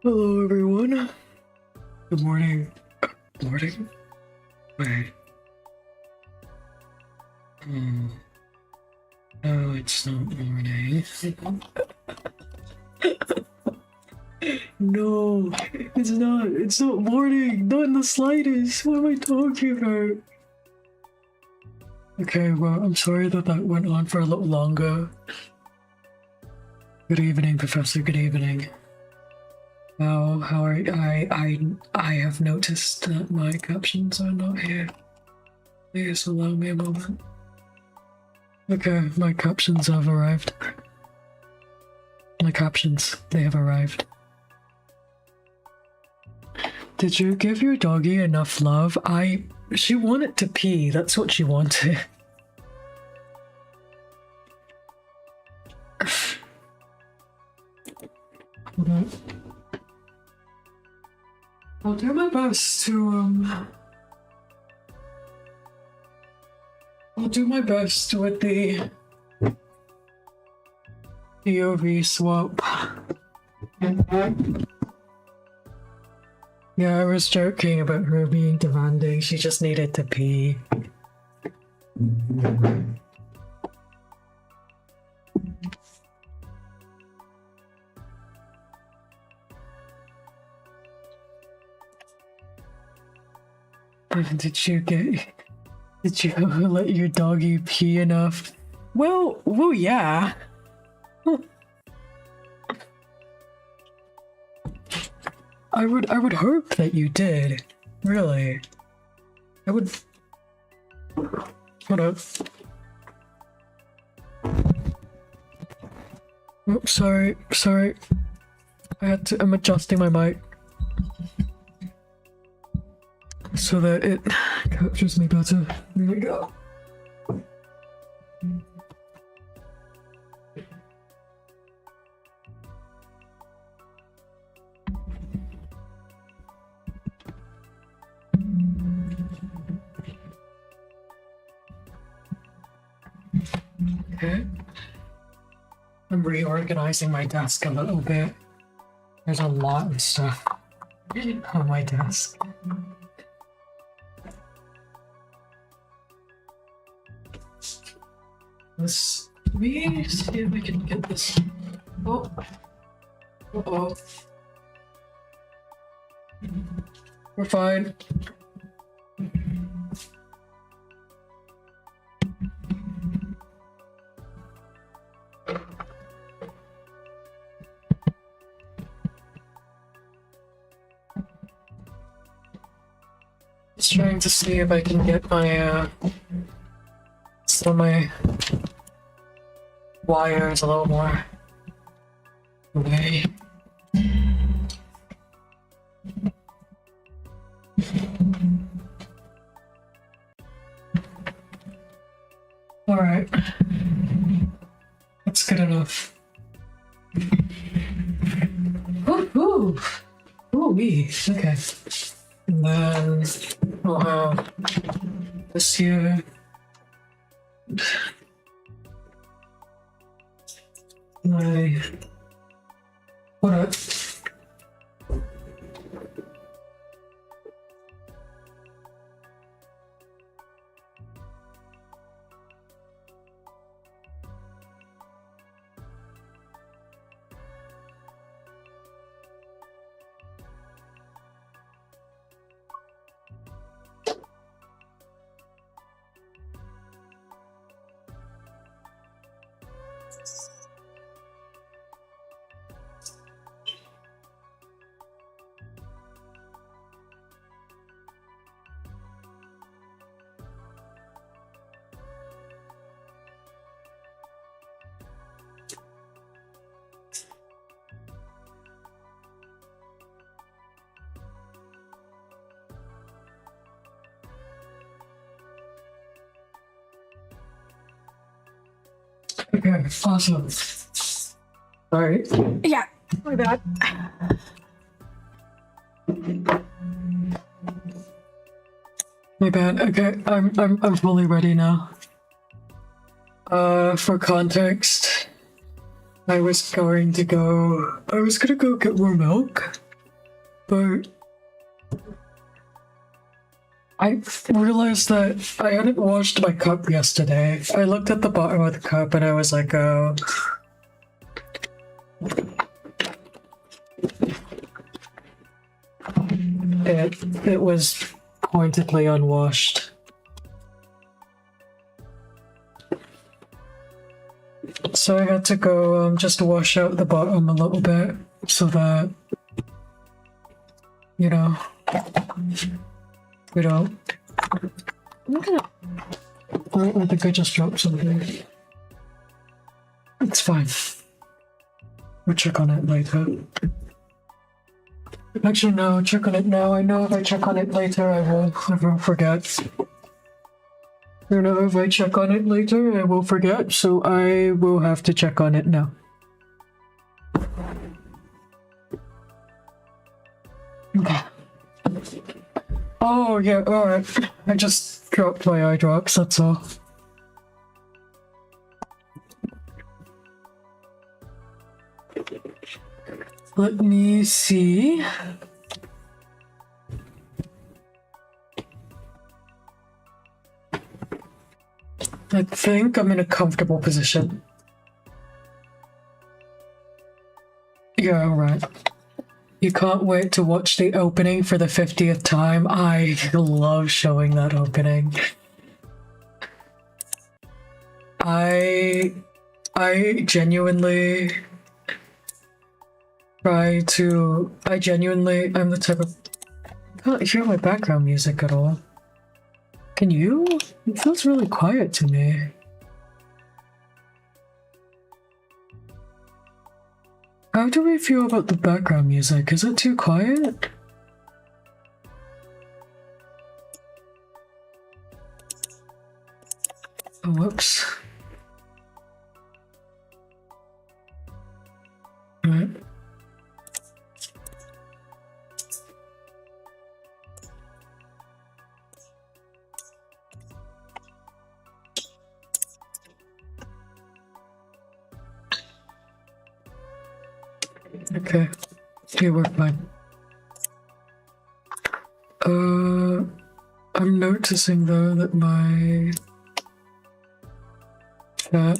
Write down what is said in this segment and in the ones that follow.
Hello, everyone. Good morning. Morning? Wait. No, it's not morning. No, it's not. It's not morning. Not in the slightest. What am I talking about? Okay, well, I'm sorry that went on for a little longer. Good evening, Professor. Good evening. How are I have noticed that my captions are not here. Please allow me a moment. Okay, my captions have arrived. My captions, they have arrived. Did you give your doggy enough love? She wanted to pee, that's what she wanted. Hold on. I'll do my best to, I'll do my best with the POV swap. Yeah, I was joking about her being demanding. She just needed to pee. Did you let your doggy pee enough? Well, yeah. I would hope that you did. Really. I would. Hold up. Oh, sorry. I'm adjusting my mic so that it captures me better. There we go. Okay. I'm reorganizing my desk a little bit. There's a lot of stuff on my desk. Let me see if I can get this. Oh. Uh-oh. We're fine. Just trying to see if I can get my some of my wires a little more away. All right, that's good enough. Ooh, wee. Okay. And then we'll have this here. What up? Okay, awesome. Sorry. Yeah, my bad. My bad. Okay, I'm fully ready now. For context, I was gonna go get more milk. but I realized that I hadn't washed my cup yesterday. I looked at the bottom of the cup and I was like, oh. It was pointedly unwashed. So I had to go just wash out the bottom a little bit so that, you know, we don't. I think I just dropped something. It's fine. We'll check on it later. Actually, no, check on it now. I know if I check on it later, I will forget. You know, if I check on it later, I will forget, so I will have to check on it now. Okay. Oh, yeah, alright. I just dropped my eye drops, that's all. Let me see. I think I'm in a comfortable position. Yeah, alright. You can't wait to watch the opening for the 50th time. I love showing that opening. I genuinely I'm the type of... I can't hear my background music at all. Can you? It feels really quiet to me. How do we feel about the background music? Is it too quiet? Oh, whoops. Right. Okay, yeah, we're fine. I'm noticing though that my chat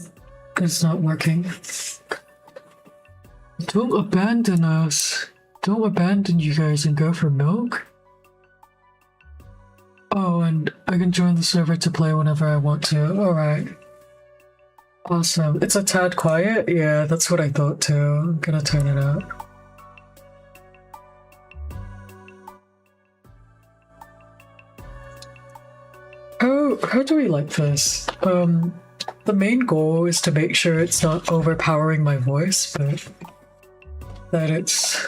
is not working. Don't abandon us. Don't abandon you guys and go for milk. Oh, and I can join the server to play whenever I want to. Alright. Awesome. It's a tad quiet? Yeah, that's what I thought too. I'm gonna turn it up. How do we like this? The main goal is to make sure it's not overpowering my voice, but that it's,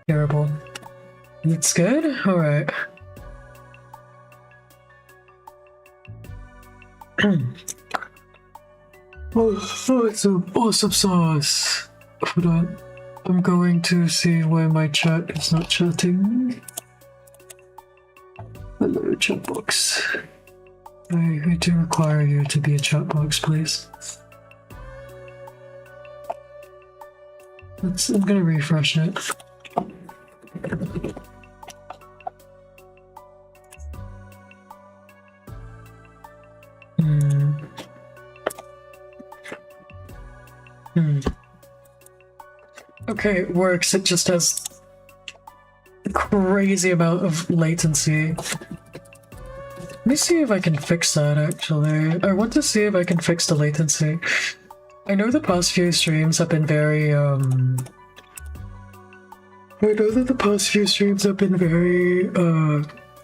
terrible. It's good? Alright. Oh, it's an awesome sauce. Hold on. I'm going to see why my chat is not chatting. Hello, chat box. I do require you to be a chat box, please. I'm gonna refresh it. Okay, it works. It just has a crazy amount of latency. Let me see if I can fix that, actually. I want to see if I can fix the latency. I know the past few streams have been very,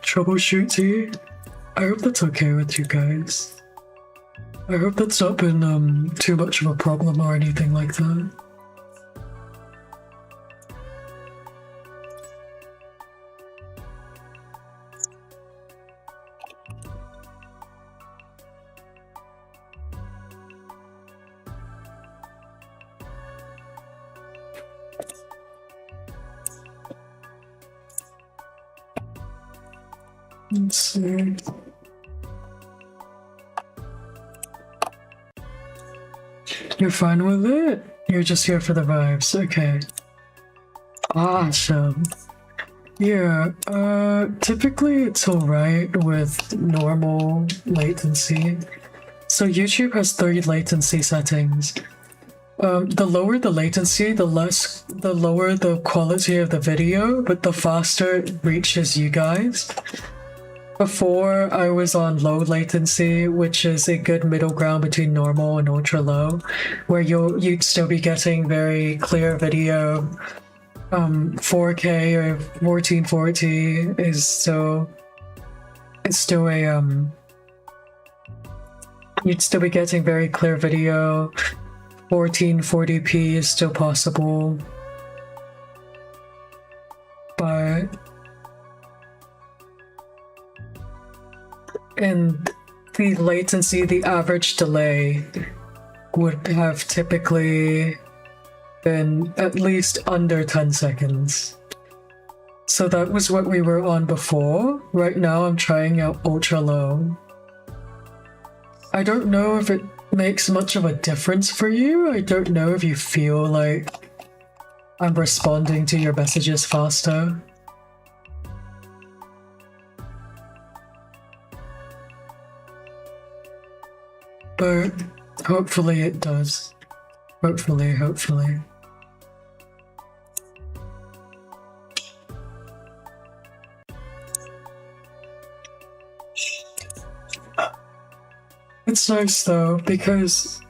troubleshooty. I hope that's okay with you guys. I hope that's not been, too much of a problem or anything like that. Let's see. You're fine with it? You're just here for the vibes, okay. Awesome. Yeah, typically it's alright with normal latency. So YouTube has 3 latency settings. The lower the latency, the lower the quality of the video, but the faster it reaches you guys. Before, I was on low latency, which is a good middle ground between normal and ultra low, where you'd still be getting very clear video. 4K or 1440 is still, it's still a you'd still be getting very clear video. 1440p is still possible, but in the latency, the average delay would have typically been at least under 10 seconds. So that was what we were on before. Right now I'm trying out ultra low. I don't know if it makes much of a difference for you. I don't know if you feel like I'm responding to your messages faster. But hopefully it does. Hopefully. It's nice though, because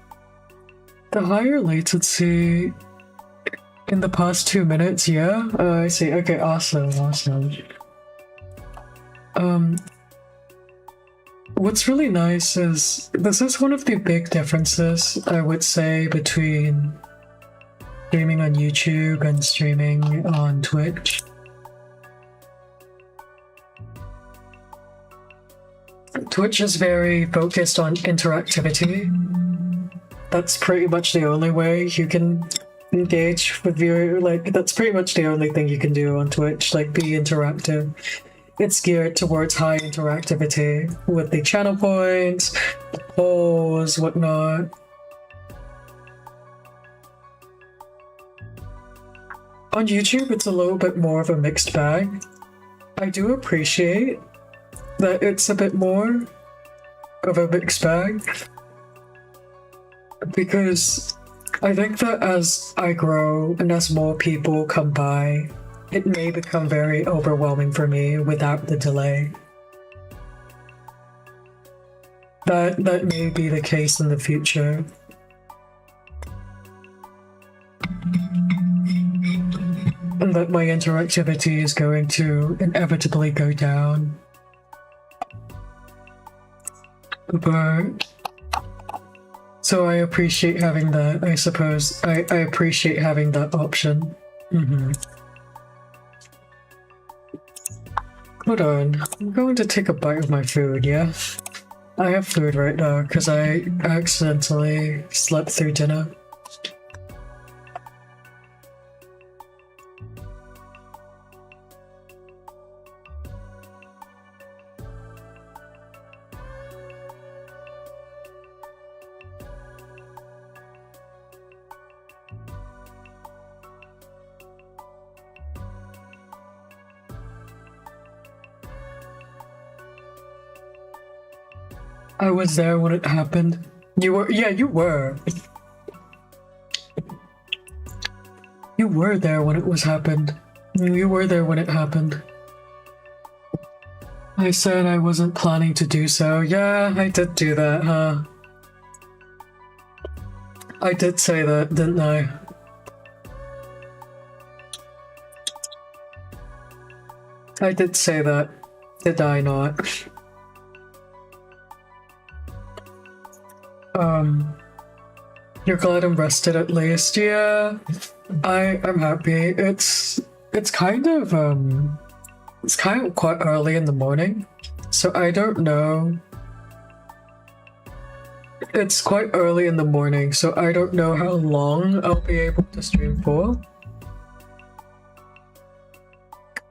the higher latency in the past 2 minutes, yeah? I see. Okay, awesome. What's really nice is, this is one of the big differences, I would say, between streaming on YouTube and streaming on Twitch. Twitch is very focused on interactivity. That's pretty much the only way you can engage with viewer. Like, that's pretty much the only thing you can do on Twitch, like be interactive. It's geared towards high interactivity with the channel points, polls, whatnot. On YouTube, it's a little bit more of a mixed bag. I do appreciate that it's a bit more of a mixed bag, because I think that as I grow and as more people come by, it may become very overwhelming for me without the delay. That may be the case in the future. And that my interactivity is going to inevitably go down. But so I appreciate having that, I suppose. I appreciate having that option. Hold on, I'm going to take a bite of my food, yeah? I have food right now because I accidentally slept through dinner. I was there when it happened. You were? Yeah, you were. You were there when it was happened. You were there when it happened. I said I wasn't planning to do so. Yeah, I did do that, huh? I did say that, didn't I? I did say that, did I not? You're glad I'm rested at least. Yeah, I'm happy. It's kind of quite early in the morning, so I don't know. It's quite early in the morning, so I don't know how long I'll be able to stream for.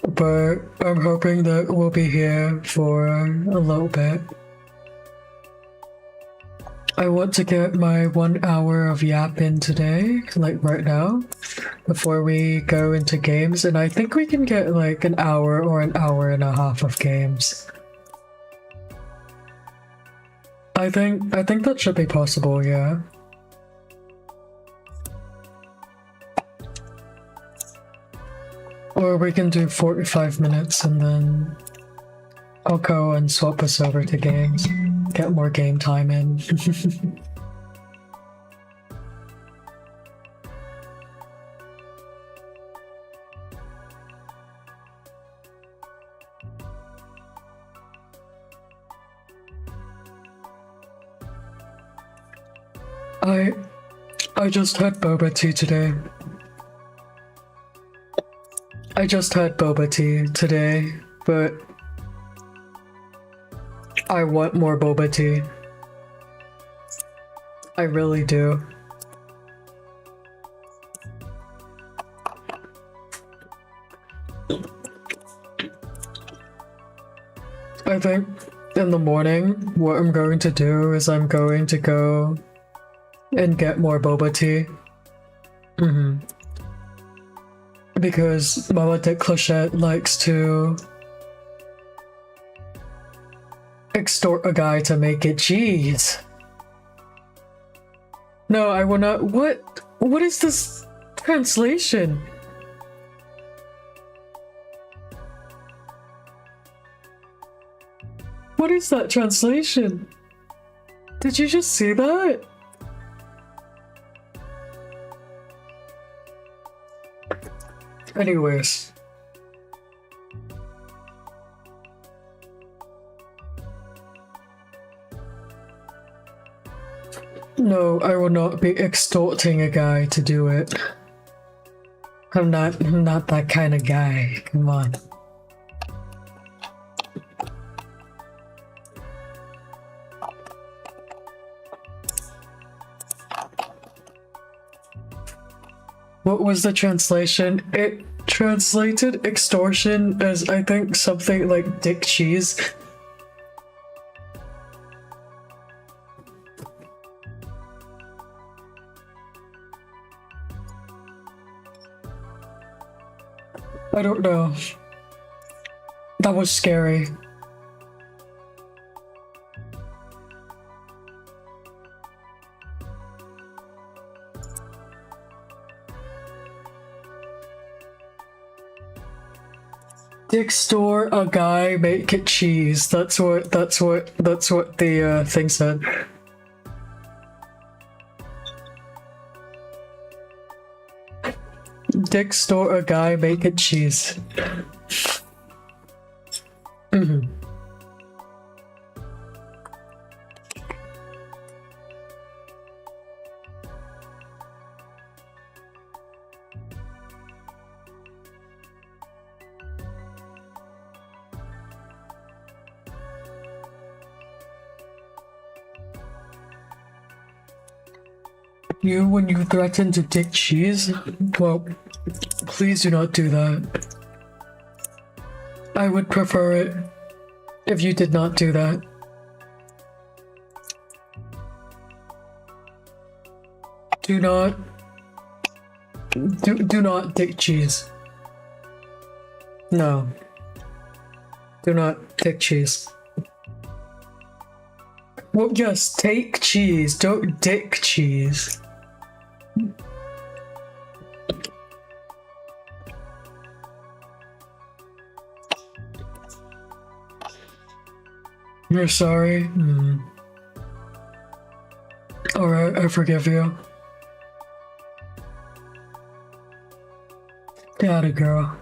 But I'm hoping that we'll be here for a little bit. I want to get my 1 hour of yap in today, like right now, before we go into games, and I think we can get like an hour or an hour and a half of games. I think that should be possible, yeah. Or we can do 45 minutes and then I'll go and swap us over to games. Get more game time in. I just had boba tea today. I just had boba tea today, but I want more boba tea. I really do. I think in the morning, what I'm going to do is I'm going to go and get more boba tea. Because Mama de Clochette likes to extort a guy to make it cheese. No, I will not. What is this translation? What is that translation? Did you just see that? Anyways. No, I will not be extorting a guy to do it. I'm not that kind of guy. Come on. What was the translation? It translated extortion as, I think, something like dick cheese. I don't know. That was scary. Dick store a guy, make it cheese. That's what the thing said. Dick store a guy, make it cheese. You, when you threaten to dick cheese? Well, please do not do that. I would prefer it if you did not do that. Do not dick cheese. No. Do not dick cheese. Well, yes, take cheese, don't dick cheese. You're sorry? Alright, I forgive you. Got it, girl.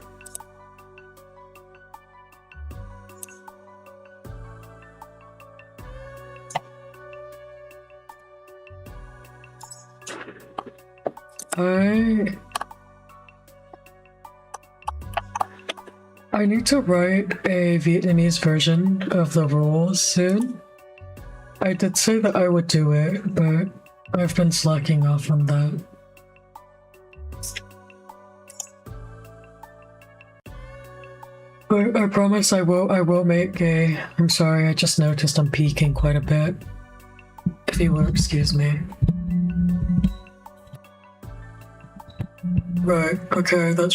I need to write a Vietnamese version of the rules soon. I did say that I would do it, but I've been slacking off on that. But I promise I will make a... I'm sorry, I just noticed I'm peaking quite a bit. If you will excuse me. Right, okay, that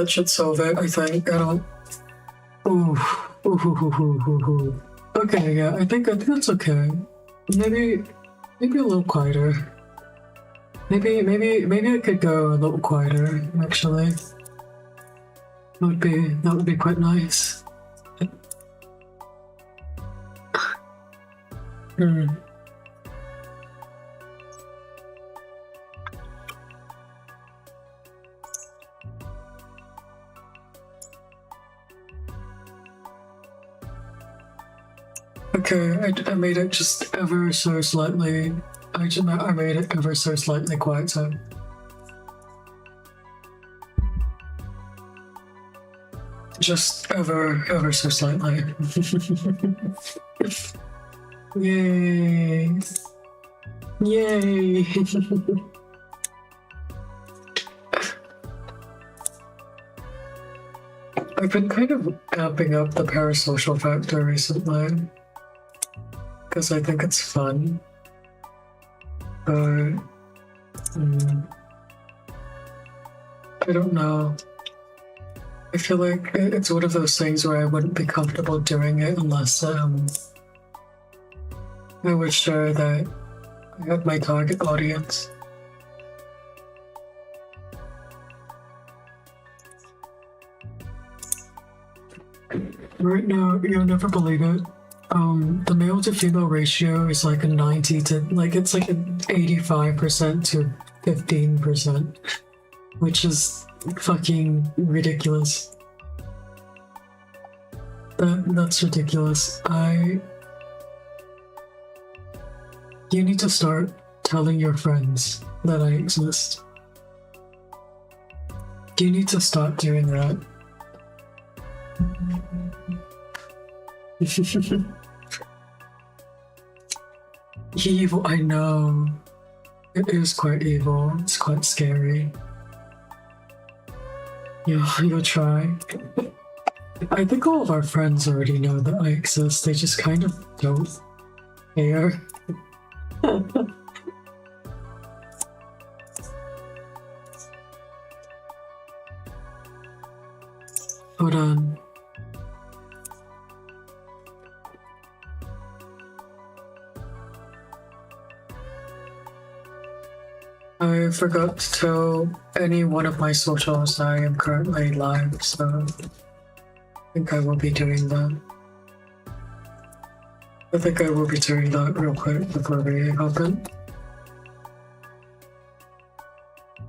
should solve it, I think. I don't. Ooh. Ooh. Okay, yeah, I think that's okay. Maybe a little quieter. Maybe I could go a little quieter, actually. That would be quite nice. Hmm. Okay, I made it just ever so slightly. I made it ever so slightly quieter. Just ever so slightly. Yay! Yay! I've been kind of amping up the parasocial factor recently because I think it's fun. But I don't know. I feel like it's one of those things where I wouldn't be comfortable doing it unless I was sure that I had my target audience. Right now, you'll never believe it. The male to female ratio is like a 90 to it's like an 85% to 15%, which is fucking ridiculous. That's ridiculous. You need to start telling your friends that I exist. You need to start doing that. Evil, I know. It is quite evil. It's quite scary. You'll try. I think all of our friends already know that I exist. They just kind of don't care. Hold on. I forgot to tell any one of my socials I am currently live, so I think I will be doing that. I think I will be doing that real quick before we hop in.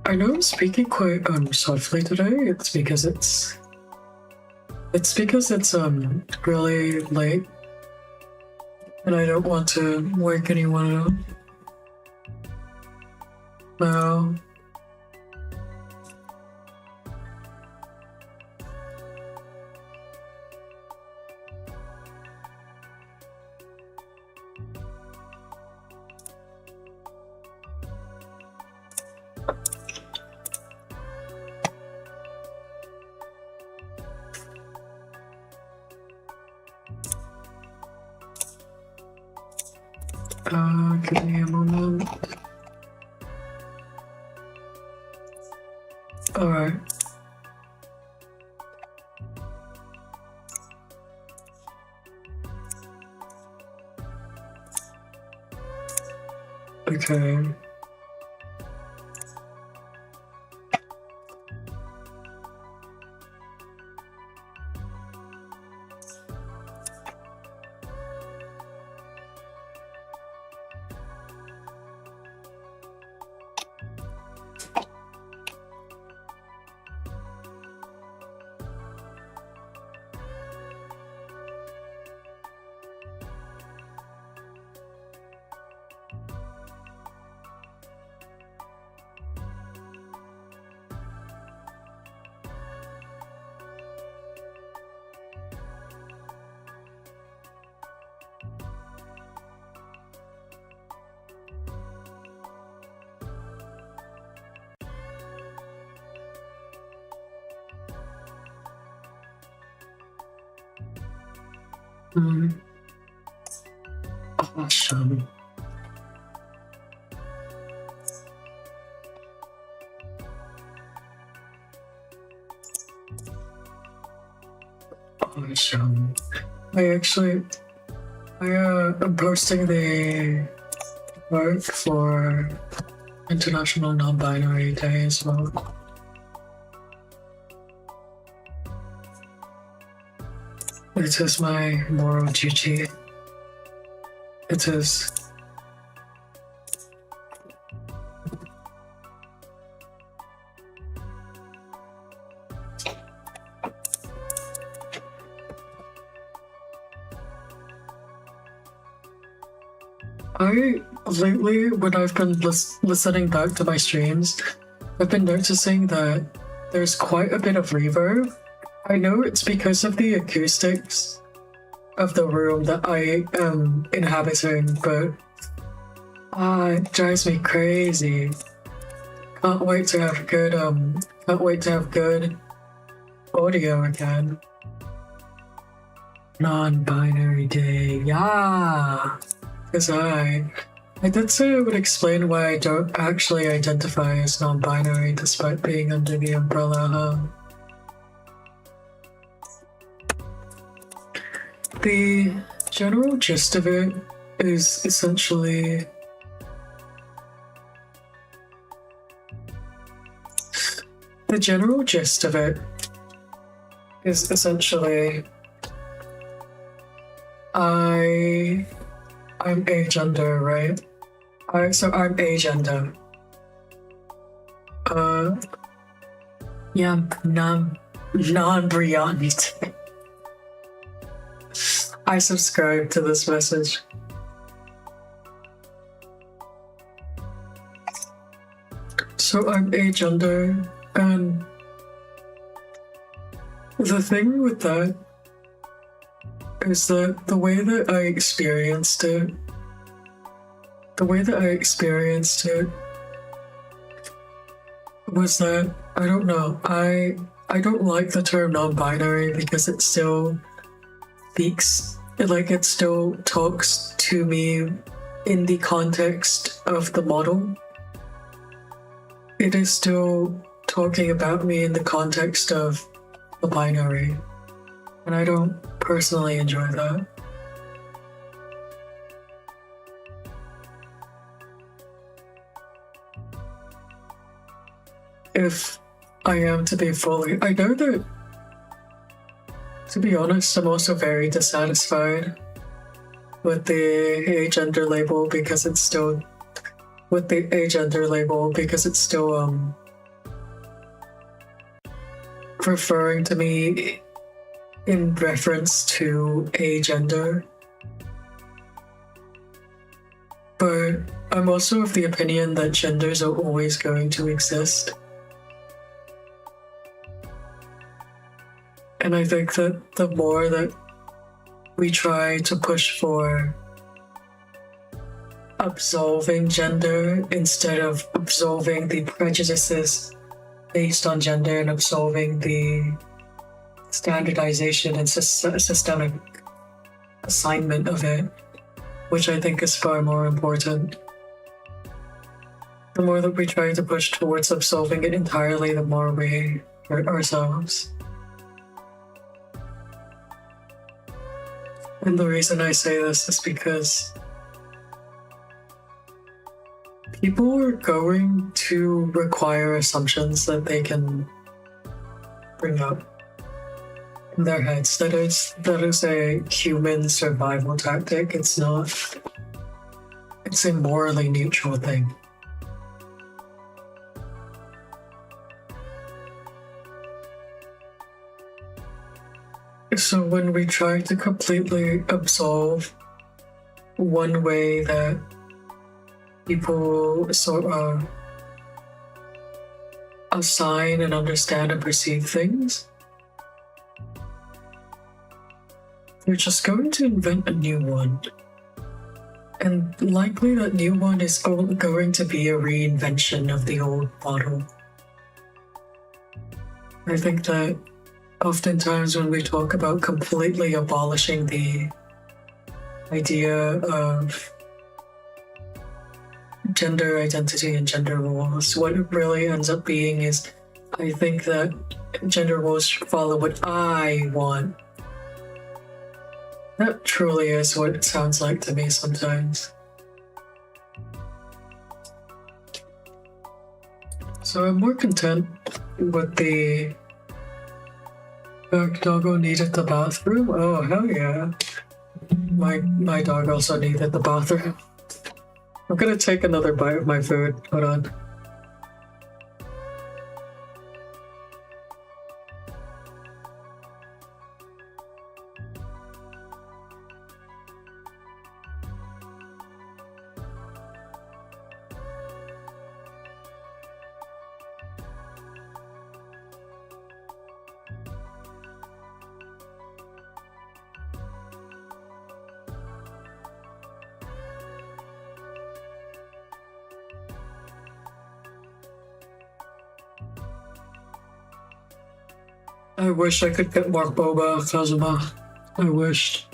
I know I'm speaking quite softly today. It's because it's really late, and I don't want to wake anyone up. No. Give me a moment. Alright. Okay. Awesome. I'm posting the work for International Non-Binary Day as well. It is my moral duty. It is. Lately, when I've been listening back to my streams, I've been noticing that there's quite a bit of reverb. I know it's because of the acoustics of the room that I am inhabiting, but it drives me crazy. Can't wait to have good audio again. Non-binary day, yeah. Because I did say I would explain why I don't actually identify as non-binary despite being under the umbrella, huh? The general gist of it is essentially I'm agender, right? So I'm agender. Yeah, non-beyond. I subscribe to this message. So I'm agender, and the thing with that is that the way that I experienced it was that, I don't know, I don't like the term non-binary because it still it still talks to me in the context of the model. It is still talking about me in the context of the binary, and I don't personally enjoy that. If I am to be fully, I know that, to be honest, I'm also very dissatisfied with the agender label because it's still referring to me in reference to agender. But I'm also of the opinion that genders are always going to exist. And I think that the more that we try to push for absolving gender instead of absolving the prejudices based on gender and absolving the standardization and systemic assignment of it, which I think is far more important. The more that we try to push towards absolving it entirely, the more we hurt ourselves. And the reason I say this is because people are going to require assumptions that they can bring up in their heads. That is a human survival tactic. It's a morally neutral thing. So when we try to completely absolve one way that people sort of assign and understand and perceive things, they're just going to invent a new one. And likely that new one is going to be a reinvention of the old model. I think that oftentimes when we talk about completely abolishing the idea of gender identity and gender roles, what it really ends up being is, I think that gender roles follow what I want. That truly is what it sounds like to me sometimes. So I'm more content with the doggo needed the bathroom. Oh, hell yeah. My dog also needed the bathroom. I'm gonna take another bite of my food. Hold on. I wish I could get more boba, Kazuma. I wished.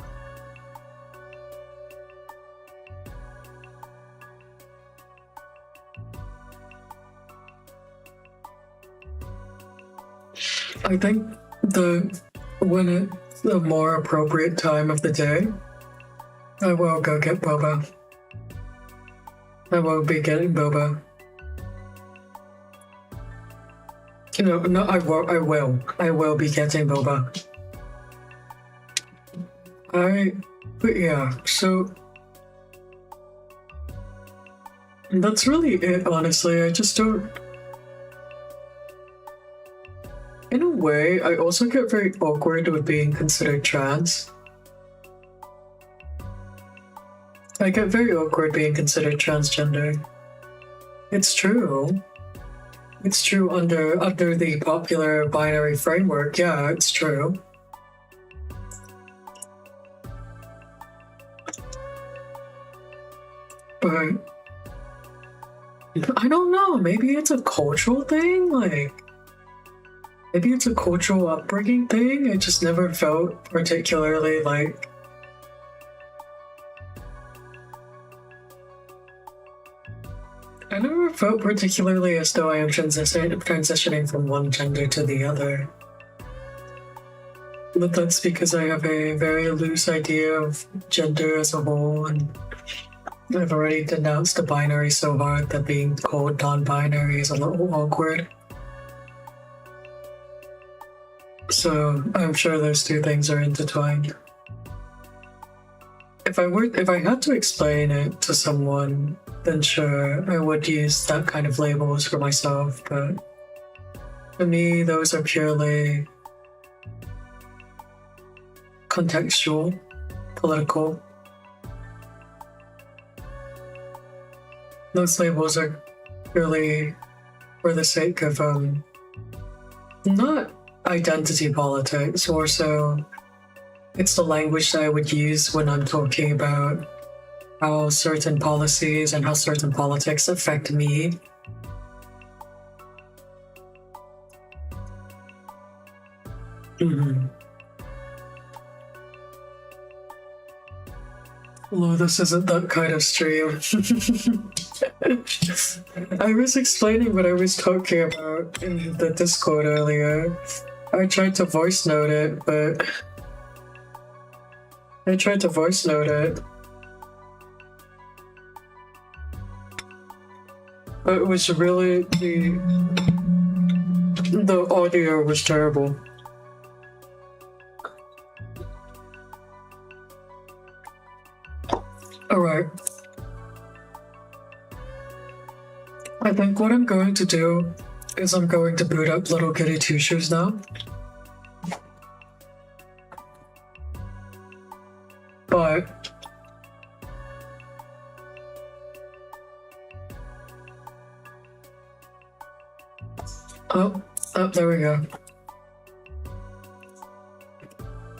I think when it's the more appropriate time of the day, I will go get boba. I will be getting boba. No, I will be getting boba. But yeah, so that's really it, honestly. I just don't. In a way, I also get very awkward with being considered trans. I get very awkward being considered transgender. It's true. It's true under the popular binary framework. Yeah, it's true. But I don't know. Maybe it's a cultural thing. Like, maybe it's a cultural upbringing thing. I just never felt particularly like. I never felt particularly as though I am transitioning from one gender to the other. But that's because I have a very loose idea of gender as a whole, and I've already denounced the binary so hard that being called non-binary is a little awkward. So I'm sure those two things are intertwined. If I had to explain it to someone, then sure, I would use that kind of labels for myself, but for me, those are purely contextual, political. Those labels are purely for the sake of, not identity politics, or so it's the language that I would use when I'm talking about how certain policies and how certain politics affect me. Although this isn't that kind of stream. I was explaining what I was talking about in the Discord earlier. I tried to voice note it, but it was really the audio was terrible. Alright. I think what I'm going to do is I'm going to boot up Little Kitty Two Shoes now. But oh, there we go.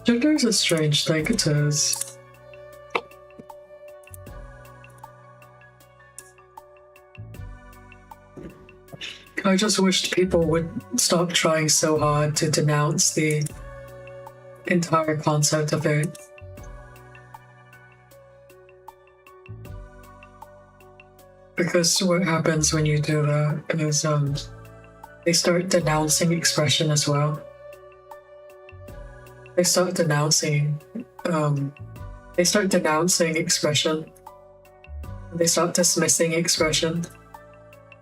Gender is a strange thing, it is. I just wished people would stop trying so hard to denounce the entire concept of it. Because what happens when you do that is they start denouncing expression as well. They start denouncing They start denouncing expression. They start dismissing expression.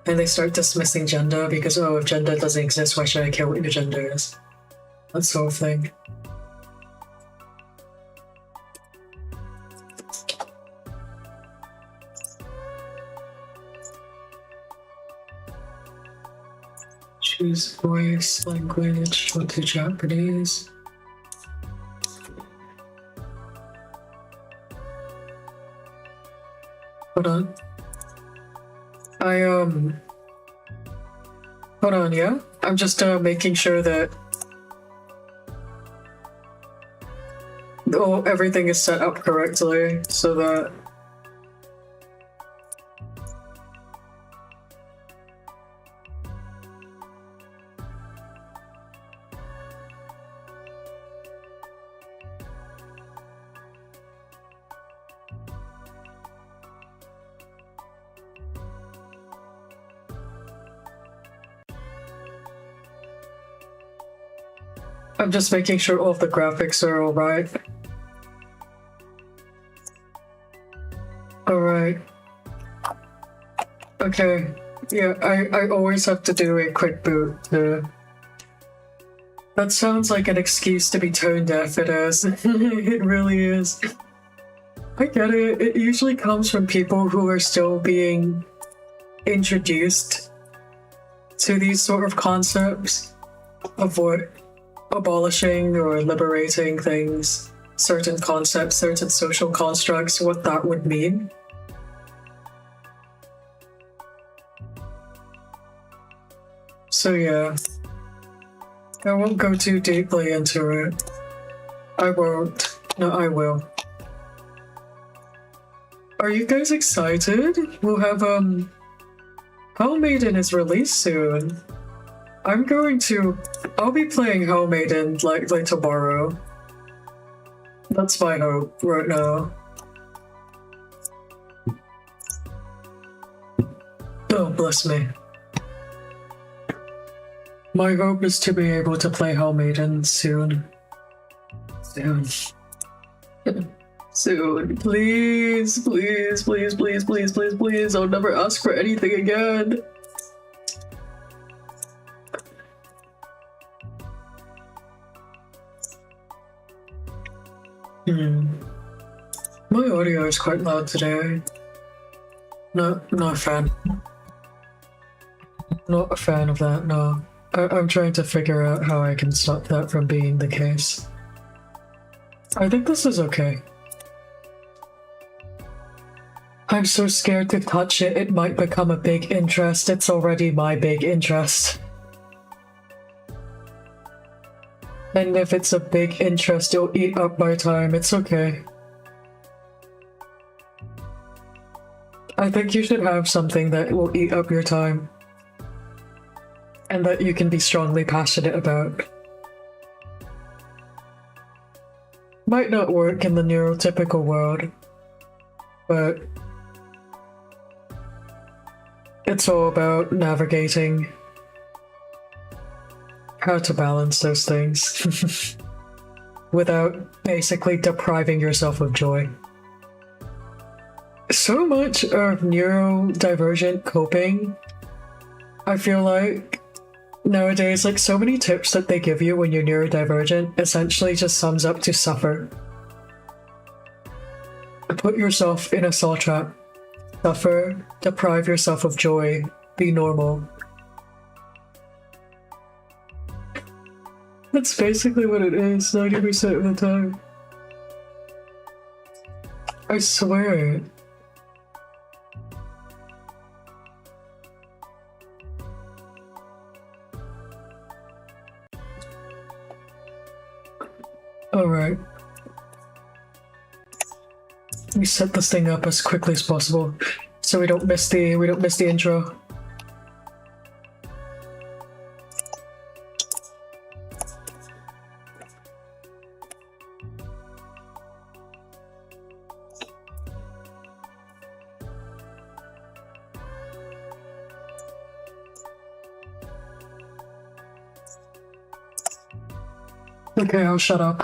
And they start dismissing gender because, oh, if gender doesn't exist, why should I care what your gender is? That sort of thing. Choose voice, language, what to Japanese. Hold on. Hold on, yeah? I'm just making sure that everything is set up correctly so that I'm just making sure all of the graphics are alright. Alright. Okay. Yeah, I always have to do a quick boot too. That sounds like an excuse to be tone deaf, it is. It really is. I get it. It usually comes from people who are still being introduced to these sort of concepts of what abolishing or liberating things, certain concepts, certain social constructs, what that would mean. So yeah, I won't go too deeply into it. I won't. No, I will. Are you guys excited? We'll have, Hell Maiden is released soon. I'll be playing Hell Maiden like tomorrow. That's my hope right now. Oh, bless me. My hope is to be able to play Hell Maiden soon. Soon. Soon. Please, please, please, please, please, please, please. I'll never ask for anything again. My audio is quite loud today. Not a fan. Not a fan of that, no. I'm trying to figure out how I can stop that from being the case. I think this is okay. I'm so scared to touch it, it might become a big interest. It's already my big interest. And if it's a big interest, it'll eat up my time. It's okay. I think you should have something that will eat up your time. And that you can be strongly passionate about. Might not work in the neurotypical world, but it's all about navigating how to balance those things without basically depriving yourself of joy. So much of neurodivergent coping, I feel like nowadays, like so many tips that they give you when you're neurodivergent essentially just sums up to suffer. Put yourself in a saw trap. Suffer, deprive yourself of joy, be normal. That's basically what it is 90% of the time. I swear. Alright. Let me set this thing up as quickly as possible so we don't miss the intro. Okay, I'll shut up.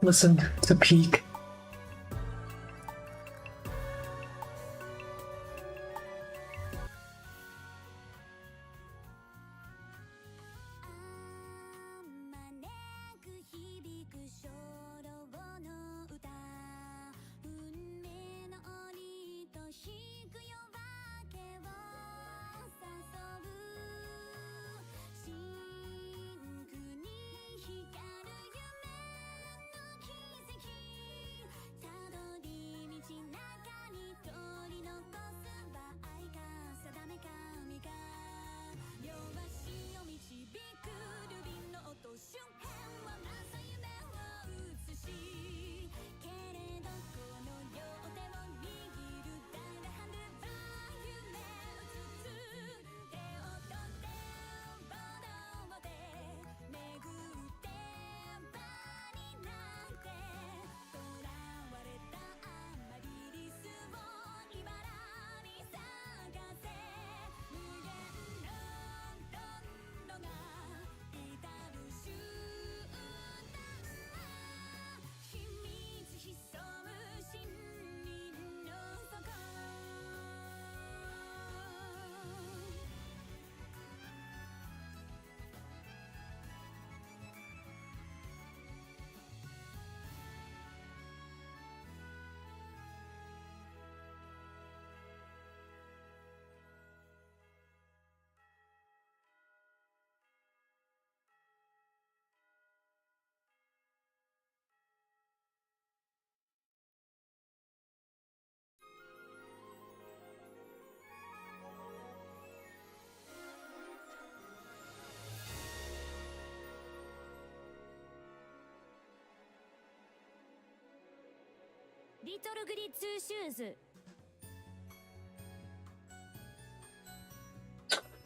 Listen to peak.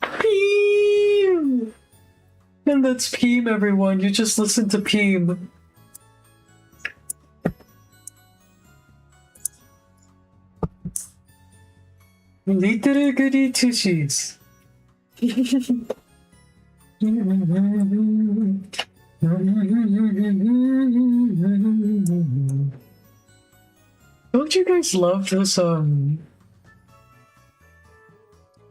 Peem! And that's Peem, everyone. You just listen to Peem. Little goody two shoes. Don't you guys love this, don't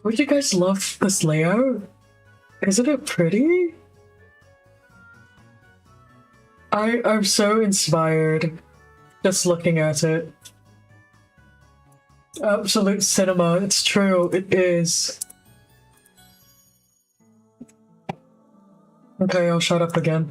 you guys love this layout? Isn't it pretty? I'm so inspired just looking at it. Absolute cinema, it's true, it is. Okay, I'll shut up again.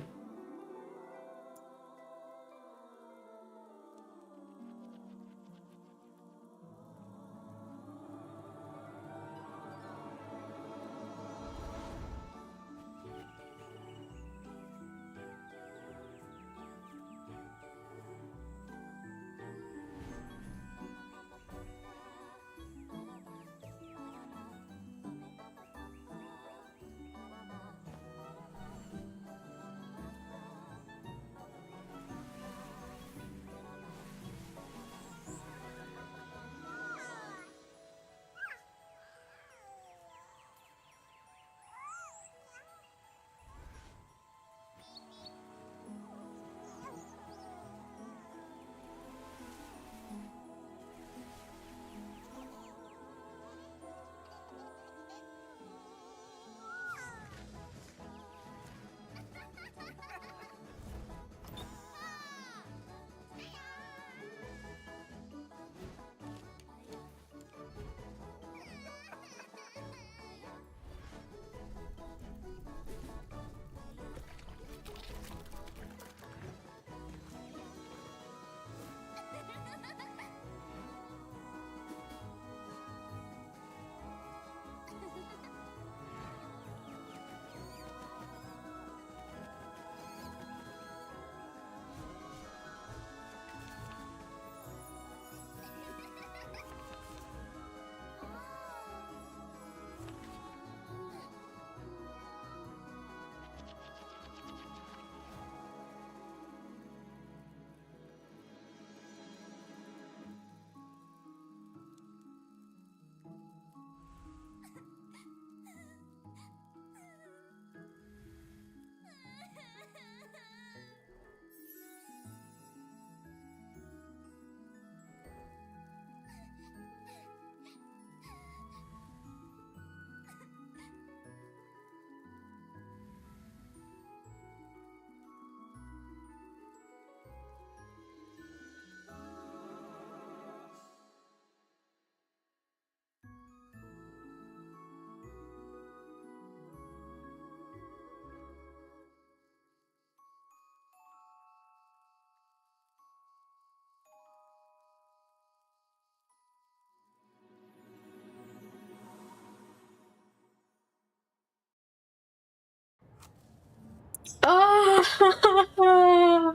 Ah!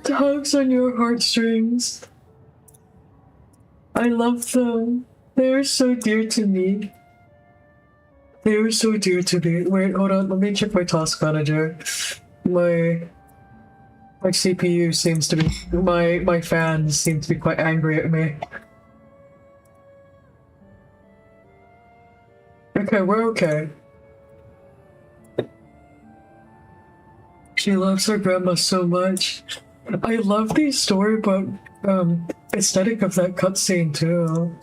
Tugs on your heartstrings. I love them. They are so dear to me. They are so dear to me. Wait, hold on. Let me check my task manager. My CPU seems to be... My fans seem to be quite angry at me. Okay, we're okay. She loves her grandma so much. I love the storybook aesthetic of that cutscene too.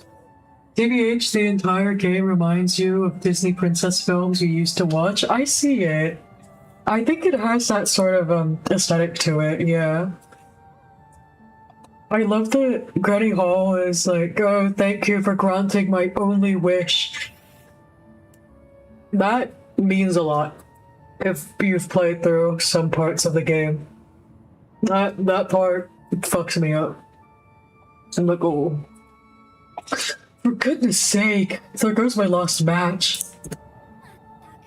TBH, the entire game reminds you of Disney princess films you used to watch. I see it. I think it has that sort of aesthetic to it, yeah. I love that Granny Hall is like, oh, thank you for granting my only wish. That means a lot. If you've played through some parts of the game. That part fucks me up. I'm like, oh. For goodness sake, there goes my last match.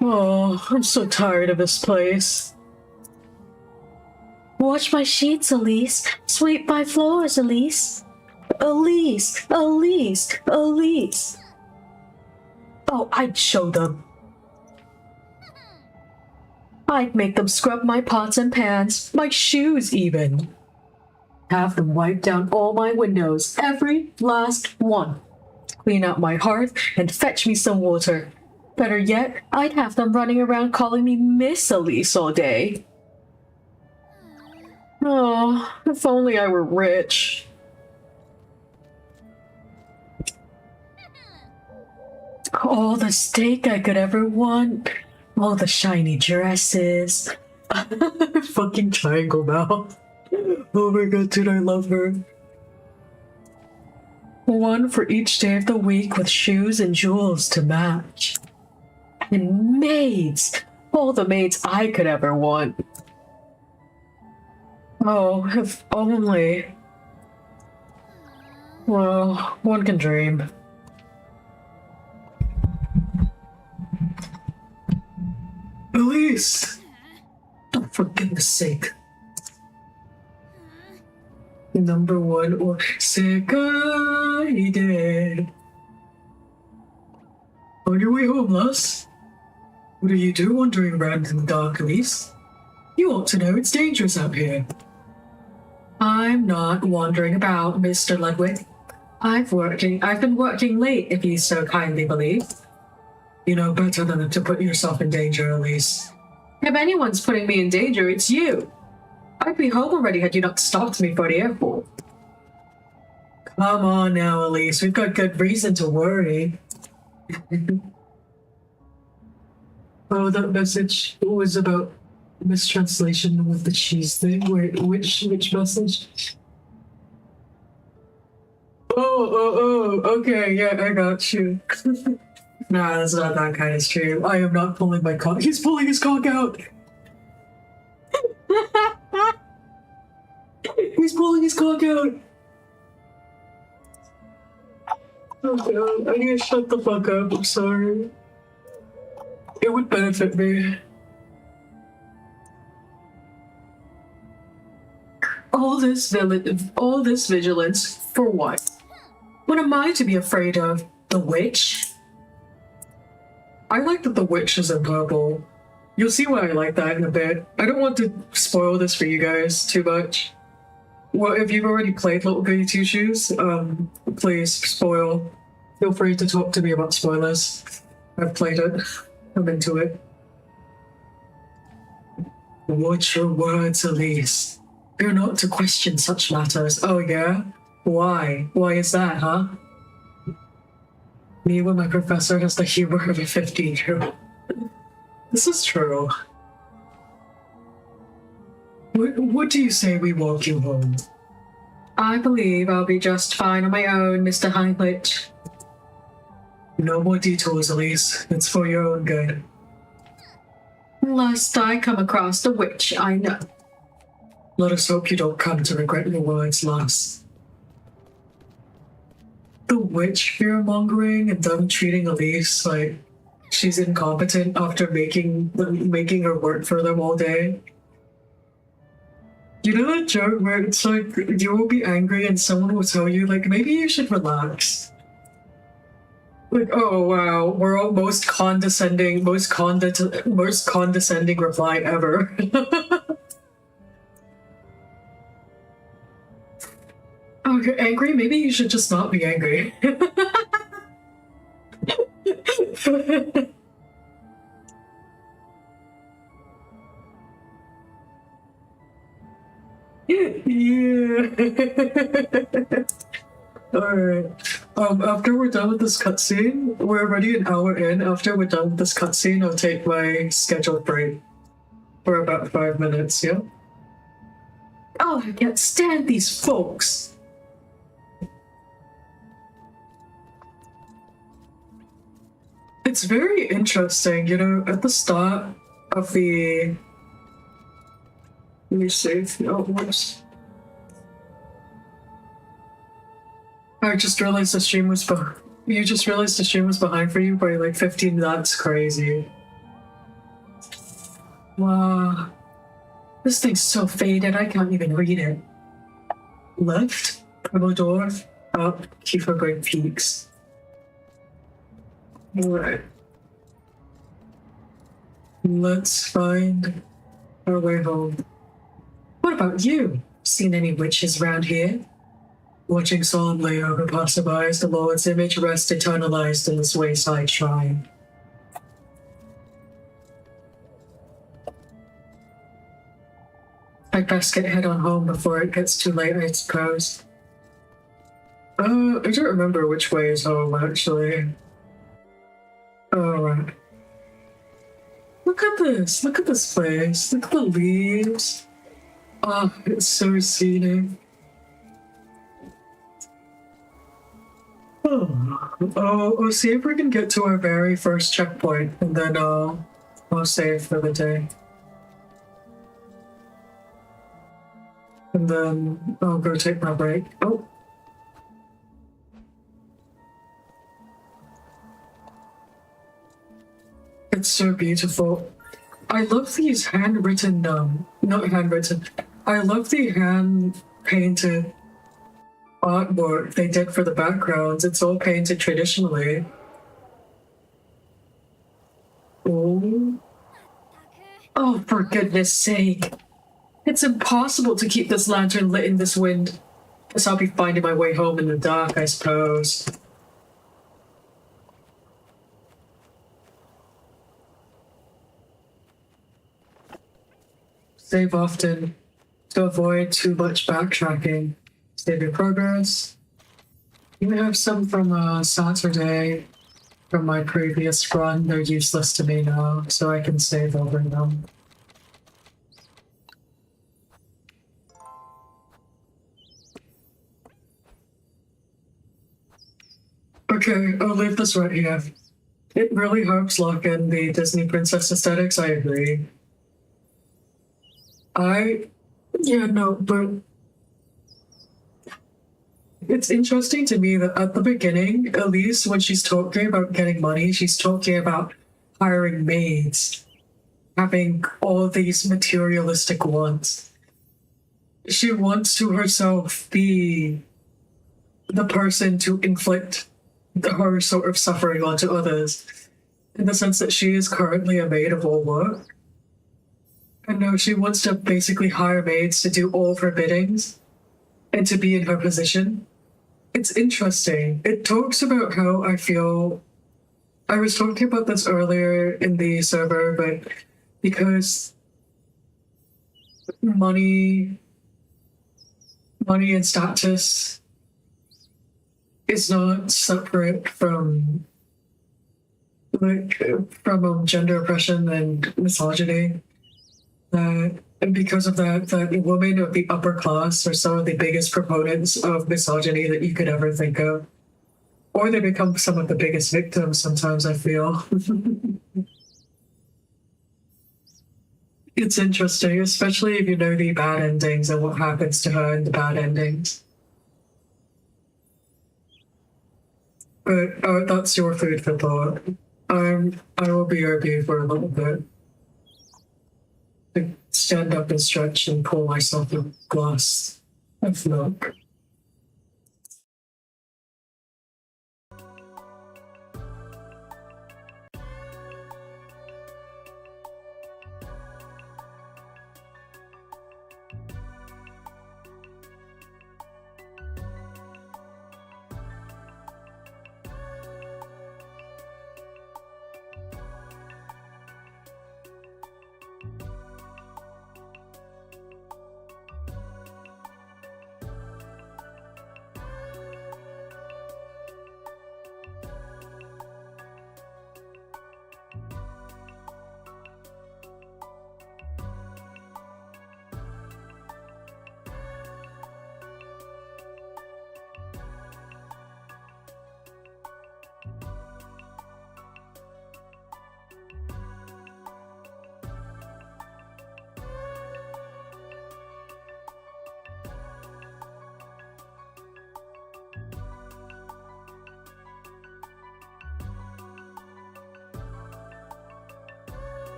Oh, I'm so tired of this place. Wash my sheets, Elise. Sweep my floors, Elise. Elise! Elise! Elise! Oh, I'd show them. I'd make them scrub my pots and pans, my shoes even. Have them wipe down all my windows, every last one. Clean out my hearth and fetch me some water. Better yet, I'd have them running around calling me Miss Elise all day. Oh, if only I were rich. All the steak I could ever want. All the shiny dresses. Fucking triangle mouth. Oh my god, dude, I love her. One for each day of the week with shoes and jewels to match. And maids! All the maids I could ever want. Oh, if only. Well, one can dream. Elise! Oh, for goodness sake. Number one or dead. On your way home, lass? What do you do wandering around in the dark, Elise? You ought to know it's dangerous out here. I'm not wandering about, Mr. Ludwig. I've been working late, if you so kindly believe. You know better than to put yourself in danger, Elise. If anyone's putting me in danger, it's you. I'd be home already had you not stopped me for the airport. Come on now, Elise. We've got good reason to worry. Oh, that message was about mistranslation with the cheese thing. Wait, which message? Oh, okay, yeah, I got you. Nah, that's not that kind of stream. I am not pulling my cock. He's pulling his cock out! He's pulling his cock out! Oh god, I need to shut the fuck up, I'm sorry. It would benefit me. All this vigilance, for what? What am I to be afraid of? The witch? I like that the witch is in purple. You'll see why I like that in a bit. I don't want to spoil this for you guys too much. Well, if you've already played Little Goody Two Shoes, please spoil. Feel free to talk to me about spoilers. I've played it. I'm into it. Watch your words, Elise. You're not to question such matters. Oh yeah? Why? Why is that, huh? Me when my professor has the humor of a 15-year-old. This is true. What do you say we walk you home? I believe I'll be just fine on my own, Mr. Heinrich. No more detours, Elise. It's for your own good. Lest I come across the witch, I know. Let us hope you don't come to regret your words, lass. The witch fear-mongering and them treating Elise like she's incompetent after making her work for them all day. You know that joke where it's like you will be angry and someone will tell you like maybe you should relax. Like, oh wow, world most condescending reply ever. Oh, you're angry? Maybe you should just not be angry. Yeah. Alright. After we're done with this cutscene, we're already an hour in. After we're done with this cutscene, I'll take my scheduled break for about 5 minutes, yeah? Oh, I can't stand these folks! It's very interesting, you know, at the start of the... Let me see if it works. I just realized the stream was You just realized the stream was behind for you by like 15 minutes. Crazy. Wow. This thing's so faded, I can't even read it. Left? Pomodoro? up, keep for great peaks. Alright. Let's find our way home. What about you? Seen any witches round here? Watching solemnly over passerbys, the Lord's image rests eternalized in this wayside shrine. I'd best get head on home before it gets too late, I suppose. I don't remember which way is home, actually. Oh, look at this. Look at this place. Look at the leaves. Oh, it's so scenic. We'll see if we can get to our very first checkpoint, and then I'll save for the day. And then I'll go take my break. Oh. It's so beautiful. I love these handwritten, not handwritten. I love the hand-painted artwork they did for the backgrounds. It's all painted traditionally. Oh. Oh, for goodness sake. It's impossible to keep this lantern lit in this wind. Guess I'll be finding my way home in the dark, I suppose. Save often to avoid too much backtracking. Save your progress. You have some from Saturday from my previous run. They're useless to me now, so I can save over them. Okay, I'll leave this right here. It really helps lock in the Disney princess aesthetics, I agree. Yeah, no, but it's interesting to me that at the beginning, at least when she's talking about getting money, she's talking about hiring maids, having all these materialistic wants. She wants to herself be the person to inflict her sort of suffering onto others, in the sense that she is currently a maid of all work. And now she wants to basically hire maids to do all of her biddings and to be in her position. It's interesting. It talks about how I feel. I was talking about this earlier in the server, but because money and status is not separate from gender oppression and misogyny. And because of that women of the upper class are some of the biggest proponents of misogyny that you could ever think of. Or they become some of the biggest victims sometimes, I feel. It's interesting, especially if you know the bad endings and what happens to her in the bad endings. But that's your food for thought. I will BRB for a little bit. To stand up and stretch and pour myself a glass of milk.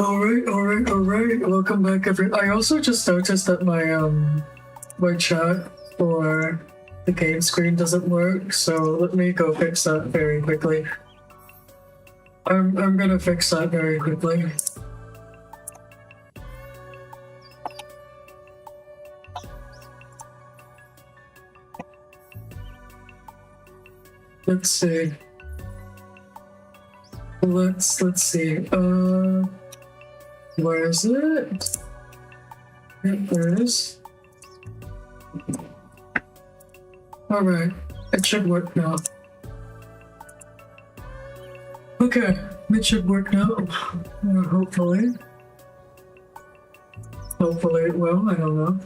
Alright. Welcome back, I also just noticed that my chat for the game screen doesn't work, so let me go fix that very quickly. I'm gonna fix that very quickly. Let's see. Let's see. Where is it? Yep, there it is. Alright, it should work now. Okay, it should work now. Hopefully. Hopefully it will, I don't know.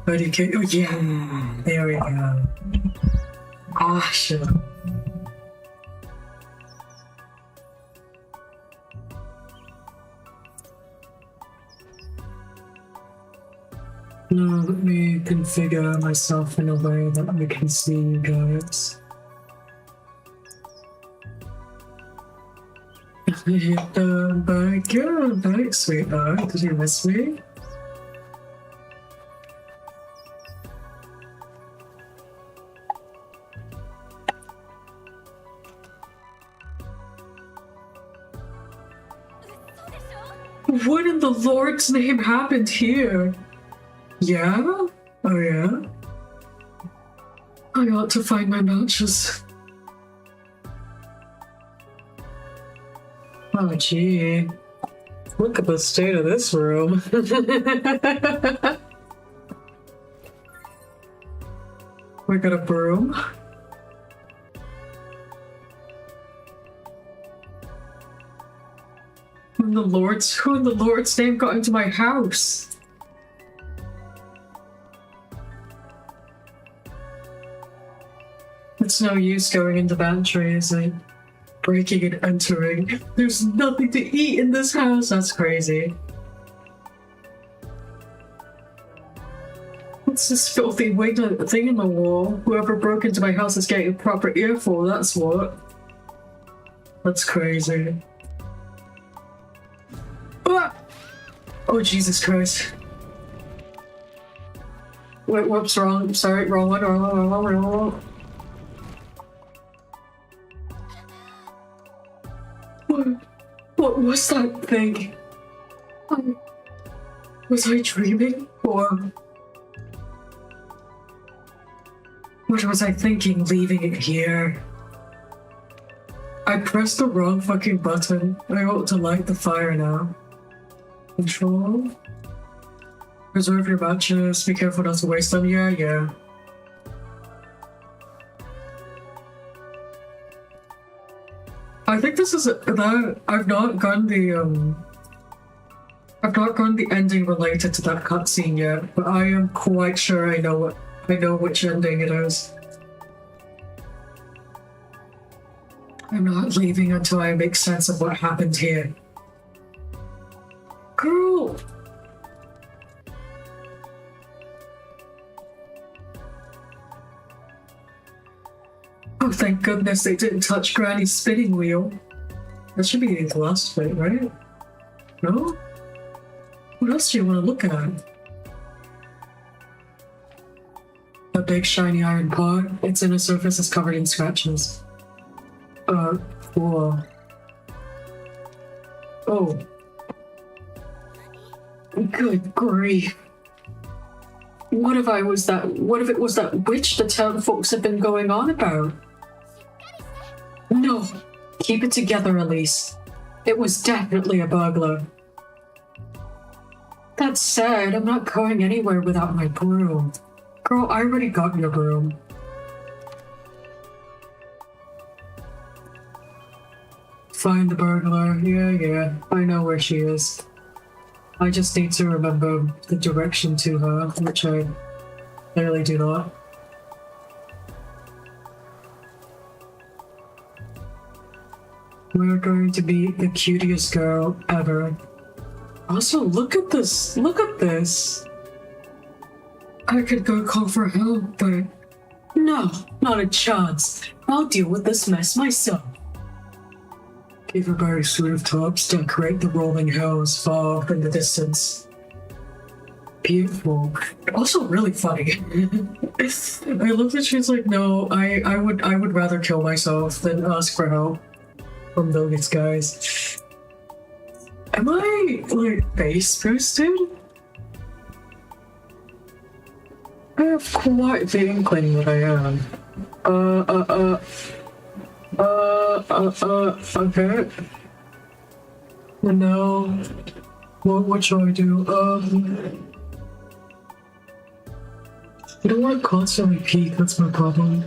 IDK, oh yeah! There we go. Awesome. Now let me configure myself in a way that I can see you guys. You're back, sweetheart. Did you miss me? What in the Lord's name happened here? Yeah? Oh yeah? I ought to find my matches. Oh gee. Look at the state of this room. We got a broom. Who in the Lord's name got into my house? It's no use going into pantries and breaking and entering. There's nothing to eat in this house. That's crazy. What's this filthy winglet thing in the wall? Whoever broke into my house is getting a proper earful, that's what. That's crazy. Ah! Oh, Jesus Christ. Wait, whoops, wrong. Sorry, wrong one. What was that thing? Was I dreaming? Or what was I thinking leaving it here? I pressed the wrong fucking button. I ought to light the fire now. Control. Preserve your matches. Be careful not to waste them. Yeah. I think this is that I've not gotten the ending related to that cutscene yet, but I am quite sure I know which ending it is. I'm not leaving until I make sense of what happened here. Girl! Oh, thank goodness they didn't touch Granny's spinning wheel. That should be the last bit, right? No? What else do you want to look at? A big shiny iron pot. Its inner surface is covered in scratches. Cool. Oh. Good grief. What if it was that witch the town folks have been going on about? No. Keep it together, Elise. It was definitely a burglar. That said, I'm not going anywhere without my broom. Girl, I already got your broom. Find the burglar. Yeah. I know where she is. I just need to remember the direction to her, which I clearly do not. We're going to be the cutest girl ever. Also, look at this! Look at this! I could go call for help, but no, not a chance. I'll deal with this mess myself. Everybody rooftops decorate the rolling hills far off in the distance. Beautiful. Also really funny. I love that she's like, no, I would rather kill myself than ask for help from those guys. Am I like base boosted? I have quite the inkling that I am. Okay. And now, what shall I do? I don't want to constantly peek, that's my problem.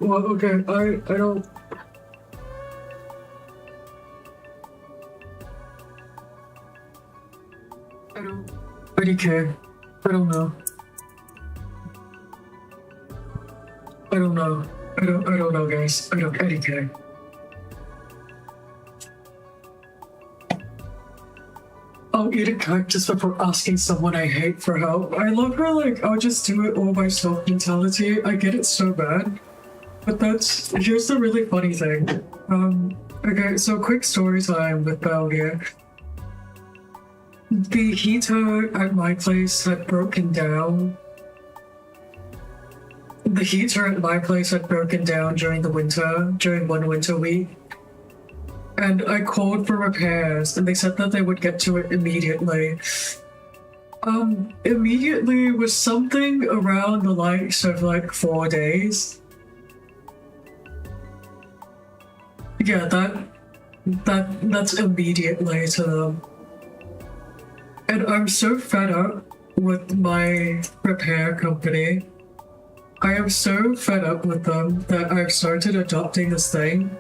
Well, okay, I don't... I don't care. I don't know. I don't know. I don't know, guys. I don't care. I'll eat a cactus before asking someone I hate for help. I love her, like, I'll just do it all myself mentality. I get it so bad. But here's the really funny thing. Okay, so quick story time with Belle here. The heater at my place had broken down. The heater at my place had broken down during one winter week. And I called for repairs, and they said that they would get to it immediately. Immediately was something around the likes of like 4 days. Yeah, that's immediately to them. And I'm so fed up with my repair company. I am so fed up with them that I've started adopting this thing.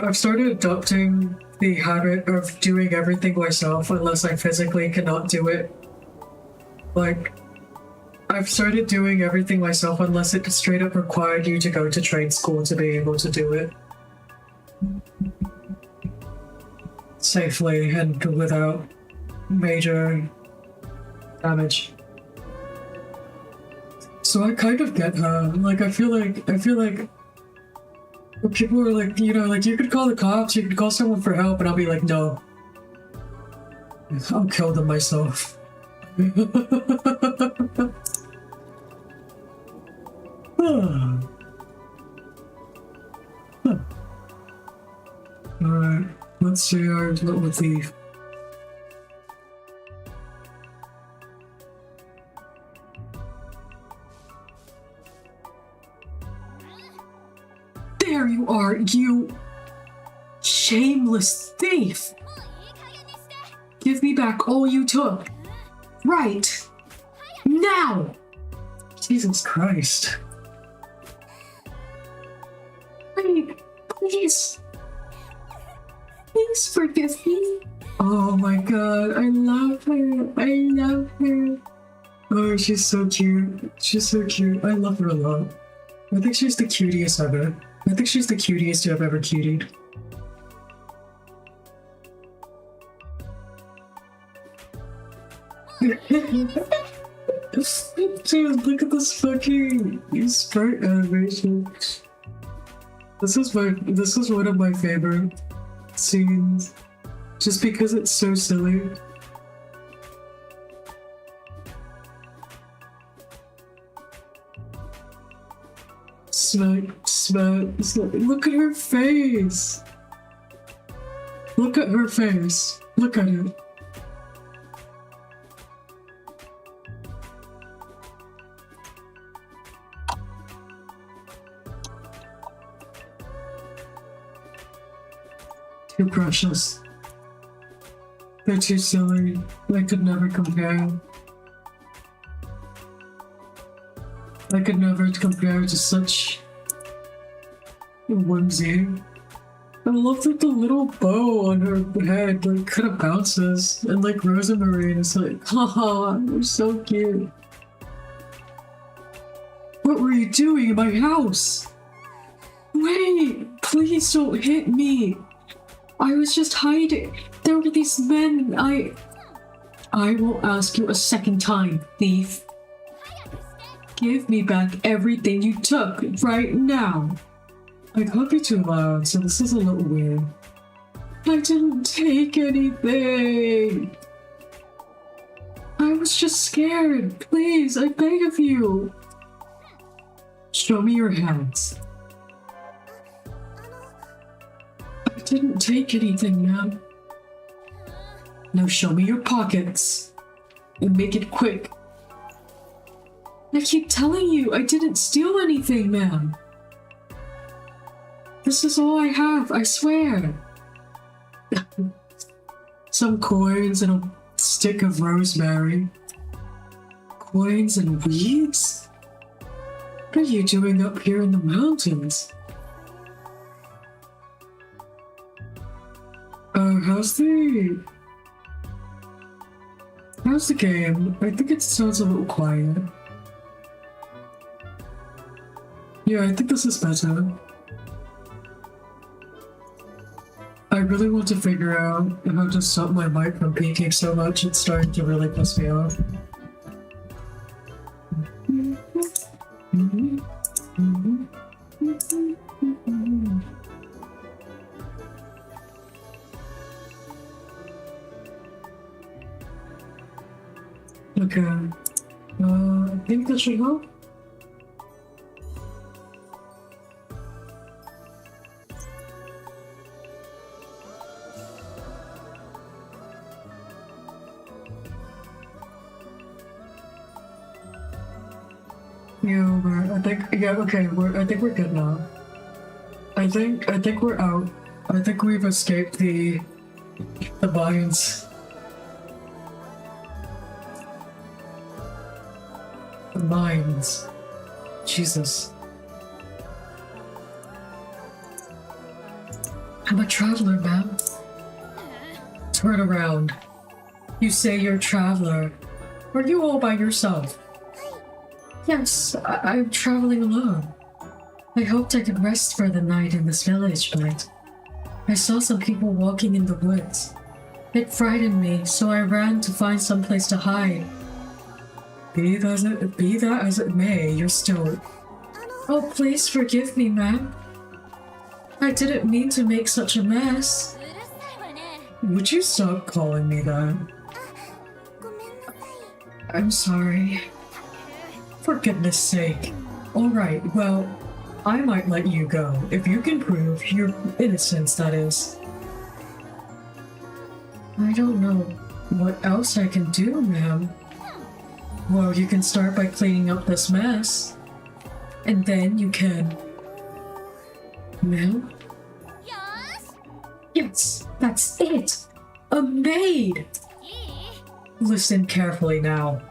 I've started adopting the habit of doing everything myself unless I physically cannot do it. Like, I've started doing everything myself unless it straight up required you to go to trade school to be able to do it. Safely and without major damage. So I kind of get her. Like, I feel like people are like, you know, like, you could call the cops, you could call someone for help, and I'll be like, no. I'll kill them myself. Alright, let's see our little thief. There you are, you shameless thief! Give me back all you took. Right now! Jesus Christ. Please. Please forgive me. Oh my god, I love her. I love her. Oh, she's so cute. She's so cute. I love her a lot. I think she's the cutest ever. I think she's the cutest I've ever cutied. Dude, look at this fucking sprite animation. This is one of my favorite scenes. Just because it's so silly. Smack. Look at her face. Look at her face. Look at it. Too precious. They're too silly. I could never compare. I could never compare to such whimsy. I love that the little bow on her head like kind of bounces, and like Rosemary is like, haha, you're so cute. What were you doing in my house? Wait, please don't hit me. I was just hiding. There were these men. I won't ask you a second time, thief. Give me back everything you took right now. I can't be too loud, so this is a little weird. I didn't take anything. I was just scared. Please, I beg of you. Show me your hands. I didn't take anything, ma'am. Now show me your pockets. And make it quick. I keep telling you, I didn't steal anything, ma'am. This is all I have, I swear. Some coins and a stick of rosemary. Coins and weeds? What are you doing up here in the mountains? How's the game? I think it sounds a little quiet. Yeah, I think this is better. I really want to figure out how to stop my mic from peaking so much it's starting to really piss me off. Okay. I think that should help. Yeah, I think we're good now. I think we're out. I think we've escaped the vines. The mines. Jesus. I'm a traveler, ma'am. Turn around. You say you're a traveler. Are you all by yourself? Yes, I'm traveling alone. I hoped I could rest for the night in this village, but I saw some people walking in the woods. It frightened me, so I ran to find some place to hide. Be that as it may, you're still... Oh, please forgive me, ma'am. I didn't mean to make such a mess. Would you stop calling me that? I'm sorry. For goodness sake. Alright, well, I might let you go, if you can prove your innocence, that is. I don't know what else I can do, ma'am. Well, you can start by cleaning up this mess. And then you can... Ma'am? Yes, that's it! A maid! Listen carefully now.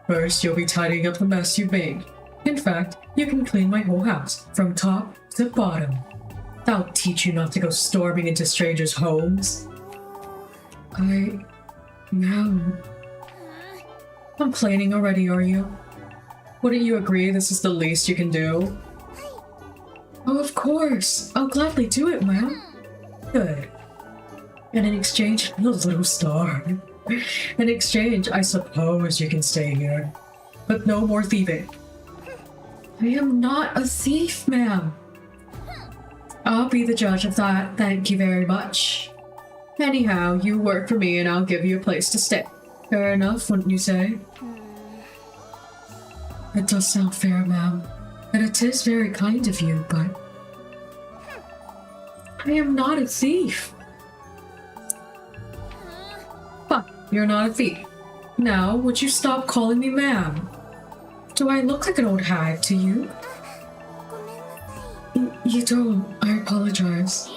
First, you'll be tidying up the mess you've made. In fact, you can clean my whole house, from top to bottom. That'll teach you not to go storming into strangers' homes. Ma'am... Complaining already, are you? Wouldn't you agree this is the least you can do? Oh, of course! I'll gladly do it, ma'am. Good. And in exchange, a little star. In exchange, I suppose you can stay here. But no more thieving. I am not a thief, ma'am. I'll be the judge of that, thank you very much. Anyhow, you work for me and I'll give you a place to stay. Fair enough, wouldn't you say? It does sound fair, ma'am. And it is very kind of you, but... I am not a thief. But you're not a thief. Now, would you stop calling me ma'am? Do I look like an old hag to you? You don't. I apologize.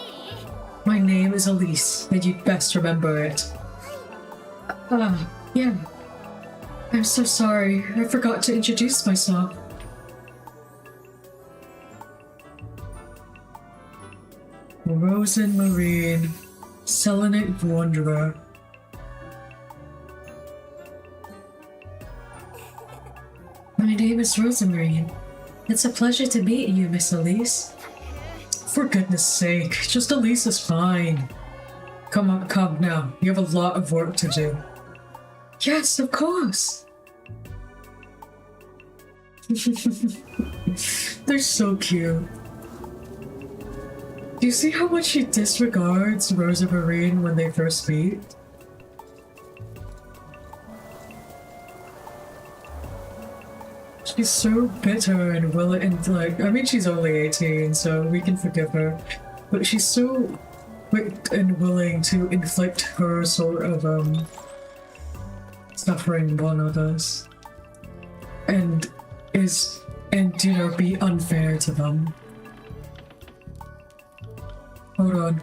My name is Elise, and you'd best remember it. Yeah. I'm so sorry. I forgot to introduce myself. Rosen Marine, Selenite Wanderer. My name is Rosemarine. It's a pleasure to meet you, Miss Elise. For goodness sake, just Elise is fine. Come on, come now. You have a lot of work to do. Yes, of course. They're so cute. Do you see how much she disregards Rosa Marine when they first meet? She's so bitter and willing, and like, I mean, she's only 18, so we can forgive her. But she's so quick and willing to inflict her sort of, suffering on others. And you know, be unfair to them. Hold on.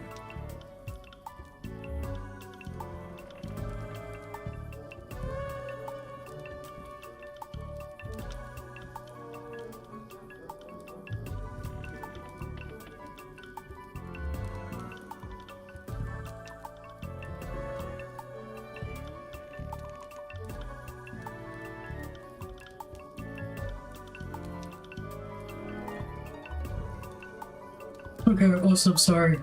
Okay, awesome, sorry.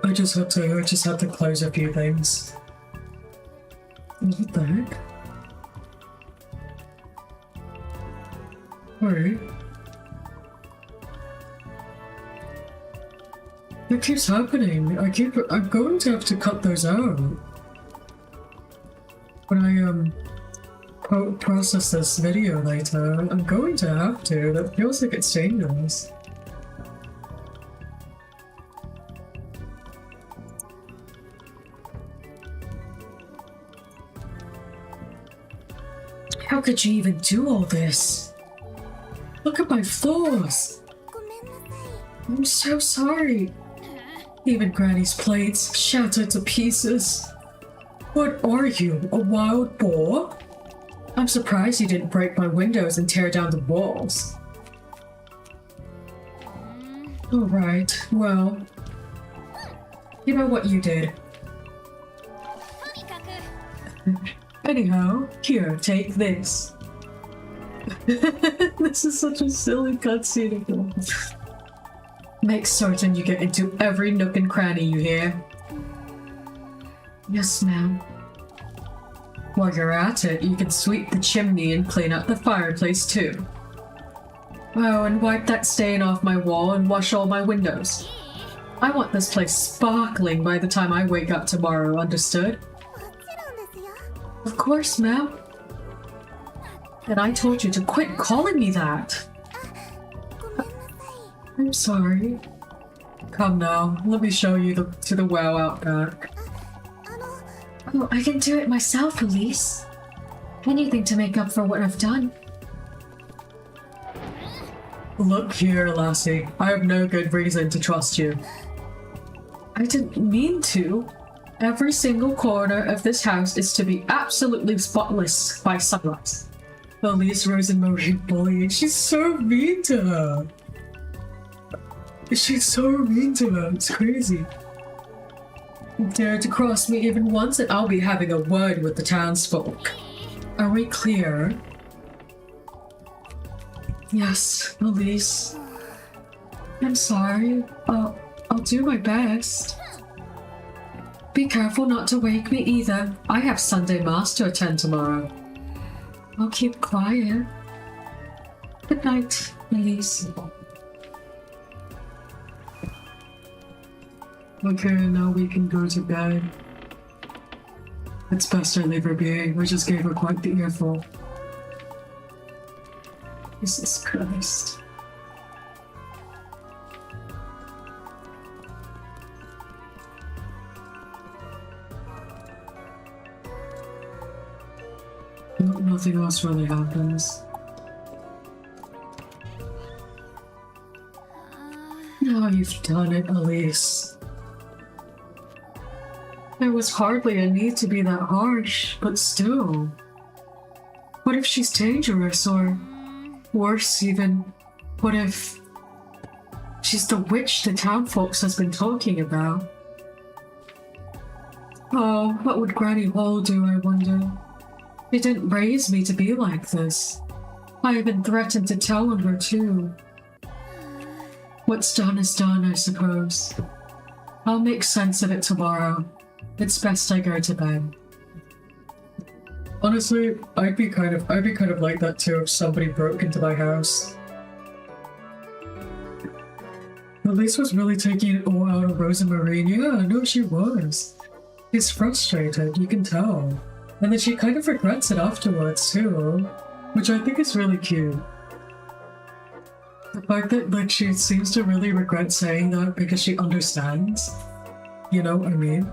I just had to close a few things. What the heck? Sorry. It keeps happening. I'm going to have to cut those out. When I process this video later, I'm going to have to. That feels like it's dangerous. How could you even do all this? Look at my flaws. I'm so sorry. Even Granny's plates shattered to pieces. What are you, a wild boar? I'm surprised you didn't break my windows and tear down the walls. Alright, well, you know what you did. Anyhow, here, take this. This is such a silly cutscene. Make certain you get into every nook and cranny, you hear? Yes, ma'am. While you're at it, you can sweep the chimney and clean up the fireplace too. Oh, and wipe that stain off my wall and wash all my windows. I want this place sparkling by the time I wake up tomorrow, understood? Of course, ma'am. And I told you to quit calling me that. I'm sorry. Come now, let me show you to the well out back. Oh, I can do it myself, Elise. Anything to make up for what I've done. Look here, lassie. I have no good reason to trust you. I didn't mean to. Every single corner of this house is to be absolutely spotless by sunrise. Elise Rosenmarie bullying. She's so mean to her. She's so mean to her. It's crazy. You dare to cross me even once and I'll be having a word with the townsfolk. Are we clear? Yes, Elise. I'm sorry. I'll do my best. Be careful not to wake me either. I have Sunday Mass to attend tomorrow. I'll keep quiet. Good night, Elise. Okay, now we can go to bed. It's best I leave her be. We just gave her quite the earful. Jesus Christ. Nothing else really happens. Now you've done it, Elise. There was hardly a need to be that harsh, but still. What if she's dangerous, or worse even, what if she's the witch the townfolks has been talking about? Oh, what would Granny Hall do, I wonder? She didn't raise me to be like this. I even threatened to tell on her too. What's done is done, I suppose. I'll make sense of it tomorrow. It's best I go to bed. Honestly, I'd be kind of like that too if somebody broke into my house. Elise was really taking it all out of Rosa Marine. Yeah, I know she was. She's frustrated, you can tell. And then she kind of regrets it afterwards too, which I think is really cute. The fact that like she seems to really regret saying that because she understands. You know what I mean?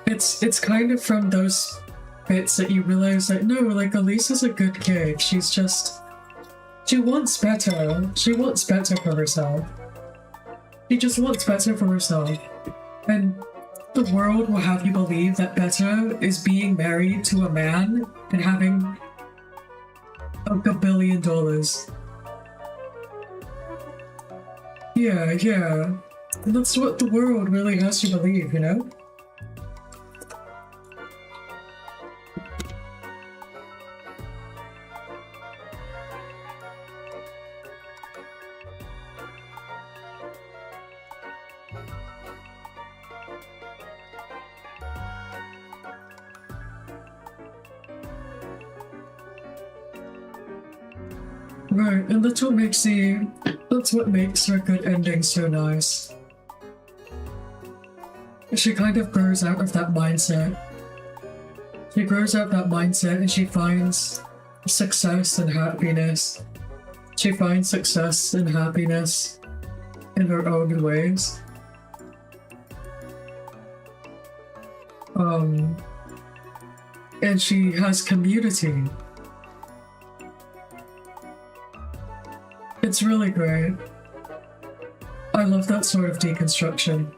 It's kind of from those bits that you realize that no, like Elise is a good kid. She's just she wants better. She wants better for herself. She just wants better for herself. And the world will have you believe that better is being married to a man and having $1 billion. Yeah. And that's what the world really has you believe, you know? Right, and that's what makes her good ending so nice. She kind of grows out of that mindset. She grows out that mindset and she finds success and happiness. She finds success and happiness in her own ways. And she has community. It's really great. I love that sort of deconstruction.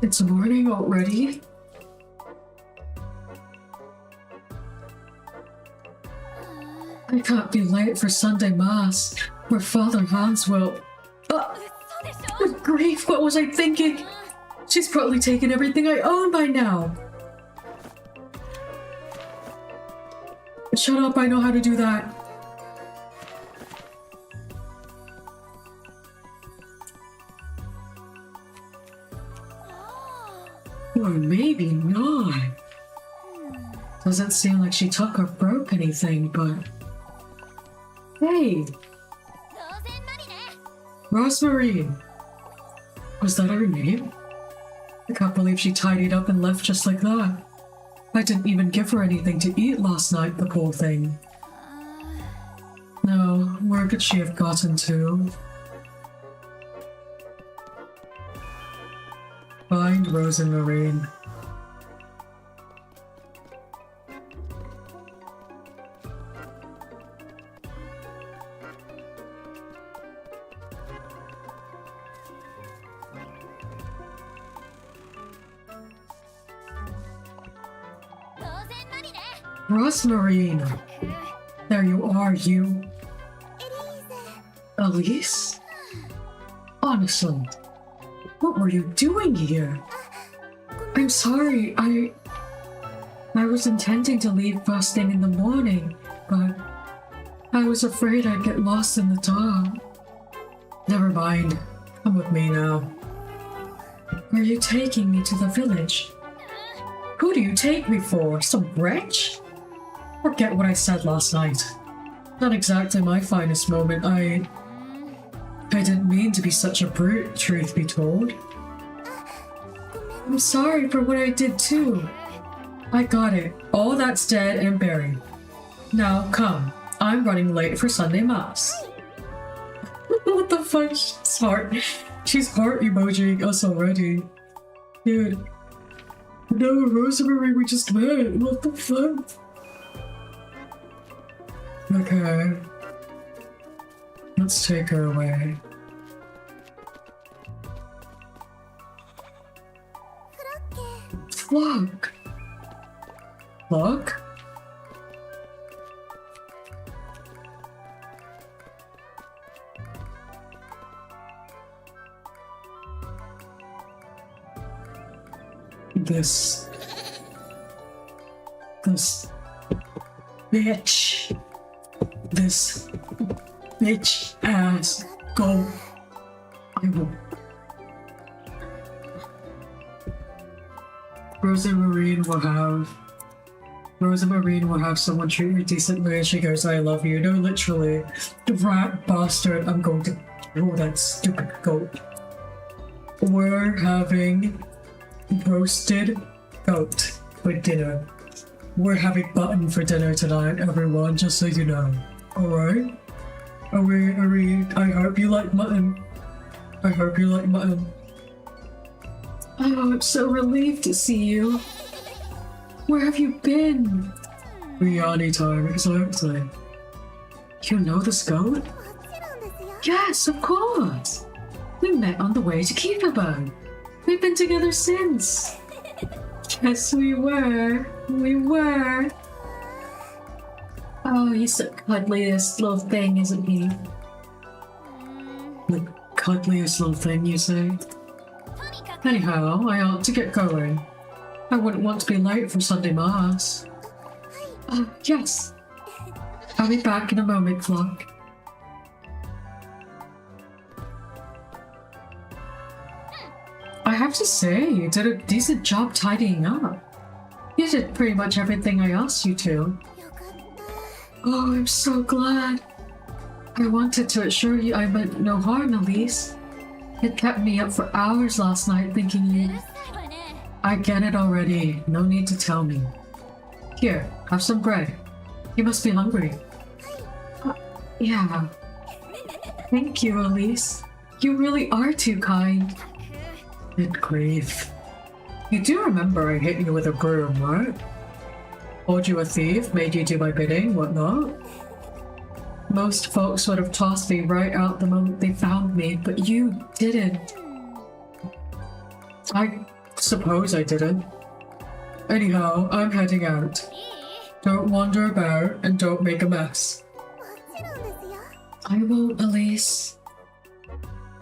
It's morning already? I can't be late for Sunday Mass, where Father Hans will... Good grief, what was I thinking? She's probably taken everything I own by now. Shut up, I know how to do that. Or maybe not. Doesn't seem like she took or broke anything, but... Hey! Rosemary! Was that her name? I can't believe she tidied up and left just like that. I didn't even give her anything to eat last night, the poor thing. No, where could she have gotten to? Find Rose and Marine. Rosemarine! There you are, you. Elise? Honestly, what were you doing here? I'm sorry, I was intending to leave first thing in the morning, but I was afraid I'd get lost in the dark. Never mind, come with me now. Are you taking me to the village? Who do you take me for? Some wretch? Forget what I said last night. Not exactly my finest moment. I didn't mean to be such a brute, truth be told. I'm sorry for what I did too. I got it. All that's dead and buried. Now, come. I'm running late for Sunday Mass. What the fuck? She's heart emojiing us already. Dude. No, Rosemary, we just met. What the fuck? Okay. Let's take her away. Flock! Flock? This this bitch. This bitch ass goat. I will. Rosa Marine will have someone treat her decently and she goes, I love you. No, literally. The rat bastard, I'm going to kill that stupid goat. We're having roasted goat for dinner. We're having mutton for dinner tonight, everyone, just so you know. Alright? Are we, I hope you like mutton. I hope you like mutton. Oh, I'm so relieved to see you. Where have you been? Biryani time, exactly. You know this goat? Yes, of course. We met on the way to Kifaban. We've been together since. Yes, we were. We were. Oh, he's the cuddliest little thing, isn't he? The cuddliest little thing, you say? Anyhow, I ought to get going. I wouldn't want to be late for Sunday Mass. Yes. I'll be back in a moment, Flock. I have to say, you did a decent job tidying up. You did pretty much everything I asked you to. Oh, I'm so glad. I wanted to assure you I meant no harm, Elise. It kept me up for hours last night thinking you... I get it already. No need to tell me. Here, have some bread. You must be hungry. Yeah. Thank you, Elise. You really are too kind. Good grief. You do remember I hit you with a broom, right? Called you a thief, made you do my bidding, whatnot? Most folks would have tossed me right out the moment they found me, but you didn't. I suppose I didn't. Anyhow, I'm heading out. Don't wander about and don't make a mess. I won't, Elise.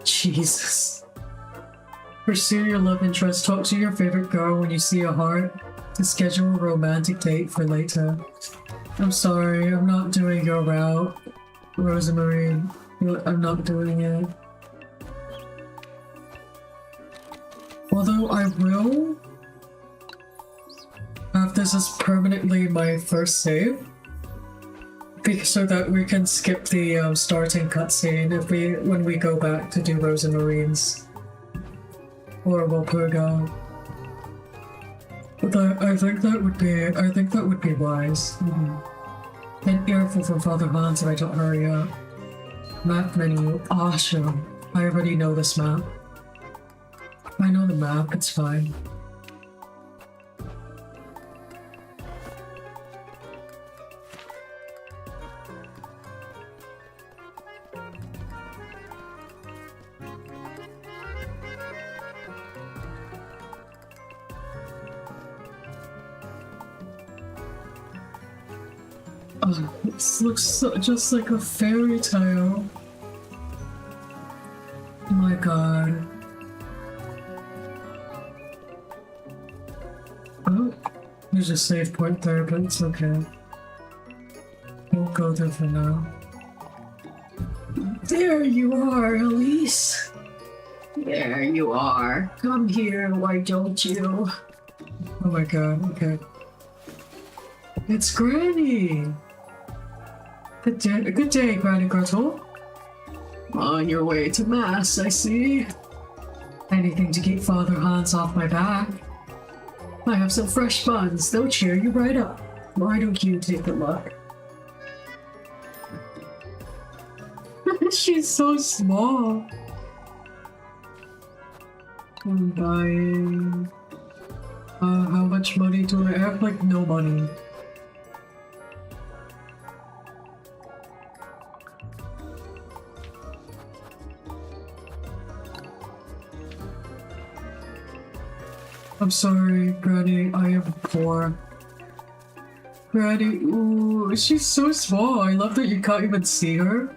Jesus. Pursue your love interest, talk to your favorite girl when you see a heart, to schedule a romantic date for later. I'm sorry, I'm not doing your route, Rosemary. I'm not doing it. Although I will have this as permanently my first save, so that we can skip the starting cutscene when we go back to do Rosemarine's horrible purga. But I think that would be wise. An earful from Father Hans if I don't hurry up. Map menu, awesome. I already know this map. I know the map, it's fine. Oh, this looks just like a fairy tale. Oh my god. Oh, there's a save point there, but it's okay. We'll go there for now. There you are, Elise. There you are. Come here, why don't you? Oh my god, okay. It's Granny! Good day, Granny Gretel. On your way to Mass, I see. Anything to keep Father Hans off my back. I have some fresh buns, they'll cheer you right up. Why don't you take a look? She's so small. I'm buying... how much money do I have? Like, no money. I'm sorry, Granny, I am poor. Granny, ooh, she's so small. I love that you can't even see her.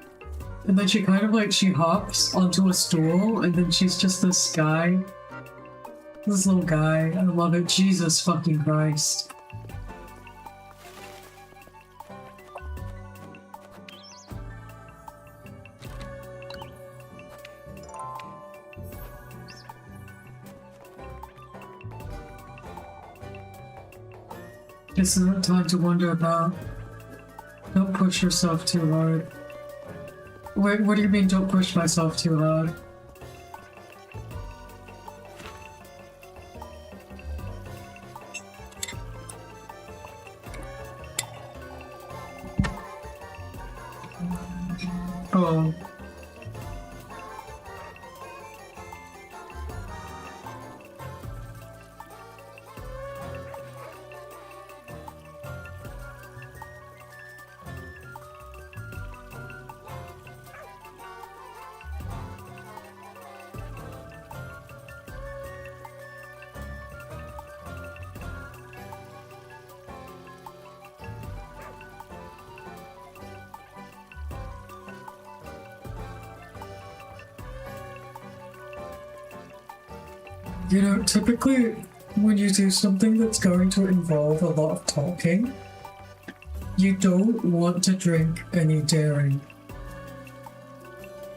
And then she kind of like, she hops onto a stool, and then she's just this guy. This little guy. I love it. Jesus fucking Christ. This isn't time to wonder about. Don't push yourself too hard. Wait, what do you mean don't push myself too hard? Oh. You know, typically when you do something that's going to involve a lot of talking, you don't want to drink any dairy.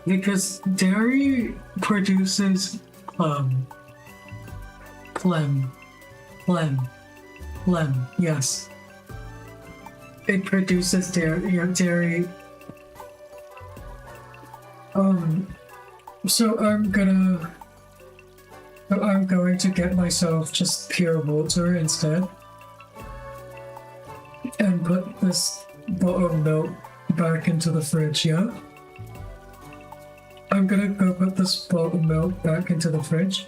Because dairy produces phlegm, yes. It produces dairy. So I'm going to get myself just pure water instead. And put this bottle of milk back into the fridge, yeah? I'm gonna go put this bottle of milk back into the fridge.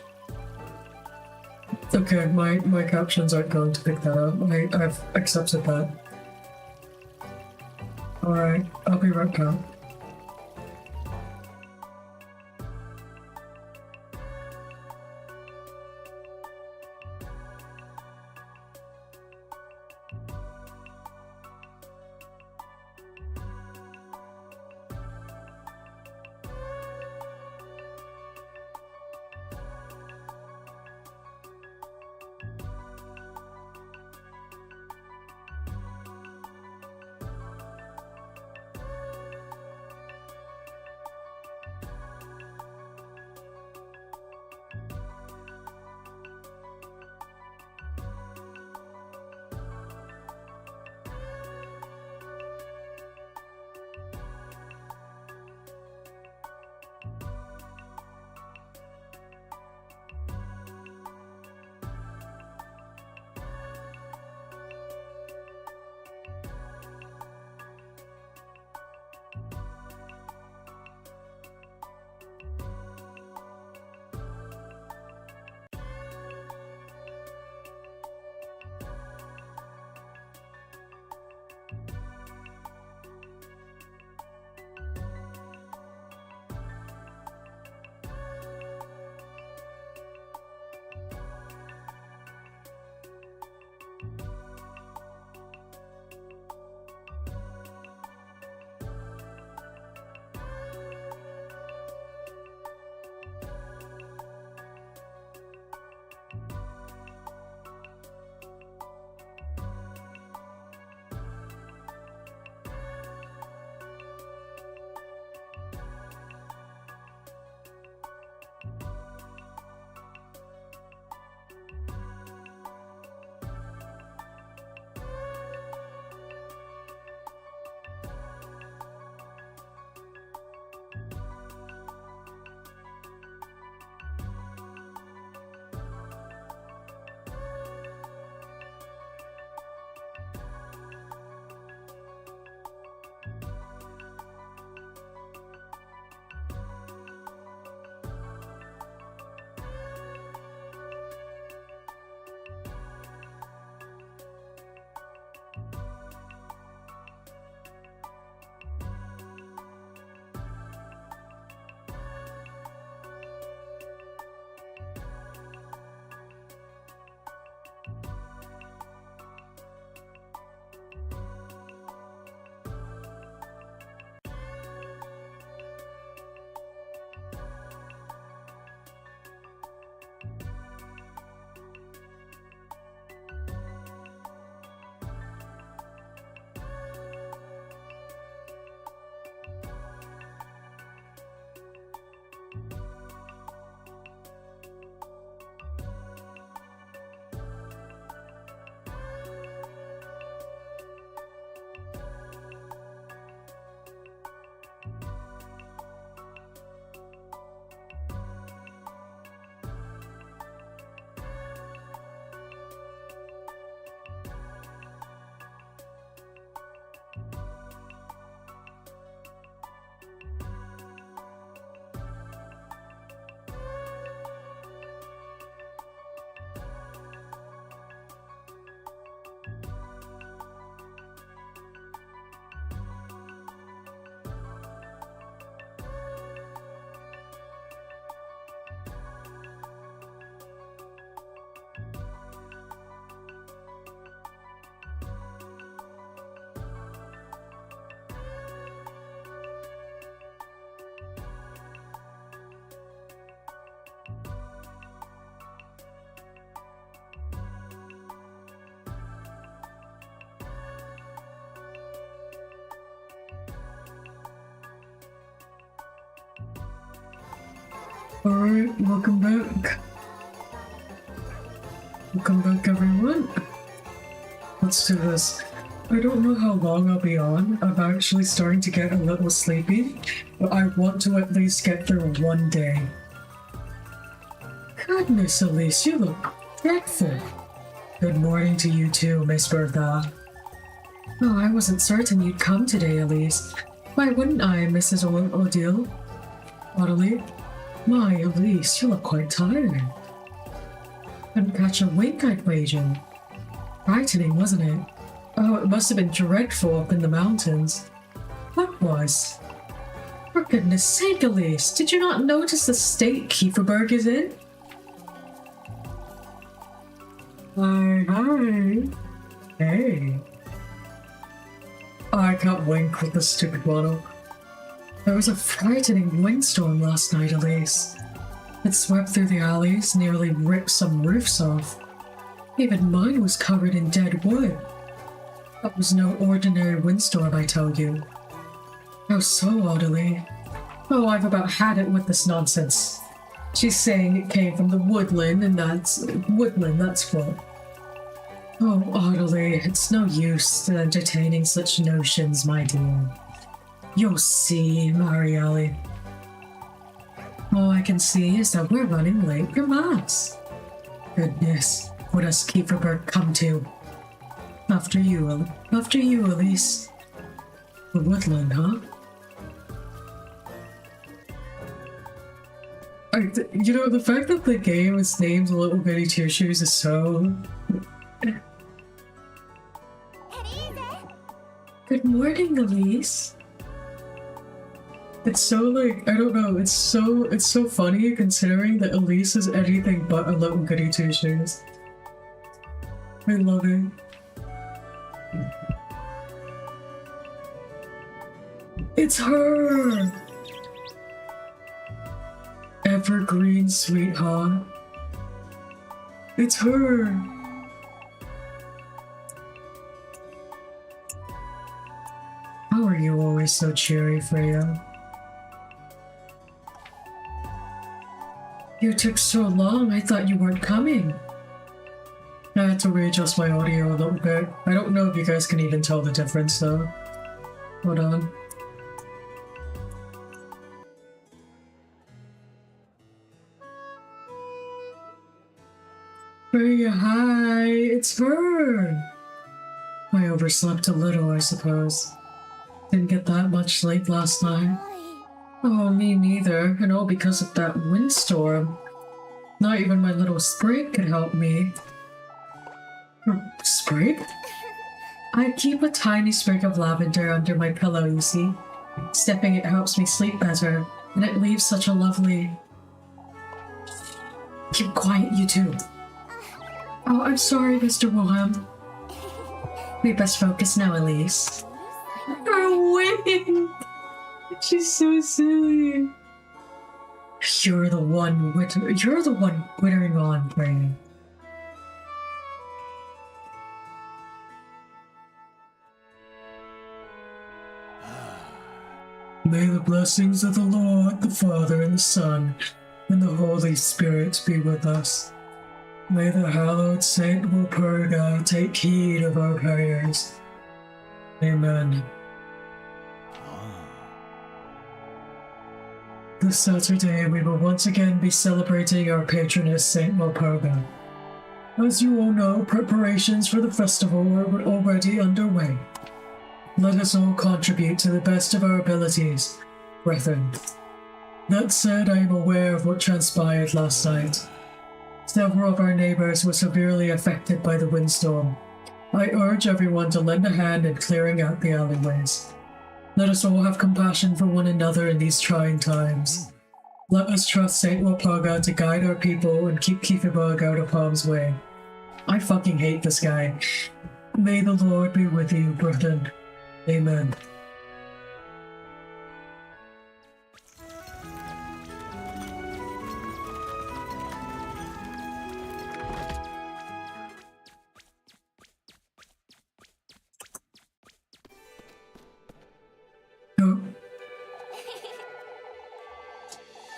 Okay, my captions aren't going to pick that up. I've accepted that. Alright, I'll be right back. Alright, welcome back. Welcome back, everyone. Let's do this. I don't know how long I'll be on. I'm actually starting to get a little sleepy, but I want to at least get through one day. Goodness, Elise, you look dreadful. Good morning to you too, Miss Bertha. Oh, I wasn't certain you'd come today, Elise. Why wouldn't I, Mrs. Odile? Audley? My, Elise, you look quite tired. Couldn't catch a wink, I'd wager. Frightening, wasn't it? Oh, it must have been dreadful up in the mountains. What was? For goodness sake, Elise, did you not notice the state Kieferberg is in? Hi. Hey. I can't wink with this stupid bottle. There was a frightening windstorm last night, Elise. It swept through the alleys, nearly ripped some roofs off. Even mine was covered in dead wood. That was no ordinary windstorm, I tell you. How so, Audley? Oh, I've about had it with this nonsense. She's saying it came from the woodland, and that's what. Oh, Audley, it's no use entertaining such notions, my dear. You'll see, Marielle. All I can see is that we're running late for Mass. Goodness, what has Kieferberg come to? After you, Elise. The woodland, huh? You know, the fact that the game is named Little Bitty Two Shoes is so... Good morning, Elise. It's so like, I don't know, it's so funny considering that Elise is anything but a little goody two shoes. I love it. It's her! Evergreen sweetheart. It's her! How are you always so cheery, Freya? You took so long, I thought you weren't coming. I had to readjust my audio a little bit. I don't know if you guys can even tell the difference though. Hold on. Freya, hi, it's her! I overslept a little, I suppose. Didn't get that much sleep last night. Oh, me neither, and all because of that windstorm. Not even my little sprig could help me. Sprig? I keep a tiny sprig of lavender under my pillow, you see. Stepping it helps me sleep better, and it leaves such a lovely... Keep quiet, you two. Oh, I'm sorry, Mr. Wilhelm. We best focus now, Elise. Her wing! She's so silly. You're the one wittering on, Freya. May the blessings of the Lord, the Father, and the Son, and the Holy Spirit be with us. May the hallowed Saint Walpurga take heed of our prayers. Amen. This Saturday, we will once again be celebrating our patroness, Saint Walpurga. As you all know, preparations for the festival are already underway. Let us all contribute to the best of our abilities, brethren. That said, I am aware of what transpired last night. Several of our neighbors were severely affected by the windstorm. I urge everyone to lend a hand in clearing out the alleyways. Let us all have compassion for one another in these trying times. Let us trust Saint Walpurga to guide our people and keep Kieferberg out of harm's way. I fucking hate this guy. May the Lord be with you, brethren. Amen.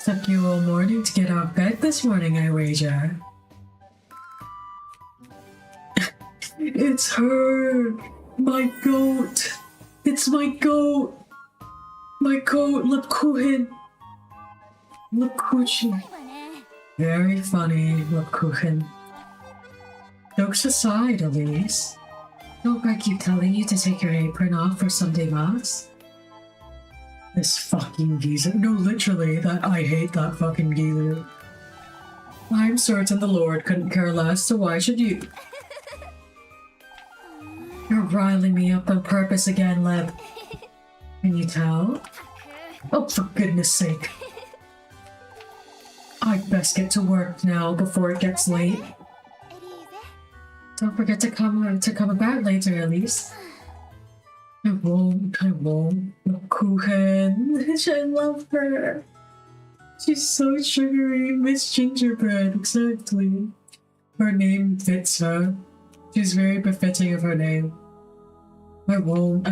Took you all morning to get out of bed this morning, I wager. It's her! My goat! It's my goat! My goat, Lebkuchen! Lebkuchen. Very funny, Lebkuchen. Jokes aside, Elise. Don't I keep telling you to take your apron off for Sunday mass? This fucking geezer. No, literally, that I hate that fucking geezer. I'm certain the Lord couldn't care less, so why should you? You're riling me up on purpose again, Leb. Can you tell? Oh, for goodness sake. I'd best get to work now before it gets late. Don't forget to come back later, Elise. I won't. Kuchen. I love her. She's so sugary, Miss Gingerbread, exactly. Her name fits her. She's very befitting of her name. I won't.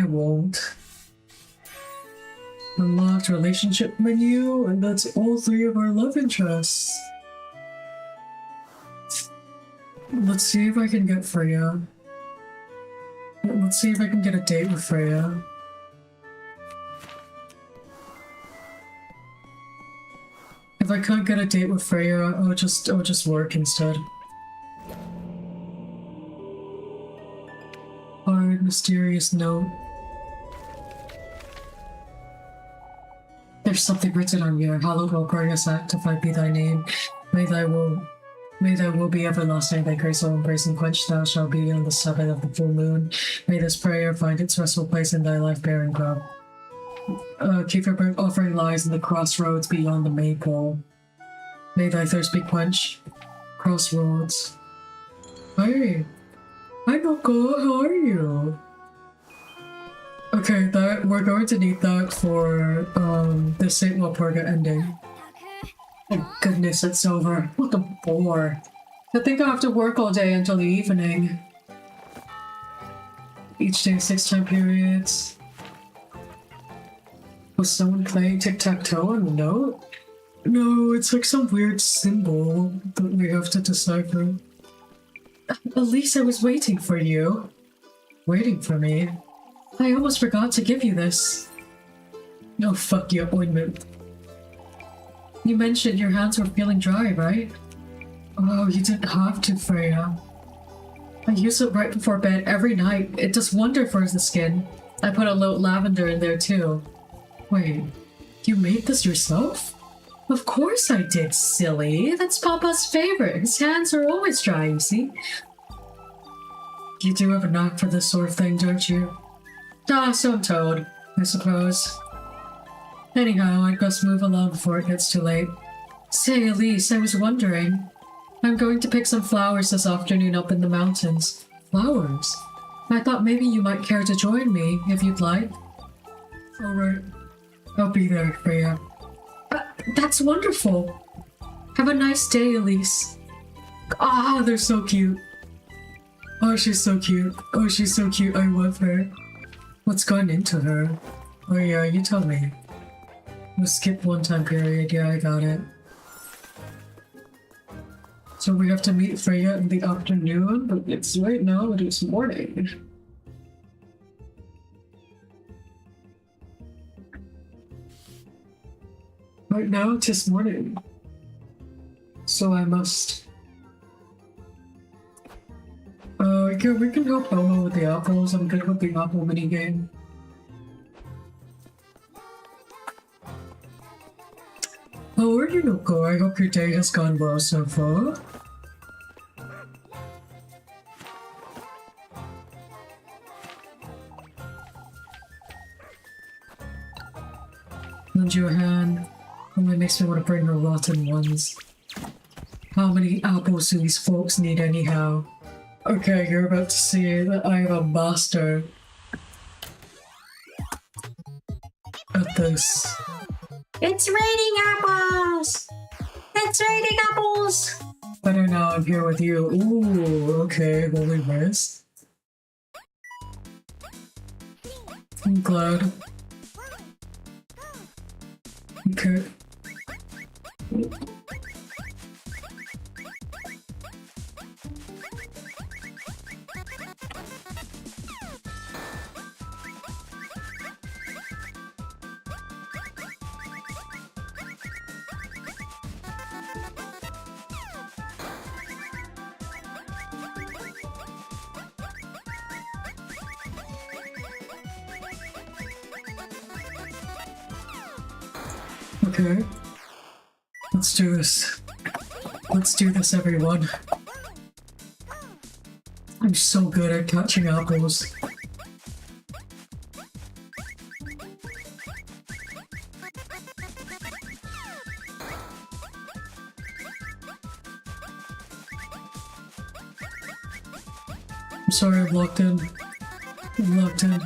Unlocked relationship menu, and that's all 3 of our love interests. Let's see if I can get Freya. Let's see if I can get a date with Freya. If I can't get a date with Freya, I'll just work instead. Hard, mysterious note. There's something written on here. Hallowed will glorious sanctified be thy name. May thy will be everlasting. Thy grace will embrace and quench. Thou shalt be on the Sabbath of the full moon. May this prayer find its restful place in thy life-bearing grove. Keep your burnt offering lies in the crossroads beyond the maypole. May thy thirst be quenched. Crossroads. Hey, hi Noko, how are you? Okay, we're going to need that for the Saint Walpurga ending. Thank goodness it's over. What a bore. I think I have to work all day until the evening. Each day 6 time periods. Was someone playing tic-tac-toe on the note? No, it's like some weird symbol that we have to decipher. At least I was waiting for you. Waiting for me? I almost forgot to give you this. No, fuck your ointment. You mentioned your hands were feeling dry, right? Oh, you didn't have to, Freya. I use it right before bed every night. It does wonder for the skin. I put a little lavender in there too. Wait, you made this yourself? Of course I did, silly. That's Papa's favorite. His hands are always dry, you see. You do have a knack for this sort of thing, don't you? Ah, so I'm told, I suppose. Anyhow, I'd best move along before it gets too late. Say, Elise, I was wondering. I'm going to pick some flowers this afternoon up in the mountains. Flowers? I thought maybe you might care to join me, if you'd like. Alright. I'll be there, Freya. That's wonderful. Have a nice day, Elise. Ah, they're so cute. Oh, she's so cute. Oh, she's so cute. I love her. What's gone into her? Oh yeah, you tell me. We'll skip 1 time period. Yeah, I got it. So we have to meet Freya in the afternoon, but it's right now, it is morning. Right now, it is morning. So I must... we can help Elmo with the apples. I'm good with the apple minigame. How are you, Noko? I hope your day has gone well so far. Lend you a hand. Only makes me want to bring her rotten ones. How many apples do these folks need anyhow? Okay, you're about to see that I am a master at this. It's raining apples! It's raining apples! Better now I'm here with you. Ooh, okay, holy mess. I'm glad. Okay. Okay. Let's do this. Let's do this, everyone. I'm so good at catching apples. I'm sorry, I'm locked in. I'm locked in.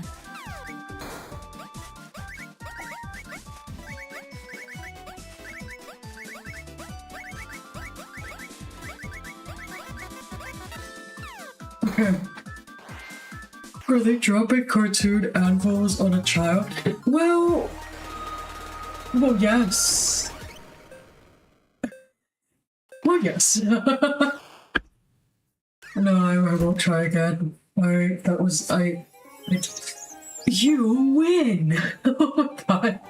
Okay. Are they dropping cartoon anvils on a child? Well, yes. Well, yes. No, I won't try again. You win! Oh god.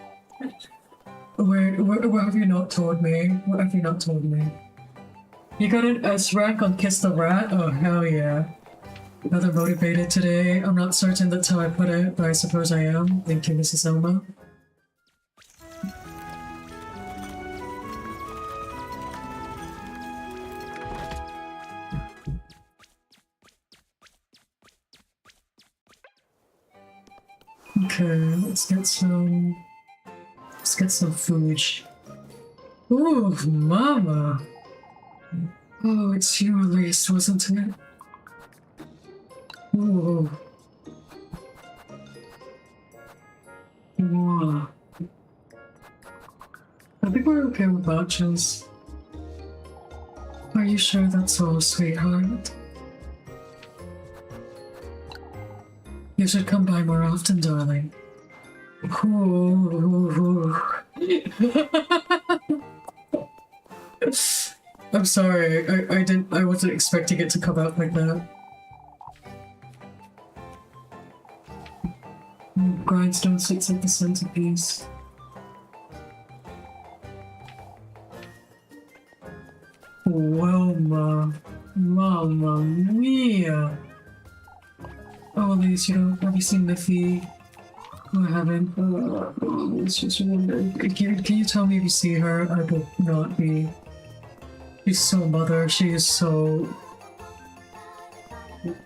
What have you not told me? What have you not told me? You got an S rank on Kiss the Rat? Oh, hell yeah. Rather motivated today. I'm not certain that's how I put it, but I suppose I am. Thank you, Mrs. Elma. Okay, let's get some food. Ooh, mama. Oh, it's you at least, wasn't it? Ooh. Wow. I think we're okay with batches. Are you sure that's all, sweetheart? You should come by more often, darling. Ooh. I'm sorry, I wasn't expecting it to come out like that. Grindstone sits at the centerpiece. Wilma. Mamma mia. Oh, at least have you seen Miffy? Oh, I haven't. It's just can you tell me if you see her? I will not be. She's so mother. She is so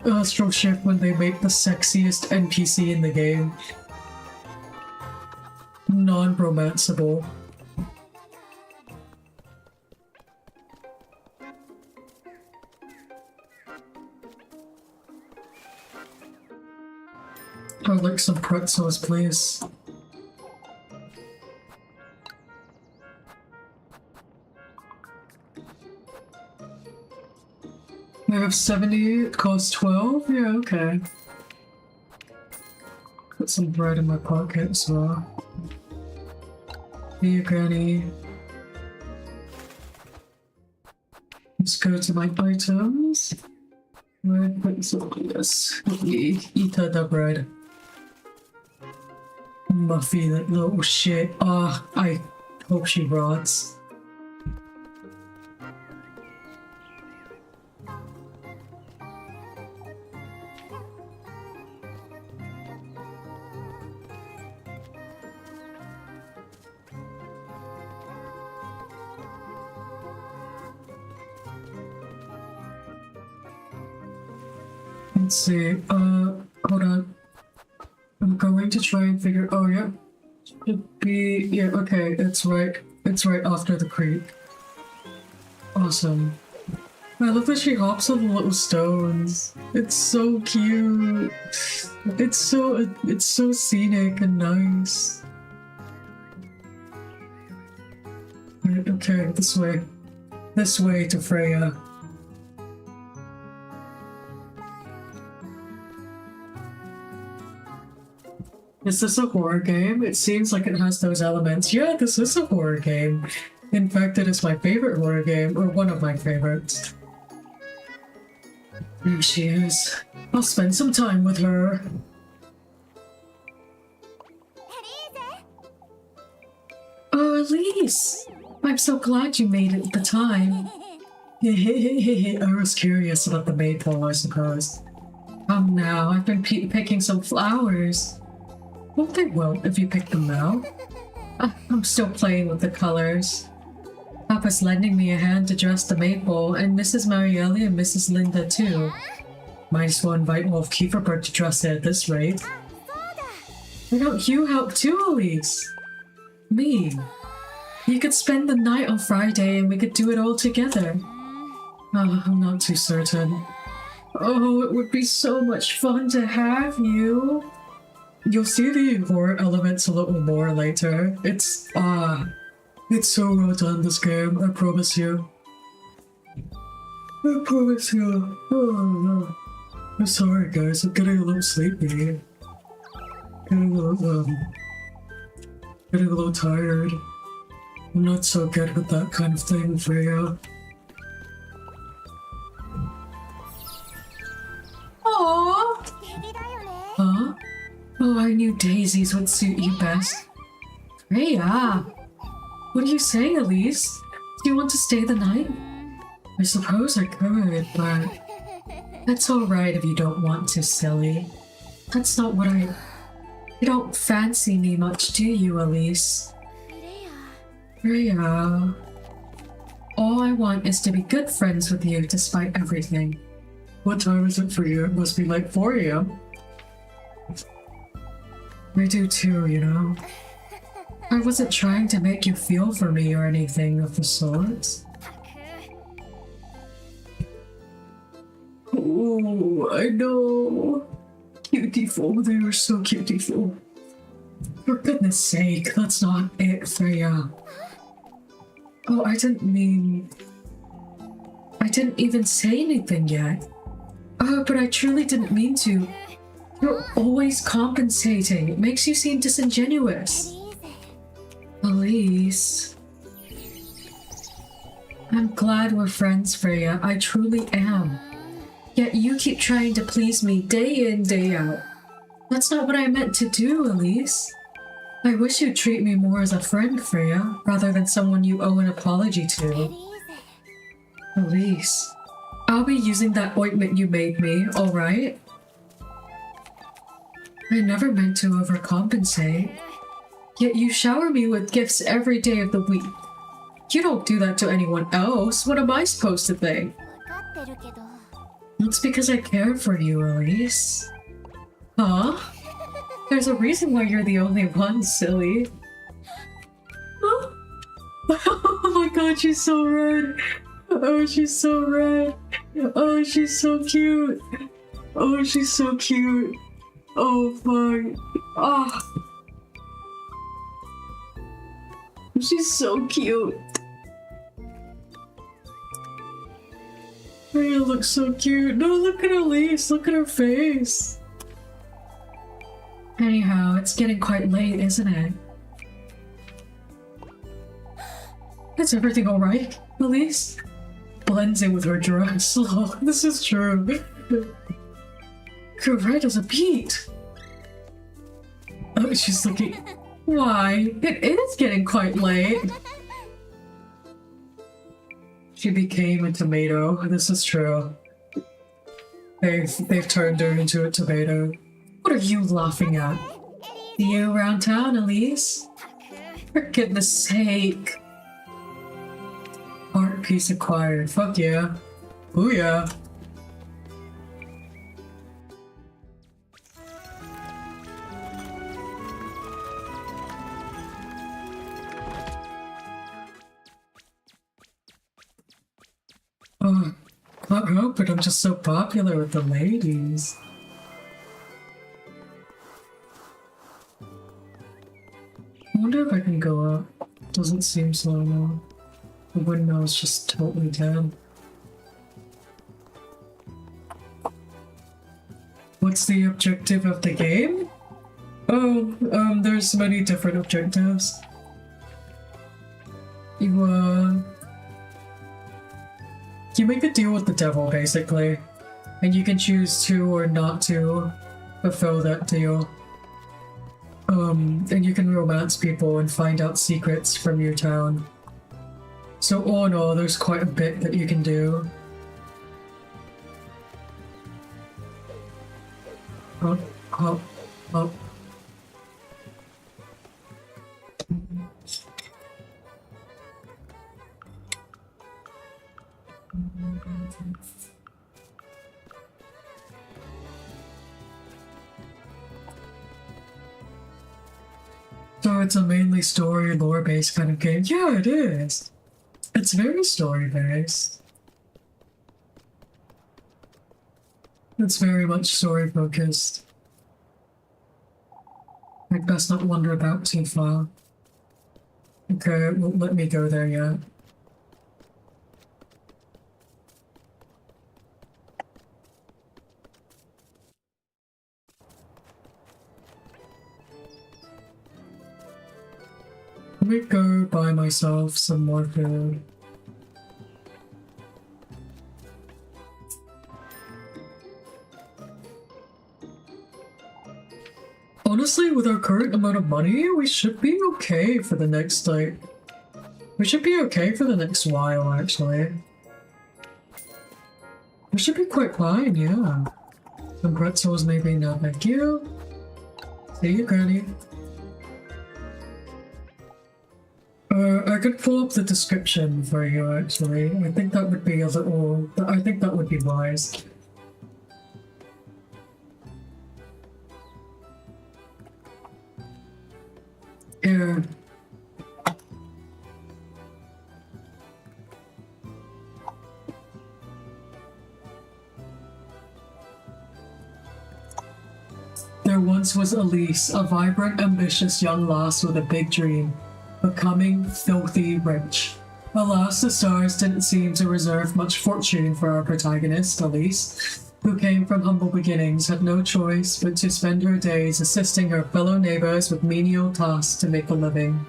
astral shift when they make the sexiest NPC in the game. Non-romanceable. I'd like some pretzels, please. I have 70, it costs 12? Yeah, okay. Put some bread in my pocket as well. Here, Granny. Let's go to my items. Right, put some yes. Eat the bread. Muffy, that little shit. Ah, I hope she rots. Let's see, hold on. I'm going to try and figure, oh yeah. Should be, yeah, okay, it's right after the creek. Awesome. I love that she hops on the little stones. It's so cute. It's so scenic and nice. Right, okay, this way. This way to Freya. Is this a horror game? It seems like it has those elements. Yeah, this is a horror game. In fact, it is my favorite horror game, or one of my favorites. There she is. I'll spend some time with her. Oh, Elise! I'm so glad you made it at the time. I was curious about the maypole, I suppose. Come now, I've been picking some flowers. Well, they won't if you pick them now. I'm still playing with the colors. Papa's lending me a hand to dress the maypole, and Mrs. Marielle and Mrs. Linda too. Might as well invite Wolf Kieferberg to dress it at this rate. Why don't you help too, Elise? Me? You could spend the night on Friday and we could do it all together. I'm not too certain. Oh, it would be so much fun to have you. You'll see the horror elements a little more later. It's so well done, this game, I promise you. I promise you. Oh, I'm sorry, guys, I'm getting a little sleepy. Getting a little tired. I'm not so good with that kind of thing, Freya. Aww! Huh? Oh, I knew daisies would suit you best. Freya! What are you saying, Elise? Do you want to stay the night? I suppose I could, but... That's alright if you don't want to, silly. That's not what You don't fancy me much, do you, Elise? Freya. All I want is to be good friends with you despite everything. What time is it for you? It must be like 4 a.m. I do too, you know. I wasn't trying to make you feel for me or anything of the sort. Oh, I know. Cutiful, they were so cutiful. For goodness sake, that's not it, Freya. Oh, I didn't even say anything yet. Oh, but I truly didn't mean to. You're always compensating. It makes you seem disingenuous. Elise. I'm glad we're friends, Freya. I truly am. Yet you keep trying to please me day in, day out. That's not what I meant to do, Elise. I wish you'd treat me more as a friend, Freya, rather than someone you owe an apology to. Elise. I'll be using that ointment you made me, alright? I never meant to overcompensate. Yet you shower me with gifts every day of the week. You don't do that to anyone else. What am I supposed to think? It's because I care for you, Elise. Huh? There's a reason why you're the only one, silly. Huh? Oh my god, she's so red. Oh, she's so red. Oh, she's so cute. Oh, she's so cute. Oh, fuck. Ah. She's so cute. Freya looks so cute. No, look at Elise. Look at her face. Anyhow, it's getting quite late, isn't it? Is everything alright, Elise? Blends in with her dress. Oh, this is true. You're red as a beet. Oh, she's looking... Why? It is getting quite late. She became a tomato. This is true. They've turned her into a tomato. What are you laughing at? See you around town, Elise? For goodness sake. Art piece acquired. Fuck yeah. Booyah. Oh, can't help it, I'm just so popular with the ladies. I wonder if I can go up. Doesn't seem so now. The windmill's just totally dead. What's the objective of the game? Oh, there's many different objectives. You make a deal with the devil, basically, and you can choose to or not to fulfill that deal. And you can romance people and find out secrets from your town. So all in all, there's quite a bit that you can do. Hop, hop, hop. So it's a mainly story, lore-based kind of game. Yeah, it is. It's very story-based. It's very much story-focused. I'd best not wander about too far. Okay, it won't let me go there yet. Let me go buy myself some more food. Honestly, with our current amount of money, we should be okay for the next, we should be okay for the next while, actually. We should be quite fine, yeah. Some pretzels maybe, no thank you. See you, Granny. I could pull up the description for you, actually. I think that would be I think that would be wise. Here. There once was Elise, a vibrant, ambitious young lass with a big dream. Becoming filthy rich. Alas, the stars didn't seem to reserve much fortune for our protagonist, Elise, who came from humble beginnings, had no choice but to spend her days assisting her fellow neighbors with menial tasks to make a living.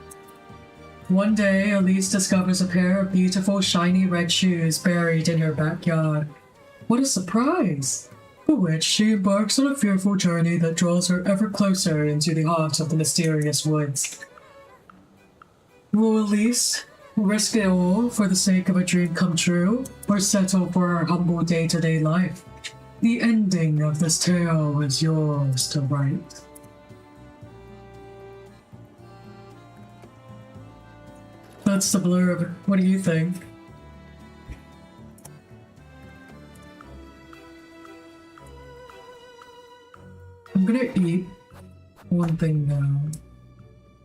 One day, Elise discovers a pair of beautiful, shiny red shoes buried in her backyard. What a surprise! Bewitched, she embarks on a fearful journey that draws her ever closer into the heart of the mysterious woods. Will Elise risk it all for the sake of a dream come true, or settle for her humble day-to-day life? The ending of this tale is yours to write. That's the blurb. What do you think? I'm gonna eat one thing now.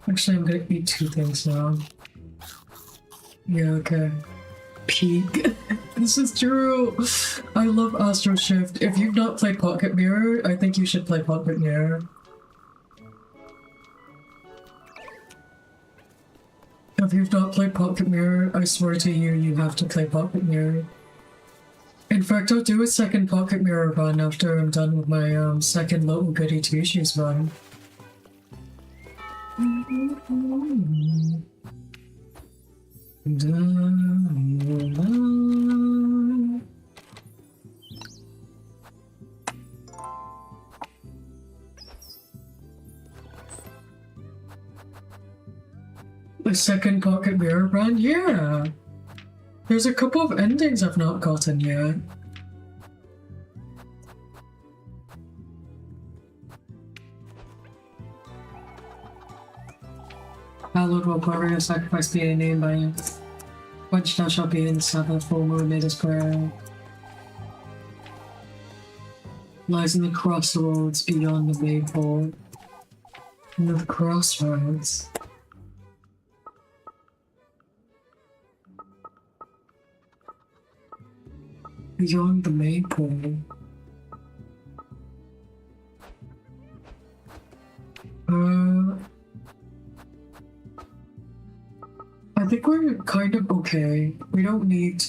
Actually, I'm gonna eat two things now. Yeah, okay. Peak. This is true. I love Astral Shift. If you've not played Pocket Mirror, I think you should play Pocket Mirror. If you've not played Pocket Mirror, I swear to you, you have to play Pocket Mirror. In fact, I'll do a second Pocket Mirror run after I'm done with my second Little Goody Two Shoes run. A second Pocket Mirror run? Yeah! There's a couple of endings I've not gotten yet. Hallowed will glory of sacrifice be a name by it. Quenched thou shalt be in the Sabbath, full moon made his prayer. Lies in the crossroads beyond the maypole. In the crossroads. Beyond the maypole. I think we're kind of okay. We don't need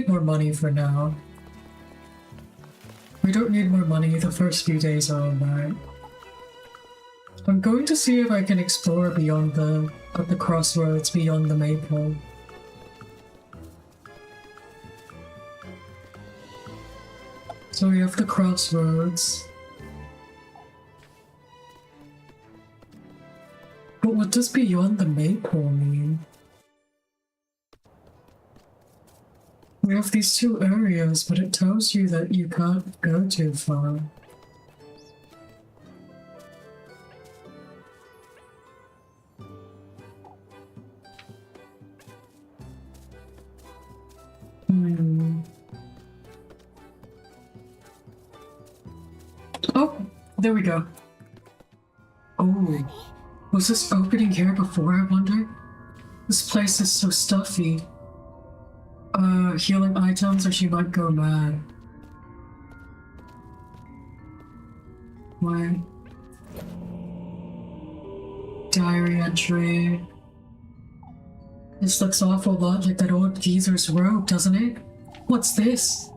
more money for now. We don't need more money. The first few days are alright. I'm going to see if I can explore beyond at the crossroads, beyond the maypole. So we have the crossroads. But what does beyond the maypole mean? We have these two areas, but it tells you that you can't go too far. Oh, there we go. Oh, was this opening here before, I wonder? This place is so stuffy. Healing items or she might go mad. What? Diary entry. This looks awful lot like that old geezer's robe, doesn't it? What's this?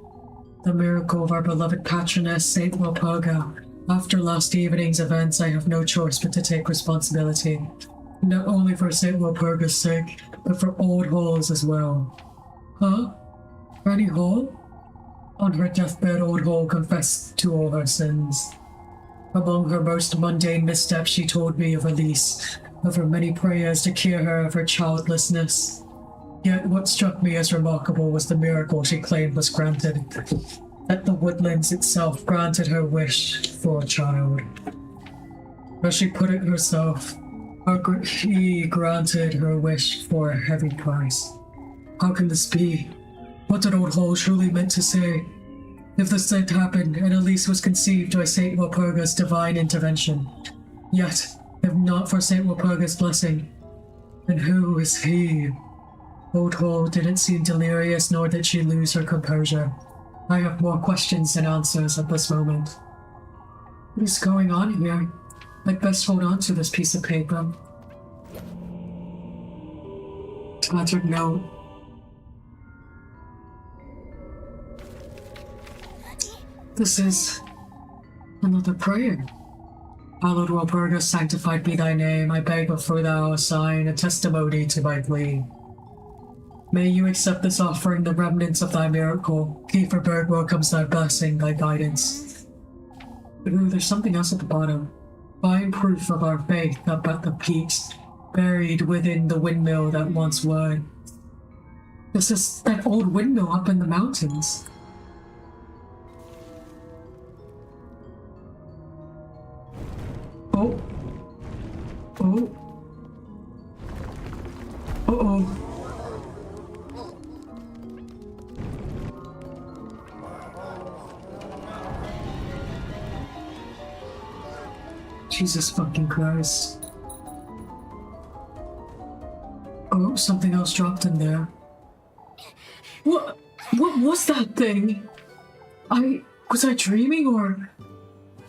The miracle of our beloved patroness, Saint Walpurga. After last evening's events, I have no choice but to take responsibility. Not only for Saint Walpurga's sake, but for Old Hall's as well. Huh? Granny Hall? On her deathbed, Old Hall confessed to all her sins. Among her most mundane missteps, she told me of Elise, of her many prayers to cure her of her childlessness. Yet what struck me as remarkable was the miracle she claimed was granted. That the woodlands itself granted her wish for a child. As she put it herself, he granted her wish for a heavy price. How can this be? What did Old Hall truly meant to say? If this did happen, and Elise was conceived by Saint Walpurga's divine intervention, yet, if not for Saint Walpurga's blessing, then who is he? Old Hall didn't seem delirious, nor did she lose her composure. I have more questions than answers at this moment. What is going on here? I'd best hold on to this piece of paper. Tattered note. This is another prayer. Hallowed Walpurga, sanctified be thy name. I beg before thou assign a testimony to my plea. May you accept this offering, the remnants of thy miracle. Kieferberg welcomes thy blessing, thy guidance. Ooh, there's something else at the bottom. Find proof of our faith up at the peaks, buried within the windmill that once was. This is that old windmill up in the mountains. Oh. Oh. Uh-oh. Jesus fucking Christ. Oh, something else dropped in there. What was that thing? Was I dreaming, or?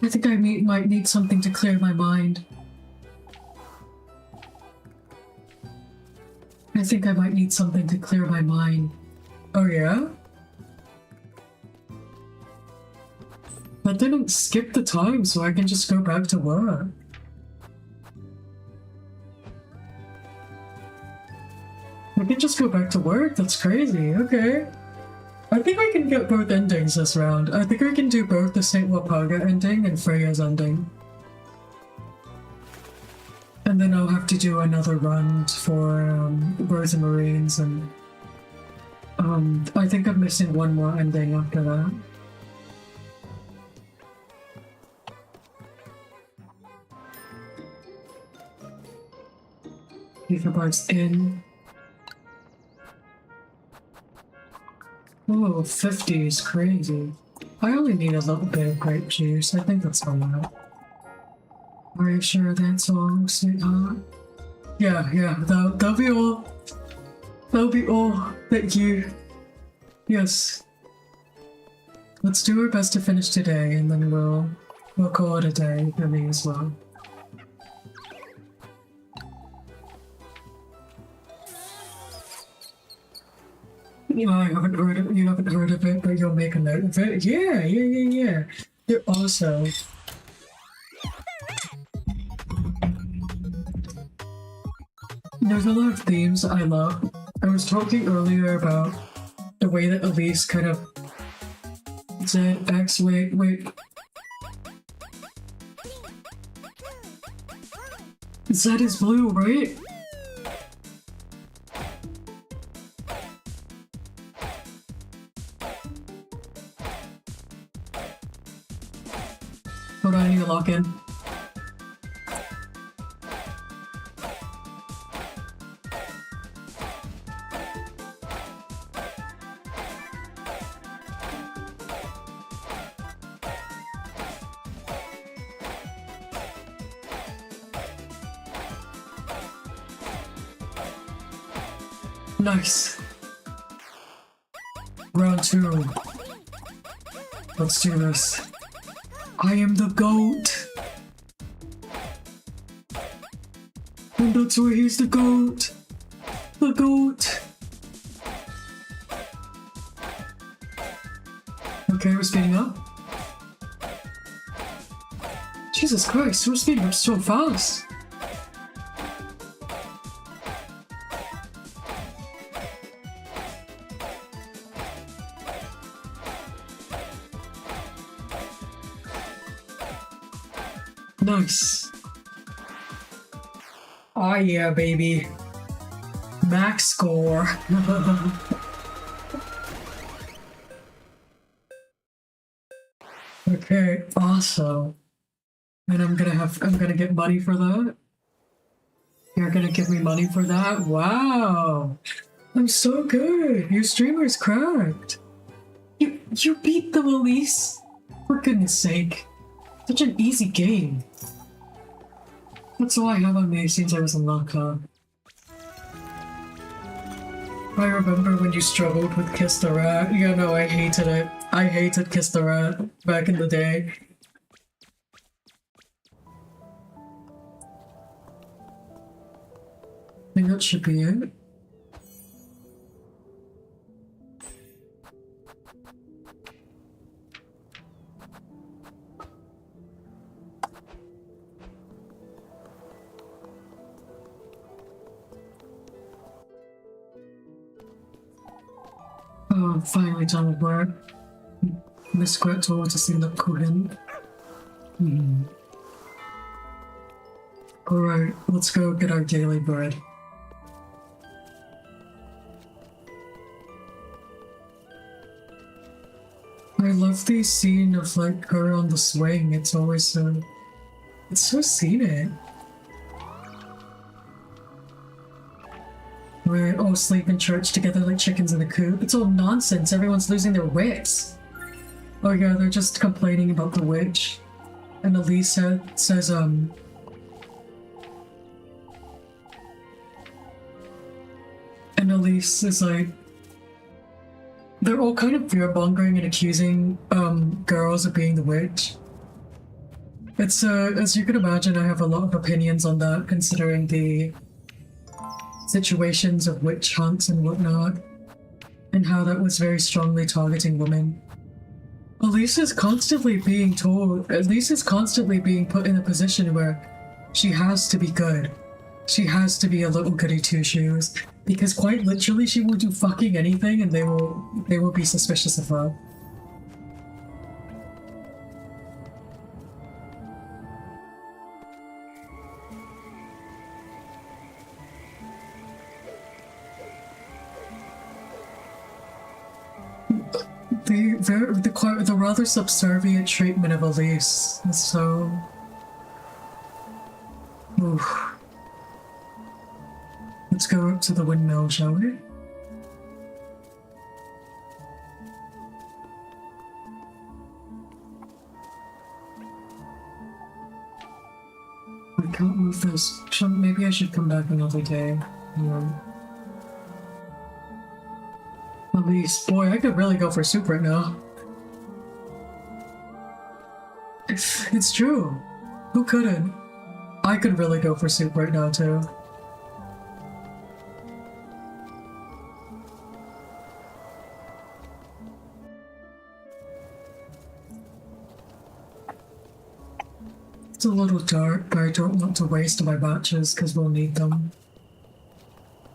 I think I might need something to clear my mind. I think I might need something to clear my mind. Oh yeah? That didn't skip the time, so I can just go back to work. I can just go back to work? That's crazy, okay. I think I can get both endings this round. I think I can do both the Saint Walpurga ending and Freya's ending. And then I'll have to do another run for Birds and Marines, and I think I'm missing one more ending after that. Etherbites in. Oh, 50 is crazy. I only need a little bit of grape juice. I think that's all right. Are you sure that's all, sweetheart? Yeah, that'll be all. That'll be all that you... Yes. Let's do our best to finish today, and then we'll call it a day for me as well. You haven't heard of it, but you'll make a note of it. Yeah. You're also There's a lot of themes that I love. I was talking earlier about the way that Elise kind of said X, wait. Z is blue, right? Hold on, I need to lock in. Nice. Round 2. Let's do this. I am the GOAT. And that's why he's the GOAT. The GOAT. Okay, we're speeding up. Jesus Christ, we're speeding up so fast. Nice. Oh yeah, baby. Max score. Okay, awesome. And I'm gonna get money for that. You're gonna give me money for that? Wow. I'm so good. Your streamer's cracked. You beat them, Elise. For goodness sake. Such an easy game. That's all I have on me since I was in lock-up. I remember when you struggled with Kiss the Rat. Yeah, no, I hated it. I hated Kiss the Rat back in the day. I think that should be it. Oh, finally done with work. Miss Gret told to see look coherent. Alright, let's go get our daily bread. I love the scene of like her on the swing. It's always so... It's so scenic. We're all sleep in church together like chickens in a coop. It's all nonsense. Everyone's losing their wits. Oh yeah, they're just complaining about the witch. And Elise says, and Elise is like, they're all kind of fear-mongering and accusing girls of being the witch. It's as you can imagine, I have a lot of opinions on that, considering the situations of witch hunts and whatnot, and how that was very strongly targeting women. Elise is constantly being put in a position where she has to be good. She has to be a little goody two-shoes, because quite literally she will do fucking anything and they will be suspicious of her. The rather subservient treatment of Elise is so... Oof. Let's go up to the windmill, shall we? I can't move this. Maybe I should come back another day. Elise, boy, I could really go for soup right now. It's true. Who couldn't? I could really go for soup right now, too. It's a little dark, but I don't want to waste my matches because we'll need them.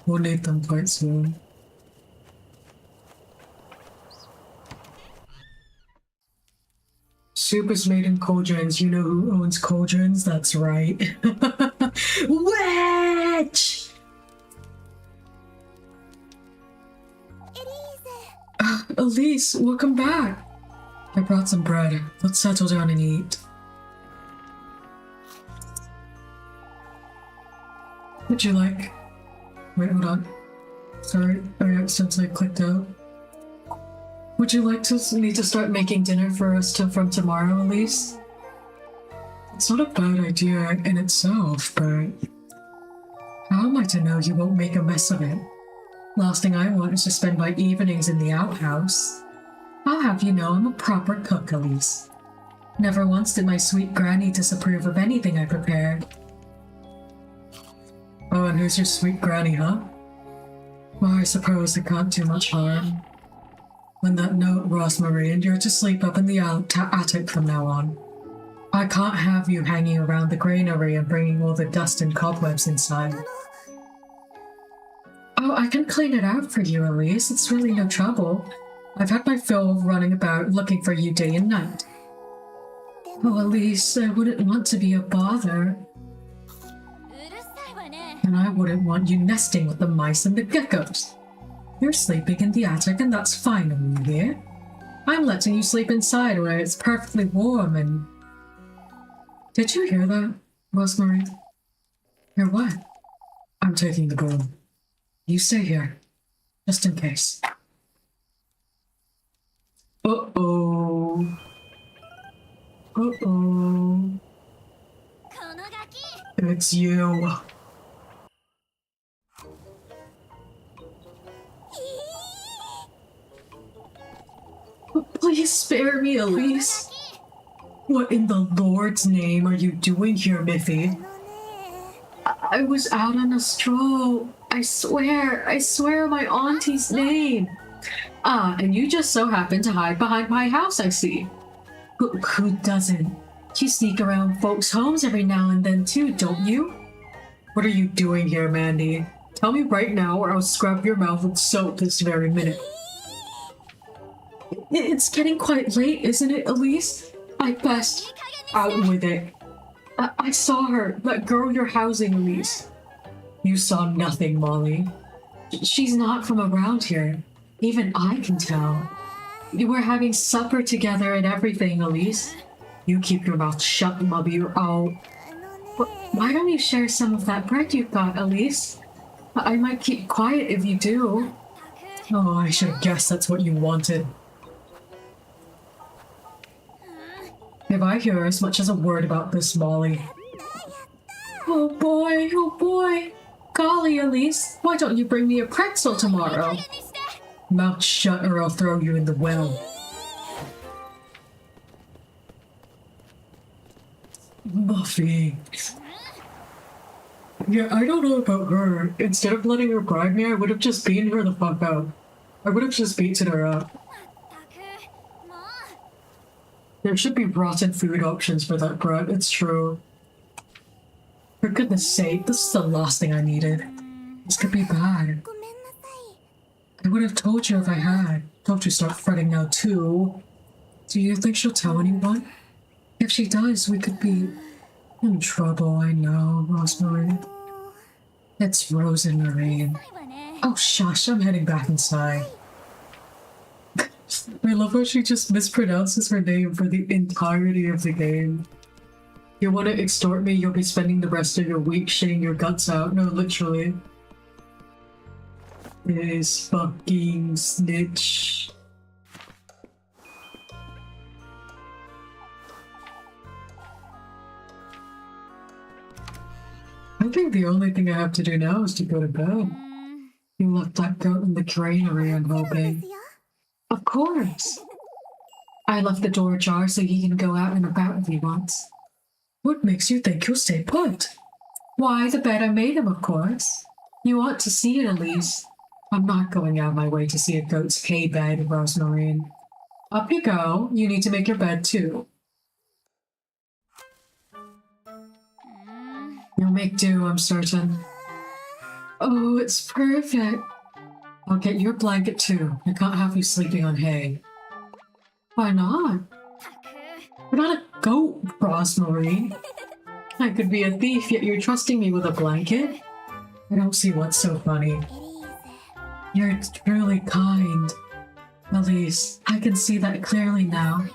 We'll need them quite soon. Super's maiden cauldrons. You know who owns cauldrons? That's right. Witch! Elise, welcome back. I brought some bread. Let's settle down and eat. Would you like? Wait, hold on. Sorry, I accidentally clicked out. Would you like me to start making dinner for us from tomorrow, Elise? It's not a bad idea in itself, but how am I to know you won't make a mess of it? Last thing I want is to spend my evenings in the outhouse. I'll have you know I'm a proper cook, Elise. Never once did my sweet granny disapprove of anything I prepared. Oh, and who's your sweet granny, huh? Well, I suppose it can't do much harm. On that note, Rosmarie, you're to sleep up in the attic from now on. I can't have you hanging around the granary and bringing all the dust and cobwebs inside. Oh, I can clean it out for you, Elise. It's really no trouble. I've had my fill of running about looking for you day and night. Oh, Elise, I wouldn't want to be a bother. And I wouldn't want you nesting with the mice and the geckos. You're sleeping in the attic and that's fine with me here. I'm letting you sleep inside where it's perfectly warm and... Did you hear that, Rosemarie? Hear what? I'm taking the broom. You stay here, just in case. Uh-oh. Uh-oh. It's you. Please spare me, Elise. What in the Lord's name are you doing here, Miffy? I was out on a stroll. I swear my auntie's name. Ah, and you just so happen to hide behind my house, I see. Who doesn't? You sneak around folks' homes every now and then too, don't you? What are you doing here, Mandy? Tell me right now or I'll scrub your mouth with soap this very minute. It's getting quite late, isn't it, Elise? I best out with it. I saw her, that girl you're housing, Elise. You saw nothing, Molly. She's not from around here. Even I can tell. You were having supper together and everything, Elise. You keep your mouth shut, Mubby, or I'll... Why don't you share some of that bread you've got, Elise? I might keep quiet if you do. Oh, I should have guessed that's what you wanted. If I hear as much as a word about this, Molly. Oh boy. Golly, Elise, why don't you bring me a pretzel tomorrow? Mouth shut or I'll throw you in the well. Buffy. Yeah, I don't know about her. Instead of letting her bribe me, I would have just beaten her the fuck out. I would have just beaten her up. There should be rotten food options for that brat, it's true. For goodness sake, this is the last thing I needed. This could be bad. I would have told you if I had. Don't you start fretting now too. Do you think she'll tell anyone? If she does, we could be in trouble, I know, Rosemarie. It's Rose and Marine. Oh shush, I'm heading back inside. I love how she just mispronounces her name for the entirety of the game. You want to extort me, you'll be spending the rest of your week shitting your guts out. No, literally. This fucking snitch. I think the only thing I have to do now is to go to bed. You left that goat in the granary, I'm hoping. Of course. I left the door ajar so he can go out and about if he wants. What makes you think he'll stay put? Why, the bed I made him, of course. You ought to see it, Elise. I'm not going out of my way to see a goat's hay bed, Rosemarie. Up you go. You need to make your bed, too. You'll make do, I'm certain. Oh, it's perfect. I'll get your blanket too. I can't have you sleeping on hay. Why not? We're not a goat, Rosemary. I could be a thief, yet you're trusting me with a blanket? I don't see what's so funny. You're truly kind. Elise, I can see that clearly now.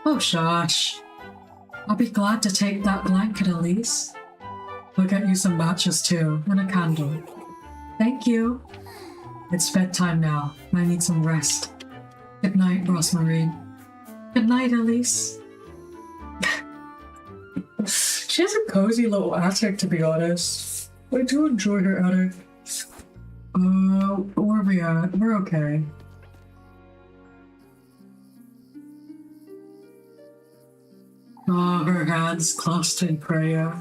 Oh, shush. I'll be glad to take that blanket, Elise. I'll get you some matches too, and a candle. Thank you. It's bedtime now. I need some rest. Good night, Rosemary. Good night, Elise. She has a cozy little attic, to be honest. I do enjoy her attic. Where are we at? We're okay. Her hands clasped in prayer.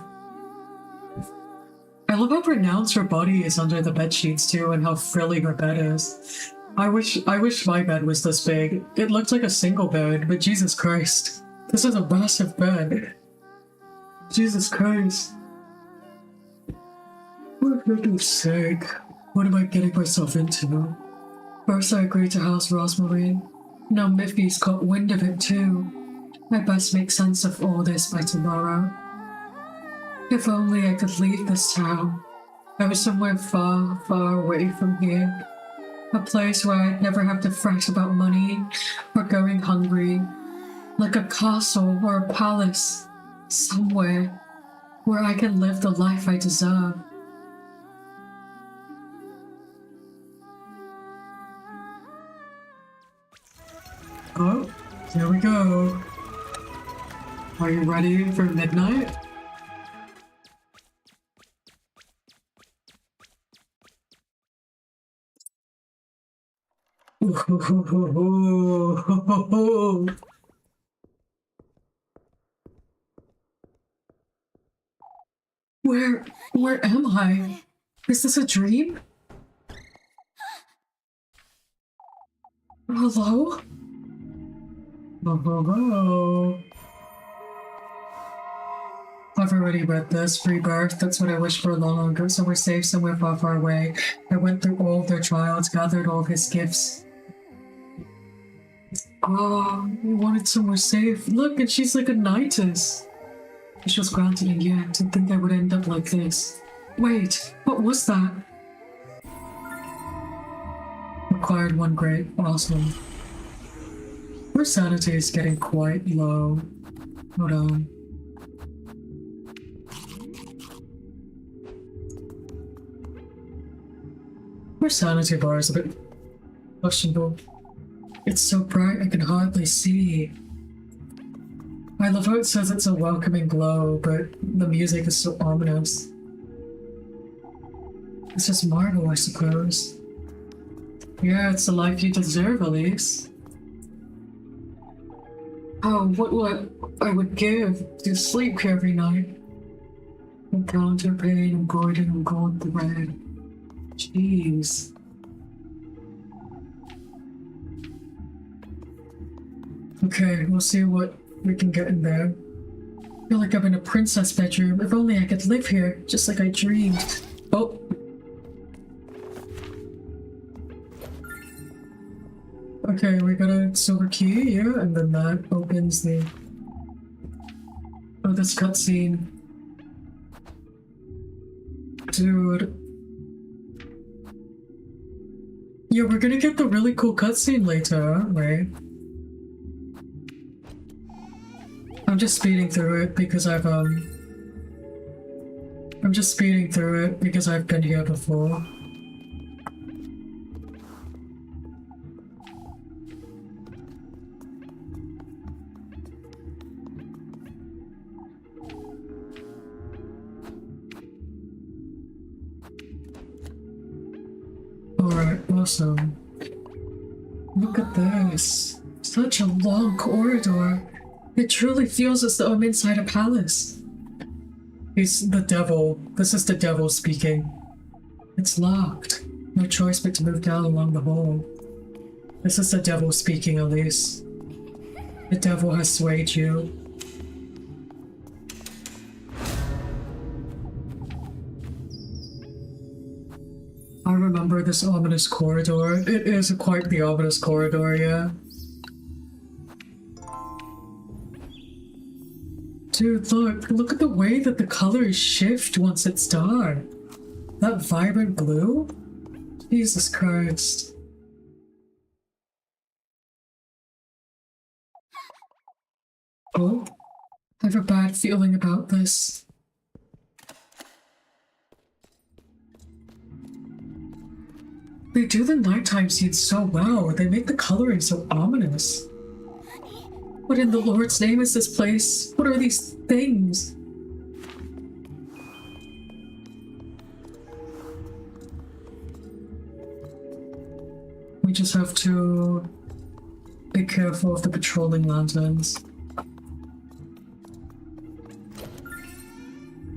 I love how pronounced her body is under the bed sheets too, and how frilly her bed is. I wish my bed was this big. It looked like a single bed, but Jesus Christ. This is a massive bed. Jesus Christ. For goodness sake. What am I getting myself into? First I agreed to house Rosemary. Now Miffy's caught wind of it too. I best make sense of all this by tomorrow. If only I could leave this town. I was somewhere far, far away from here. A place where I'd never have to fret about money or going hungry. Like a castle or a palace. Somewhere where I can live the life I deserve. Oh, here we go. Are you ready for midnight? Where am I? Is this a dream? Hello? Oh. I've already read this. Rebirth, that's what I wished for long ago. So we're safe somewhere far, far away. I went through all of their trials, gathered all of his gifts. Oh, you wanted somewhere safe. Look, and she's like a knightess. Wish was granted, and yet to think I would end up like this. Wait, what was that? Required one great. Awesome. Her sanity is getting quite low. Hold on. Her sanity bar is a bit questionable. It's so bright I can hardly see. I love how it says it's a welcoming glow, but the music is so ominous. It's just marble, I suppose. Yeah, it's the life you deserve, Elise. Oh, what I would give to sleep here every night. Encounter pain embroidered in gold thread. Jeez. Okay, we'll see what we can get in there. I feel like I'm in a princess bedroom. If only I could live here, just like I dreamed. Oh. Okay, we got a silver key, yeah, and then that opens the... Oh, this cutscene. Dude. Yeah, we're gonna get the really cool cutscene later, aren't we? I'm just speeding through it because I've been here before. Alright, awesome. Look at this. Such a long corridor. It truly feels as though I'm inside a palace. He's the devil. This is the devil speaking. It's locked. No choice but to move down along the hall. This is the devil speaking, Elise. The devil has swayed you. remember this ominous corridor. It is quite the ominous corridor, yeah. Dude, look at the way that the colors shift once it's dark. That vibrant blue? Jesus Christ. Oh, I have a bad feeling about this. They do the nighttime scenes so well. They make the coloring so ominous. What in the Lord's name is this place? What are these things? We just have to be careful of the patrolling lanterns.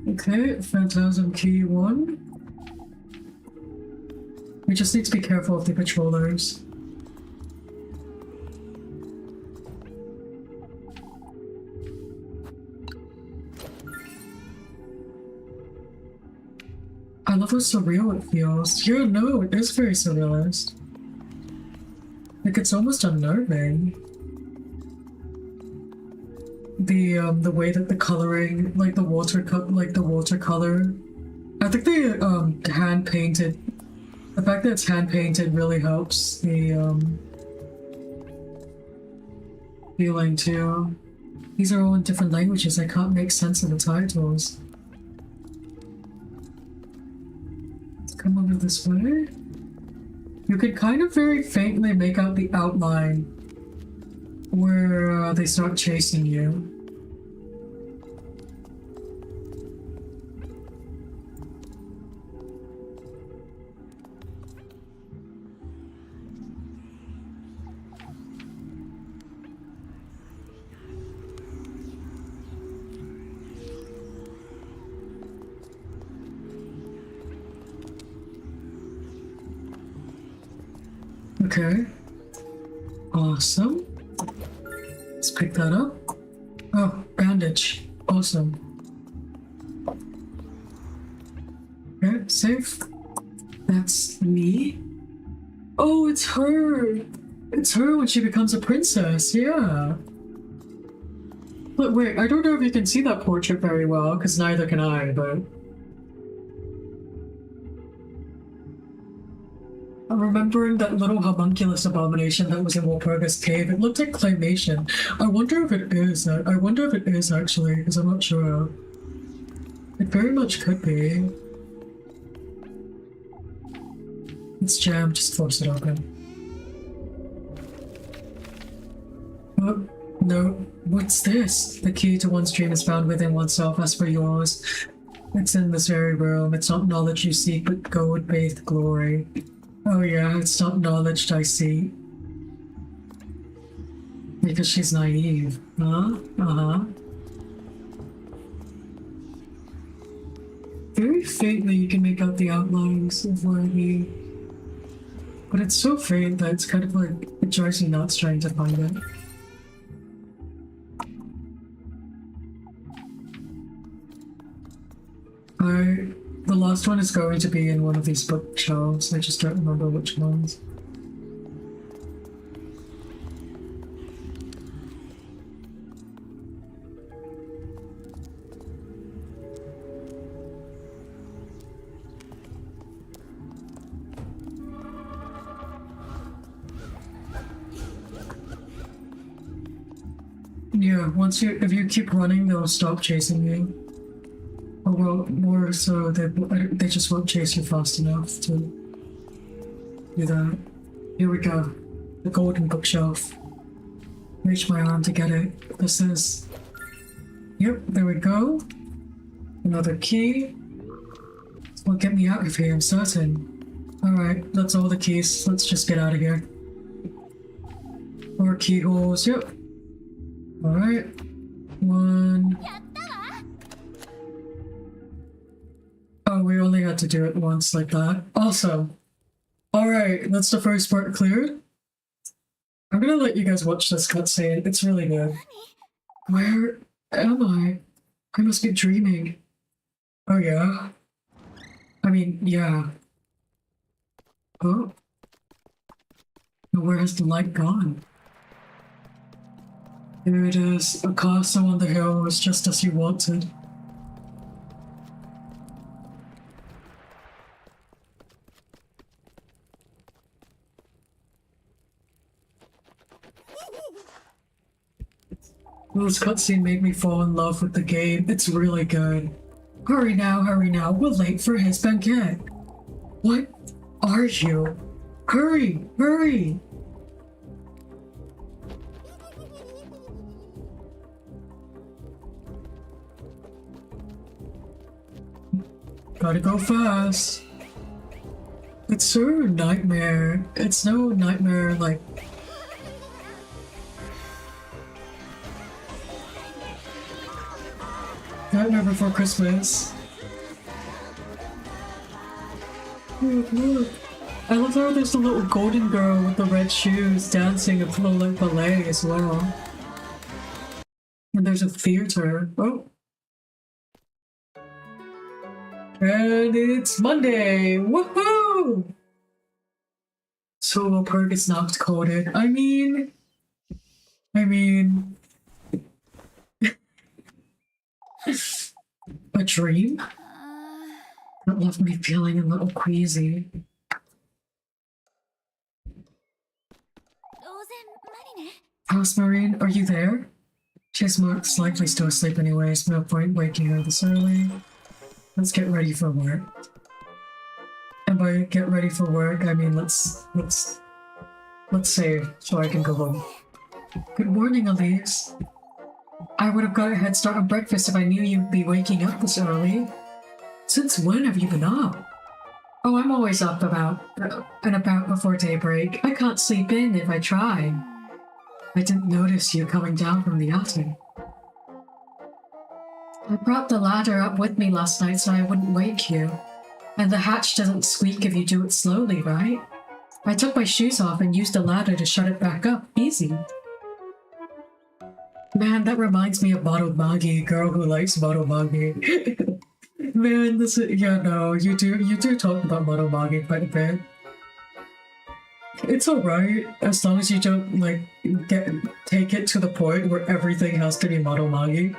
Okay, Phantasm Key 1. We just need to be careful of the patrollers. I love how surreal it feels. Yeah, no, it is very surrealist. Like, it's almost unnerving. The way that the coloring, like the watercolor. I think the hand painted. The fact that it's hand painted really helps the feeling too. These are all in different languages. I can't make sense of the titles. Let's come over this way. You can kind of very faintly make out the outline where they start chasing you. Okay. Awesome. Let's pick that up. Oh, bandage. Awesome. Okay, safe. That's me. Oh, it's her. It's her when she becomes a princess, yeah. But wait, I don't know if you can see that portrait very well, because neither can I, but... I'm remembering that little homunculus abomination that was in Walpurga's cave. It looked like claymation. I wonder if it is. I wonder if it is actually, because I'm not sure. It very much could be. It's jammed. Just force it open. Oh, no. What's this? The key to one's dream is found within oneself. As for yours, it's in this very room. It's not knowledge you seek, but gold-bathed glory. Oh yeah, it's not knowledge I see. Because she's naive. Huh? Uh-huh. Very faintly you can make out the outlines of where he... But it's so faint that it's kind of like, it drives me nuts trying to find it. The last one is going to be in one of these bookshelves. I just don't remember which ones. Yeah, if you keep running, they'll stop chasing you. Or well, more so, they just won't chase you fast enough to do that. Here we go. The golden bookshelf. Reach my arm to get it. This is... Yep, there we go. Another key. This will get me out of here, I'm certain. Alright, that's all the keys. Let's just get out of here. More keyholes, yep. Alright. One... Oh, we only had to do it once like that. Awesome. Alright, that's the first part cleared. I'm gonna let you guys watch this cutscene. It's really good. Where am I? I must be dreaming. Oh yeah? I mean, yeah. Oh. Now where has the light gone? There it is. A castle on the hill was just as you wanted. Well, this cutscene made me fall in love with the game. It's really good. Hurry now, we're late for his banquet. What are you? Hurry, hurry! Gotta go fast. It's sort of a nightmare. It's no nightmare like... Nightmare Before Christmas. Look. I love how there's the little golden girl with the red shoes dancing a little like ballet as well. And there's a theater. Oh. And it's Monday! Woohoo! Solo Park is not coded. I mean... A dream? That left me feeling a little queasy. House Marine, are you there? She's most likely still asleep anyways, no point waking her this early. Let's get ready for work. And by get ready for work, I mean let's save so I can go home. Good morning, Elise. I would have got a head start on breakfast if I knew you'd be waking up this early. Since when have you been up? Oh, I'm always up about before daybreak. I can't sleep in if I try. I didn't notice you coming down from the attic. I brought the ladder up with me last night so I wouldn't wake you. And the hatch doesn't squeak if you do it slowly, right? I took my shoes off and used the ladder to shut it back up. Easy. Man, that reminds me of Bottled Maggie, girl who likes Bottled Maggie. Man, this is, yeah, no, you do talk about Bottled Maggie quite a bit. It's alright, as long as you don't, like, take it to the point where everything has to be Bottled Maggie.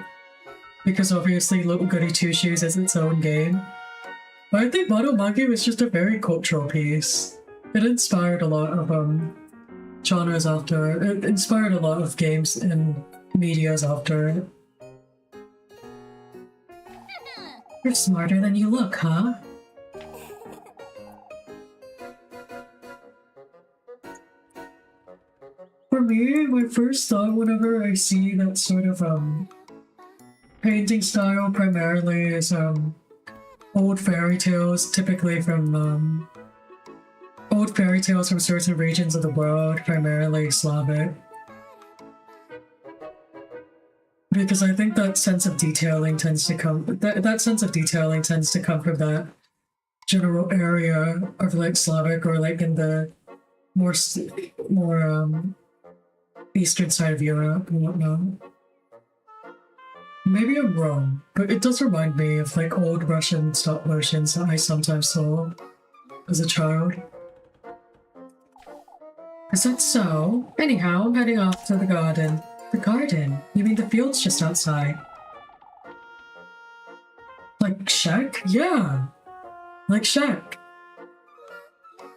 Because obviously Little Goody Two Shoes is its own game. But I think Bottled Maggie was just a very cultural piece. It inspired a lot of, genres after, it inspired a lot of games and medias after it. You're smarter than you look, huh? For me, my first thought whenever I see that sort of painting style primarily is old fairy tales, typically from old fairy tales from certain regions of the world, primarily Slavic. Because I think that sense of detailing tends to come from that general area of like Slavic or like in the more eastern side of Europe and whatnot. Maybe I'm wrong, but it does remind me of like old Russian stop motions that I sometimes saw as a child. Is that so? Anyhow, I'm heading off to the garden. The garden? You mean the field's just outside? Like Shaq? Yeah! Like Shaq.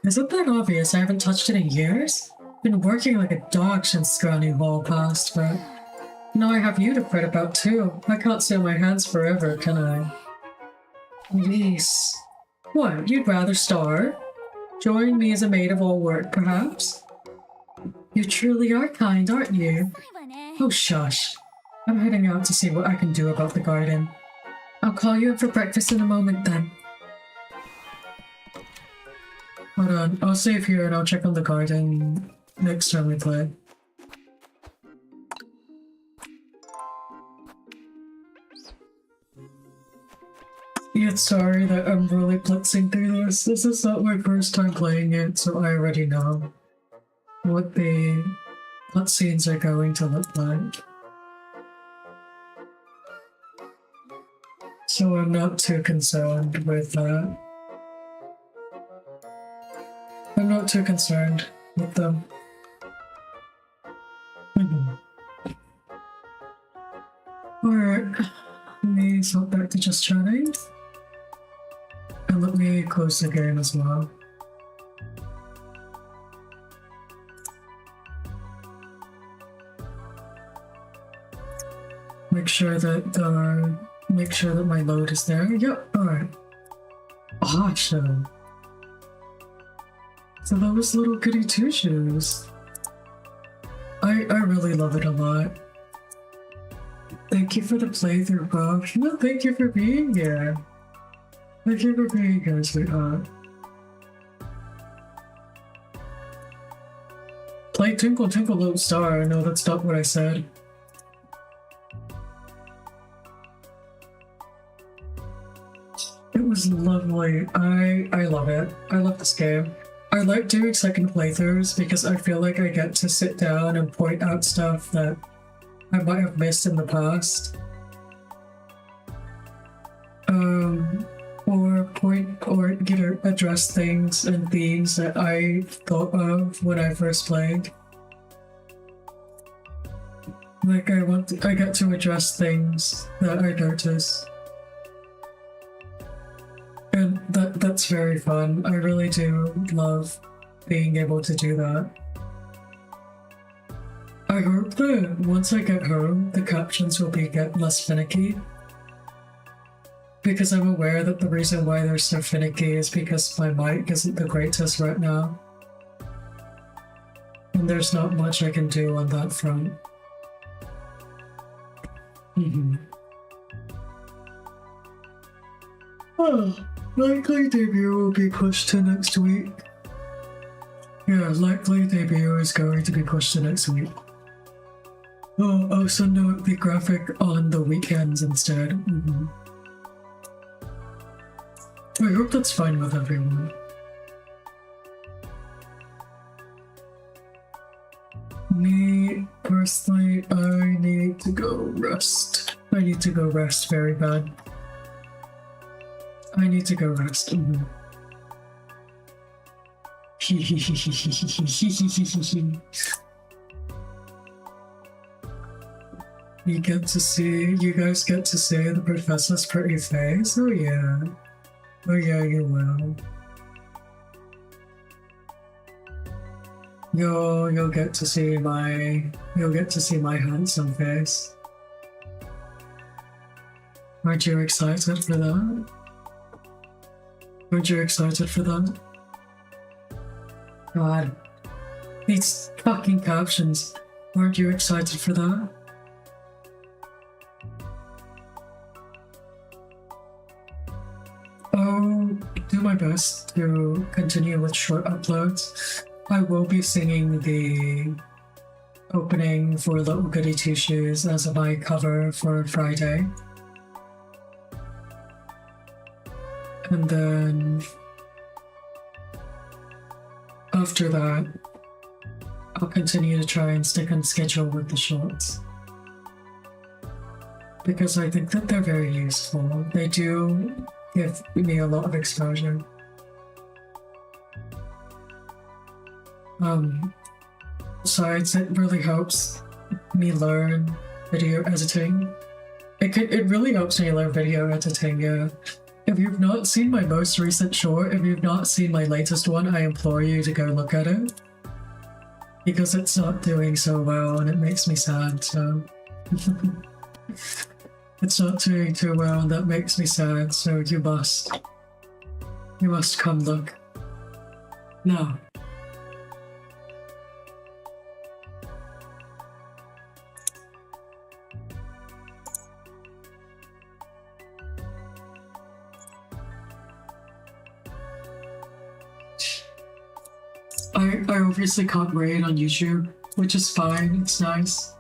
Isn't that obvious? I haven't touched it in years? Been working like a dog since Scrawny Hall passed, but now I have you to fret about too. I can't sit on my hands forever, can I? Elise. What, you'd rather starve? Join me as a maid of all work, perhaps? You truly are kind, aren't you? Oh, shush. I'm heading out to see what I can do about the garden. I'll call you in for breakfast in a moment then. Hold on, I'll save here and I'll check on the garden next time we play. Yeah, sorry that I'm really blitzing through this. This is not my first time playing it, so I already know what the cutscenes are going to look like. So I'm not too concerned with that. not too concerned with them. Alright, let me swap back to just chatting. And let me close the game as well. Make sure that my load is there. Yep, alright. Awesome. So that was little goody two shoes. I really love it a lot. Thank you for the playthrough, bro. No, thank you for being here. Thank you for being here, sweetheart. Play Twinkle Twinkle Little Star. No, that's not what I said. It was lovely. I love it. I love this game. I like doing second playthroughs because I feel like I get to sit down and point out stuff that I might have missed in the past. Or address things and themes that I thought of when I first played. Like I get to address things that I notice. And that's very fun. I really do love being able to do that. I hope that once I get home, the captions will get less finicky. Because I'm aware that the reason why they're so finicky is because my mic isn't the greatest right now. And there's not much I can do on that front. Oh, likely debut will be pushed to next week. Yeah, likely debut is going to be pushed to next week. Oh, also note the graphic on the weekends instead. I hope that's fine with everyone. Me, personally, I need to go rest. I need to go rest very bad. I need to go rest. You guys get to see the professor's pretty face? Oh yeah. Oh yeah, you will. You'll get to see my handsome face. Aren't you excited for that? Aren't you excited for that? God. These fucking captions. Aren't you excited for that? I'll do my best to continue with short uploads. I will be singing the opening for Little Goody Two Shoes as my cover for Friday. And then after that, I'll continue to try and stick on schedule with the shorts. Because I think that they're very useful. They do give me a lot of exposure. Besides, it really helps me learn video editing. It really helps me learn video editing, yeah. If you've not seen my most recent short, if you've not seen my latest one, I implore you to go look at it. Because it's not doing so well and it makes me sad, so... It's not doing too well and that makes me sad, so you must come look. Now. I obviously can't raid on YouTube, which is fine, it's nice.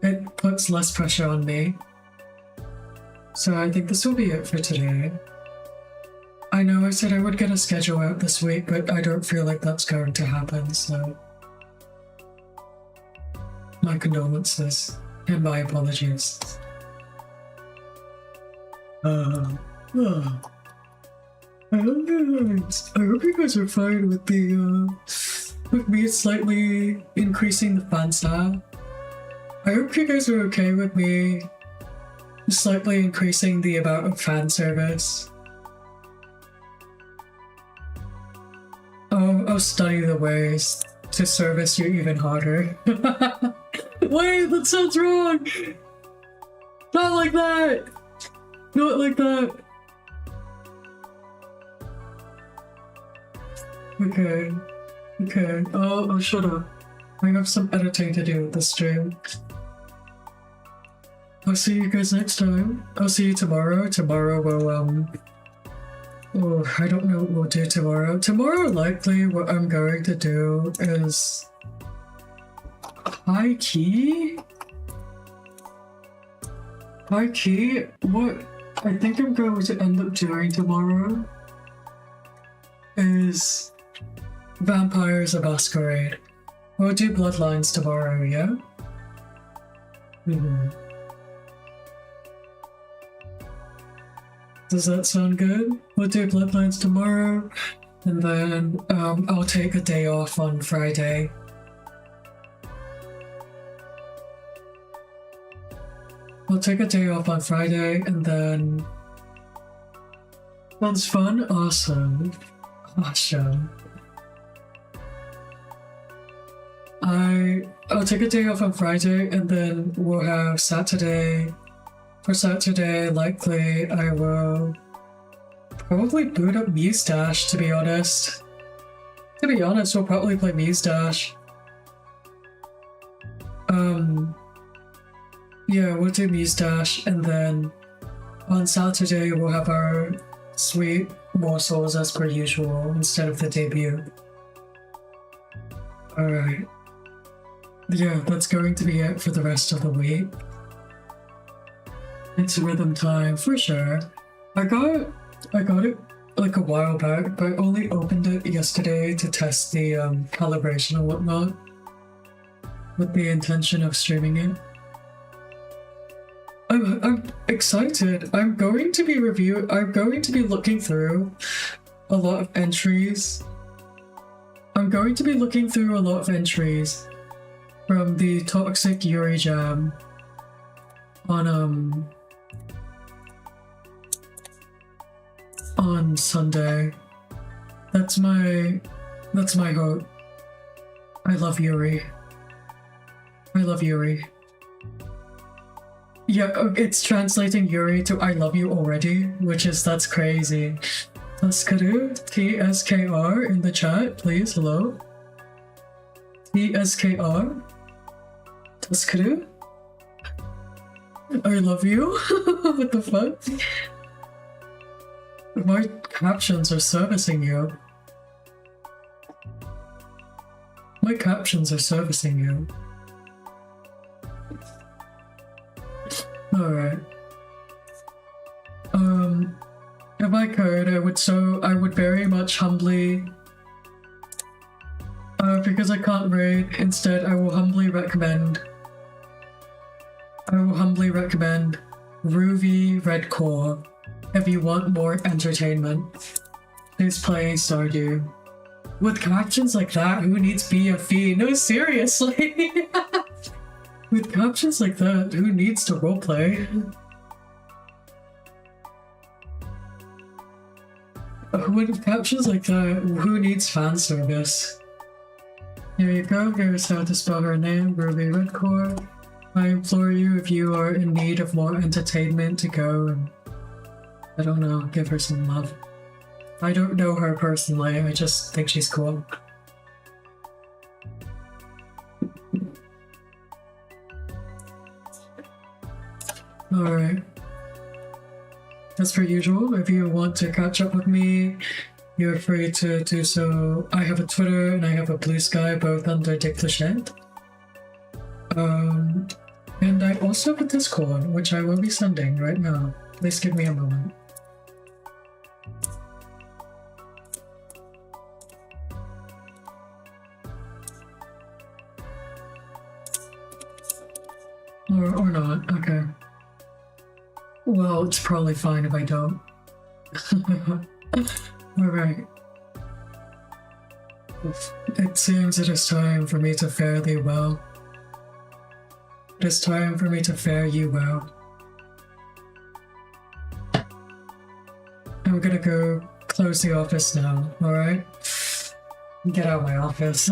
It puts less pressure on me. So I think this will be it for today. I know I said I would get a schedule out this week, but I don't feel like that's going to happen, so... My condolences, and my apologies. I hope you guys are fine with the with me slightly increasing the fan stat. I hope you guys are okay with me slightly increasing the amount of fan service. I'll study the ways to service you even harder. Wait, that sounds wrong! Not like that! Not like that! Okay. Okay. Oh, shut up. I have some editing to do with this stream. I'll see you guys next time. I'll see you tomorrow. Tomorrow we'll, oh, I don't know what we'll do tomorrow. Tomorrow, likely, what I'm going to do is high key, what I think I'm going to end up doing tomorrow is Vampires of Masquerade. We'll do Bloodlines tomorrow, yeah? Does that sound good? We'll do Bloodlines tomorrow, and then I'll take a day off on Friday. I'll take a day off on Friday, and then... Sounds fun? Awesome. Awesome. I'll take a day off on Friday, and then we'll have Saturday. For Saturday, likely I will probably boot up Muse Dash, to be honest. To be honest, we'll probably play Muse Dash. Yeah, we'll do Muse Dash, and then on Saturday we'll have our sweet morsels as per usual instead of the debut. Alright. Yeah, that's going to be it for the rest of the week. It's rhythm time for sure. I got it like a while back, but I only opened it yesterday to test the calibration and whatnot, with the intention of streaming it. I'm excited. I'm going to be looking through a lot of entries. I'm going to be looking through a lot of entries from the Toxic Yuri Jam on Sunday. That's my hope. I love Yuri. I love Yuri. Yeah, it's translating Yuri to I love you already, that's crazy. Tuskadu, TSKR in the chat, please, hello. TSKR. Tuskadu. I love you. What the fuck? My captions are servicing you. My captions are servicing you. Alright. If I could, I would very much humbly, because I can't raid, instead I will humbly recommend Ruby Redcore. If you want more entertainment, please play Stardew. With captions like that, who needs BFE? No, seriously! With captions like that, who needs to roleplay? With captions like that, who needs fan service? Here you go, here's how to spell her name, Ruby Redcore. I implore you, if you are in need of more entertainment, to go and, I don't know, give her some love. I don't know her personally, I just think she's cool. Alright. As per usual, if you want to catch up with me, you're free to do so. I have a Twitter and I have a Blue Sky, both under Dick Flechette. And I also have a Discord, which I will be sending right now. Please give me a moment. Or not, okay. Well, it's probably fine if I don't. Alright. It seems it is time for me to fare thee well. It is time for me to fare you well. I'm gonna go close the office now, alright? Get out of my office.